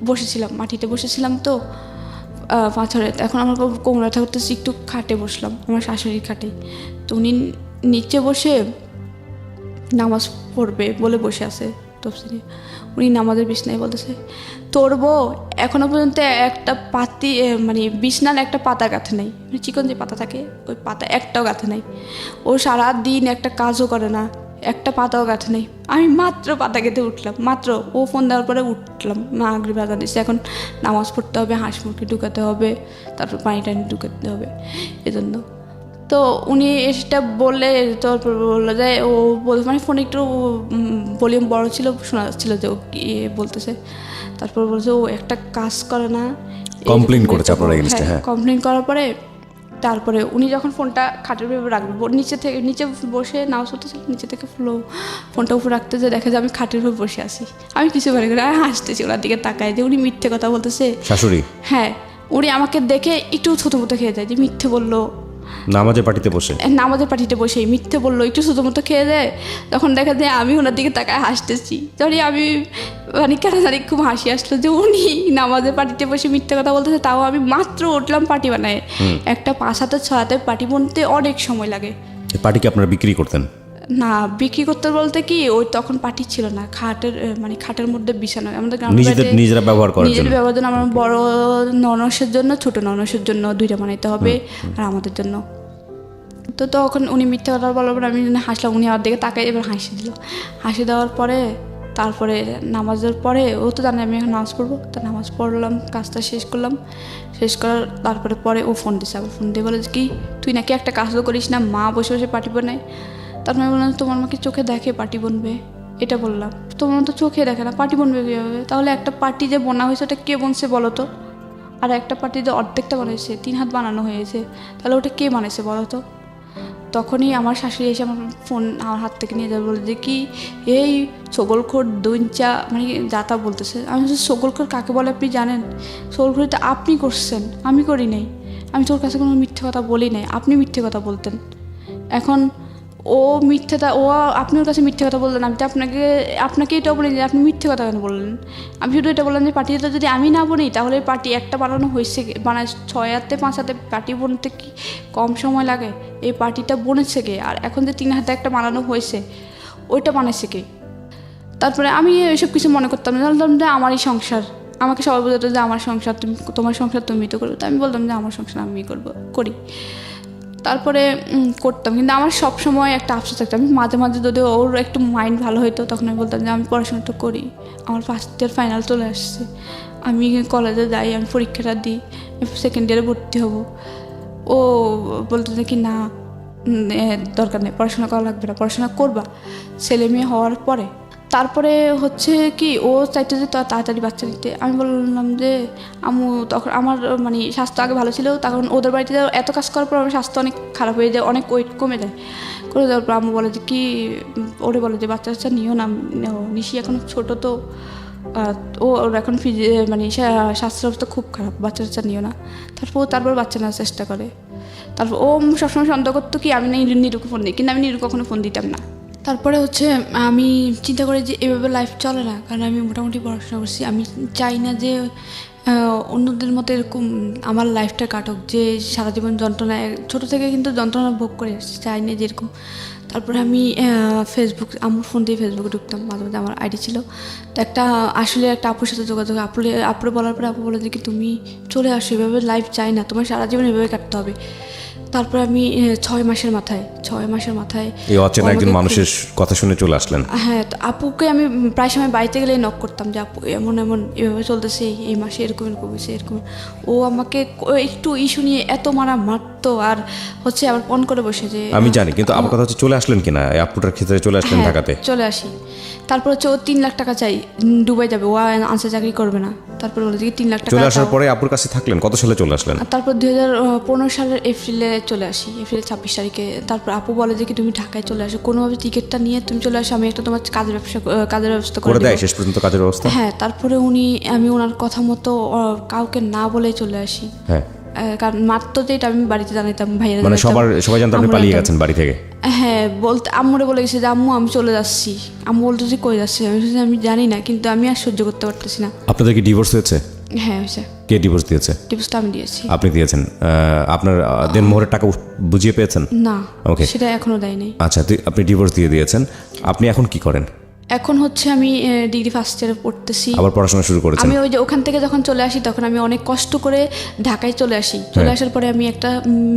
বসেছিলাম, মাটিতে বসেছিলাম, তো পাথরে। এখন আমার কোমর ব্যথা করতেছে, একটু খাটে বসলাম, আমার শাশুড়ির খাটে। তো উনি নিচে বসে নামাজ পড়বে বলে বসে আছে তফসিরে। উনি নামাজের বিছনায় বলতেছে তোর বউ এখনো পর্যন্ত একটা পাতি মানে বিছনার একটা পাতা গাঁথে নাই, মানে চিকন যে পাতা থাকে ওই পাতা একটাও গাঁথে নাই। ও সারাদিন একটা কাজও করে না, একটা পাতাও গাঁথে নেই। আমি মাত্র পাতা গেঁথে উঠলাম, মাত্র ও ফোন দেওয়ার পরে উঠলাম। মাগরিব আজান দিচ্ছে, এখন নামাজ পড়তে হবে, হাঁস মুরগি ঢুকাতে হবে, তারপর পানি টানি ঢুকাতে হবে, এজন্য। তো উনি এটা বললে, তারপর বললো যে ও মানে ফোনে একটু ভলিউম বড় ছিল, শোনা যাচ্ছিল যে ও কি বলতেছে। তারপর বলছে ও একটা কাজ করে না, কমপ্লেইন করেছে আপনারা এই জিনিসটা? হ্যাঁ, কমপ্লেইন করার পরে তারপরে উনি যখন ফোনটা খাটের উপরে রাখবে, নিচে বসে নামাজ পড়তেছিল, নিচে থেকে ফোনটা উপরে রাখতে যে দেখে যে আমি খাটের উপরে বসে আছি। আমি কিছু মনে করি, আমি হাসতেছি ওনার দিকে তাকায় যে উনি মিথ্যে কথা বলতেছে। শাশুড়ি? হ্যাঁ, উনি আমাকে দেখে একটু ছোটো খেয়ে যায় যে মিথ্যে বললো। নামাজের পার্টিতে বসে? নামাজের পার্টিতে বসে মিথ্যে বললো, একটু ছোটো খেয়ে দেয়। তখন দেখা যায় আমি ওনার দিকে তাকায় হাসতেছি। তখনই আমি মানে কেন জানি খুব হাসি আসলো যে উনি নামাজের পার্টিতে বসে মিথ্যে কথা বলতেছে, তাও আমি মাত্র উঠলাম পার্টি বানায়। একটা 5 হাতে 6 হাতে পার্টি বুনতে অনেক সময় লাগে। পার্টি কি আপনারা বিক্রি করতেন? না, বিক্রি করতে বলতে কি ওই তখন পার্টি ছিল না, খাটের মধ্যে বিছানো আমাদের নিজেরা ব্যবহার করার জন্য। নিজের ব্যবহার জন্য আমার বড় ননসের জন্য, ছোট ননসের জন্য 2টা বানাইতে হবে, আর আমাদের জন্য। তো তখন উনি মিথ্যা কথা বলার পর আমি হাসলাম, উনি আমার দিকে তাকাই এবার হাসি দিল। হাসি দেওয়ার পরে তারপরে নামাজের পরে ও তো জানে আমি এখন নামাজ পড়বো, তো নামাজ পড়লাম, কাজটা শেষ করলাম। শেষ করার তারপরে ও ফোন দিছে। আবার ফোন দিয়ে বলে কি তুই নাকি একটা কাজও করিস না, মা বসে বসে পার্টি বানায়। তারপরে আমি বললাম তোমার মাকে চোখে দেখে পার্টি বনবে, এটা বললাম। তোমার তো চোখে দেখে না, পার্টি বনবে কীভাবে? তাহলে একটা পার্টি যে বোনা হয়েছে ওটা কে বনছে বলো তো? আর একটা পার্টি যে অর্ধেকটা বানাইছে, 3 হাত বানানো হয়েছে, তাহলে ওটা কে বানাইছে বলো তো? তখনই আমার শাশুড়ি এসে আমার ফোন আমার হাত থেকে নিয়ে যাবে, বলে যে কি এই সগলখোর দুইঞ্চা মানে যাতা বলতেছে। আমি বলছি সগলখোর কাকে বলে আপনি জানেন? সগলখোর তো আপনি করছেন, আমি করি নাই। আমি তোর কাছে কোনো মিথ্যে কথা বলি নাই, আপনি মিথ্যে কথা বলতেন। এখন ও আপনি ওর কাছে মিথ্যে কথা বললেন, আমি তো আপনাকে এটাও বলি যে আপনি মিথ্যে কথা কেন বললেন? আমি শুধু এটা বললাম যে পার্টিটা যদি আমি না বনি তাহলে পার্টি একটা বানানো হয়েছে, 6 হাতে 5 হাতে পার্টি বনতে কি কম সময় লাগে? এই পার্টিটা বনেছে কে? আর এখন যে 3 হাতে একটা বানানো হয়েছে ওইটা বানাইছে কে? তারপরে আমি এসব কিছু মনে করতাম না, জানতাম যে আমারই সংসার, আমাকে সবাই বলতো যে আমার সংসার তোমার সংসার তুমি তো করবে। তো আমি বলতাম যে আমার সংসার আমি করি। তারপরে করতাম, কিন্তু আমার সব সময় একটা আফসোস থাকতো। আমি মাঝে মাঝে যদি ওর একটু মাইন্ড ভালো হতো তখন আমি বলতাম যে আমি পড়াশোনাটা করি, আমার ফার্স্ট ইয়ার ফাইনাল চলে আসছে, আমি কলেজে যাই, আমি পরীক্ষাটা দিই, সেকেন্ড ইয়ারে ভর্তি হব। ও বলতো যে কি না দরকার নেই, পড়াশোনা করা লাগবে না, পড়াশোনা করবা ছেলে মেয়ে হওয়ার পরে। তারপরে হচ্ছে কি ও চাইতো যে তাড়াতাড়ি বাচ্চা নিতে। আমি বললাম যে আম্মু, তখন আমার মানে স্বাস্থ্য আগে ভালো ছিল, তখন ওদের বাড়িতে এত কাজ করার পর আমার স্বাস্থ্য অনেক খারাপ হয়ে যায়, অনেক ওয়েট কমে যায়। করে দেওয়ার পর আম্মু বলে যে কি ওরে বলে যে বাচ্চা নিও না, নিশি এখন ছোটো তো ওর এখন মানে স্বাস্থ্য অবস্থা খুব খারাপ, বাচ্চা টাচ্চা নিও না। তারপর বাচ্চা নেওয়ার চেষ্টা করে। তারপর ও সবসময় সন্দেহ করতো কি আমি নিরুকে ফোন দিই, কিন্তু আমি নিরু কখনো ফোন দিতাম না। তারপরে হচ্ছে আমি চিন্তা করি যে এভাবে লাইফ চলে না, কারণ আমি মোটামুটি পড়াশোনা করছি। আমি চাই না যে অন্যদের মতো এরকম আমার লাইফটা কাটুক, যে সারা জীবন যন্ত্রণা, ছোটো থেকে কিন্তু যন্ত্রণা ভোগ করে আসছি, চাই না যে এরকম। তারপরে আমি আমার ফোন দিয়ে ফেসবুকে ঢুকতাম, মাঝে মাঝে আমার আইডি ছিল। তো আসলে একটা আপুর সাথে যোগাযোগ, আপুরে বলার পরে আপু বলে যে কি তুমি চলে আসো, এভাবে লাইফ চাই না, তোমার সারা জীবন এভাবে কাটতে হবে। তারপরে আমি 6 মাসের মাথায় এই অচেনা একজন মানুষের কথা শুনে চলে আসলেন। হ্যাঁ, তো আপুকে আমি প্রায় সময় বাড়িতে গেলে নক করতাম যে আপু এমন এভাবে চলতেছে, এই মাসে এরকম হয়েছে এরকম। ও আমাকে একটু ইস্যু নিয়ে এত মারতো, আর হচ্ছে আবার ফোন করে বসে যে আমি জানি, কিন্তু আমার কথা হচ্ছে চলে আসলেন কিনা এই আপুটার ক্ষেত্রে, চলে আসলেন হ্যাঁ, ঢাকাতে? চলে আসি। তারপর হচ্ছে ও 3 লাখ টাকা চাই, দুবাই যাবে, ও আনসার চাকরি করবে না। তারপর বলে যে 3 লাখ টাকা চলে আসার দাও। পরে আপুর কাছে থাকলেন, কত সালে চলে আসলেন? আর তারপর 2015 সালের এপ্রিলে চলে আসি, এপ্রিল 26 তারিখে। তারপর আপু বলে যে কি তুমি ঢাকায় চলে আসো, কোনোভাবে টিকিটটা নিয়ে তুমি চলে আসো, আমি একটা তোমার কাজের ব্যবস্থা করে দেয় দেবো। শেষ পর্যন্ত কাজের ব্যবস্থা? হ্যাঁ, তারপরে আমি ওনার কথা মতো কাউকে না বলেই চলে আসি। হ্যাঁ, কারণ মাত্র যেটা আমি বাড়িতে জানাইতাম, ভাইয়েরা মানে জানাইতাম, সবাই জানতো আপনি আমরা পালিয়ে জানতাম। গেছেন বাড়ি থেকে? হ্যাঁ, বলতে আম্মুরে বলে গেছে যে আম্মু আমি চলে যাচ্ছি। আম্মু বলতো যে কই যাচ্ছে, আমি বলছি, আমি জানি না, কিন্তু আমি আর সহ্য করতে পারতেছি না। আপনাদের কি ডিভোর্স হয়েছে? হ্যাঁ হয়েছে, কে ডিভোর্স দিয়েছে? ডিভোর্সটা আমি দিয়েছি। আপনি দিয়েছেন? আপনার দেনমোহরের টাকা বুঝিয়ে পেয়েছেন? না, ওকে, সেটা এখনো দেয় নাই। আচ্ছা, আপনি ডিভোর্স দিয়ে দিয়েছেন। আপনি এখন কি করেন? এখন হচ্ছে আমি ডিগ্রি ফার্স্ট ইয়ারে পড়তেছি। আবার পড়াশোনা শুরু করেছেন? আমি ওই যে ওখান থেকে যখন চলে আসি তখন আমি অনেক কষ্ট করে ঢাকায় চলে আসি। চলে আসার পরে আমি একটা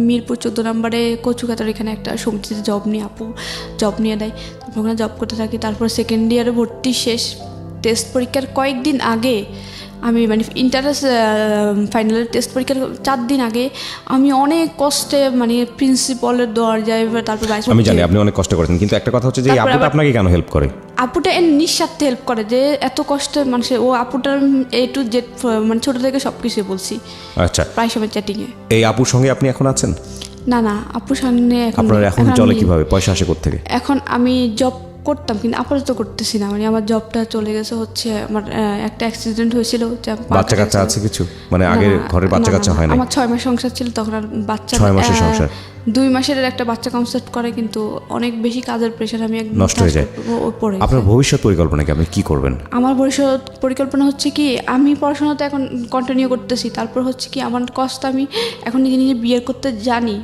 মিরপুর 14 নম্বরে কচুকাতার এখানে একটা সমিতিতে জব নিয়ে, আপু জব নিয়ে দেয়। তারপর ওখানে জব করতে থাকি। তারপর সেকেন্ড ইয়ারে ভর্তি শেষ, টেস্ট পরীক্ষার কয়েকদিন আগে আমি মানে ইন্টারেস্ট ফাইনালের টেস্ট পরীক্ষার 4 দিন আগে আমি অনেক কষ্টে মানে প্রিন্সিপালের দরজায়, তারপর আমি জানি আপনি অনেক কষ্ট করেছেন, কিন্তু একটা কথা হচ্ছে যে এই তারপর আপুটা আপনাকে কেন হেল্প করে? আপুটা এর নিঃস্বার্থে হেল্প করে, যে এত কষ্ট মানুষের, ও আপুটার A to Z মানে ছোটো থেকে সব কিছু বলছি আচ্ছা, প্রায় সময় চ্যাটিংয়ে। এই আপুর সঙ্গে আপনি এখন আছেন? না, আপুর সামনে এখন আপনার এখন এখন চলে আমি- কিভাবে, পয়সা আসে কোত্থেকে? এখন আমি জব করতাম, কিন্তু আপাতত করতেছি না। মানে আমার জবটা চলে গেছে, হচ্ছে আমার একটা অ্যাক্সিডেন্ট হয়েছিল। বাচ্চা কাচ্চা আছে কিছু? মানে আগে ঘরের বাচ্চা কাচ্চা হয় না? আমার 6 মাস সংসার ছিল, তখন আর বাচ্চা 6 মাসের সংসার? 2 মাসের একটা বাচ্চা কনসেপ্ট করে, কিন্তু অনেক বেশি কাজের প্রেশার, আমি একদম নষ্ট হয়ে যায়। পড়ে আপনার ভবিষ্যৎ পরিকল্পনা কি, আপনি কি করবেন? আমার ভবিষ্যৎ পরিকল্পনা হচ্ছে কি, আমি পড়াশোনা তো এখন কন্টিনিউ করতেছি। তারপর হচ্ছে কি আমার কষ্ট, আমি এখন নিজে বিয়ে করতে জানি,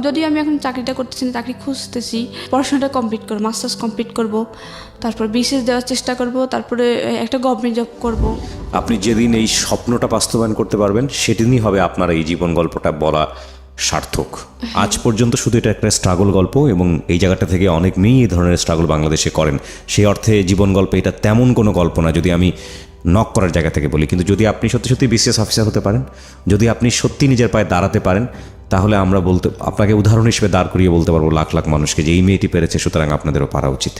যদিও আমি এখন চাকরিটা করতেছি না, চাকরি খুঁজতেছি। পড়াশোনাটা কমপ্লিট করবো, মাস্টার্স কমপ্লিট করব, তারপর বিসিএস দেওয়ার চেষ্টা করব, তারপরে একটা গভর্নমেন্ট জব করব। আপনি যেদিন এই স্বপ্নটা বাস্তবায়ন করতে পারবেন সেদিনই হবে আপনার এই জীবন গল্পটা বলা সার্থক। আজ পর্যন্ত শুধু এটা একটা স্ট্রাগল গল্প, এবং এই জায়গাটা থেকে অনেক মেয়েই এই ধরনের স্ট্রাগল বাংলাদেশে করেন। সেই অর্থে জীবন গল্প এটা তেমন কোনো গল্প না, যদি আমি নক করার জায়গা থেকে বলি। কিন্তু যদি আপনি সত্যি সত্যি বিসিএস অফিসার হতে পারেন, যদি আপনি সত্যি নিজের পায়ে দাঁড়াতে পারেন, তাহলে আমরা আপনাকে উদাহরণ হিসেবে দাঁড় করিয়ে বলতে পারবো লাখ লাখ মানুষকে যে এই মেয়েটি পেরেছে, সুতরাং আপনাদেরও পারা উচিত।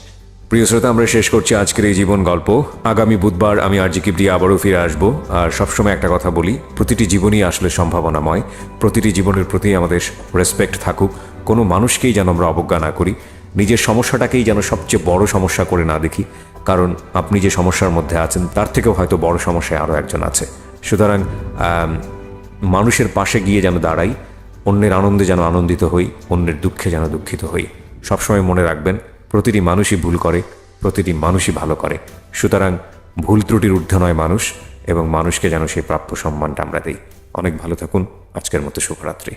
প্রিয় শ্রোতা, আমরা শেষ করছি আজকের এই জীবন গল্প। আগামী বুধবার আমি আরজি কিবরিয়া আবারও ফিরে আসবো। আর সবসময় একটা কথা বলি, প্রতিটি জীবনই আসলে সম্ভাবনাময়। প্রতিটি জীবনের প্রতি আমাদের রেসপেক্ট থাকুক, কোনো মানুষকেই যেন আমরা অবজ্ঞা না করি, নিজের সমস্যাটাকেই যেন সবচেয়ে বড় সমস্যা করে না দেখি, কারণ আপনি যে সমস্যার মধ্যে আছেন তার থেকেও হয়তো বড় সমস্যায় আরও একজন আছে। সুতরাং মানুষের পাশে গিয়ে যেন দাঁড়াই, অন্যের আনন্দে যেন আনন্দিত হই, অন্যের দুঃখে যেন দুঃখিত হই। সবসময় মনে রাখবেন, প্রতিটি মানুষই ভুল করে, প্রতিটি মানুষই ভালো করে। সুতরাং ভুল ত্রুটির ঊর্ধ্বে নয় মানুষ, এবং মানুষকে যেন সেই প্রাপ্য সম্মানটা আমরা দিই। অনেক ভালো থাকুন। আজকের মতো শুভরাত্রি।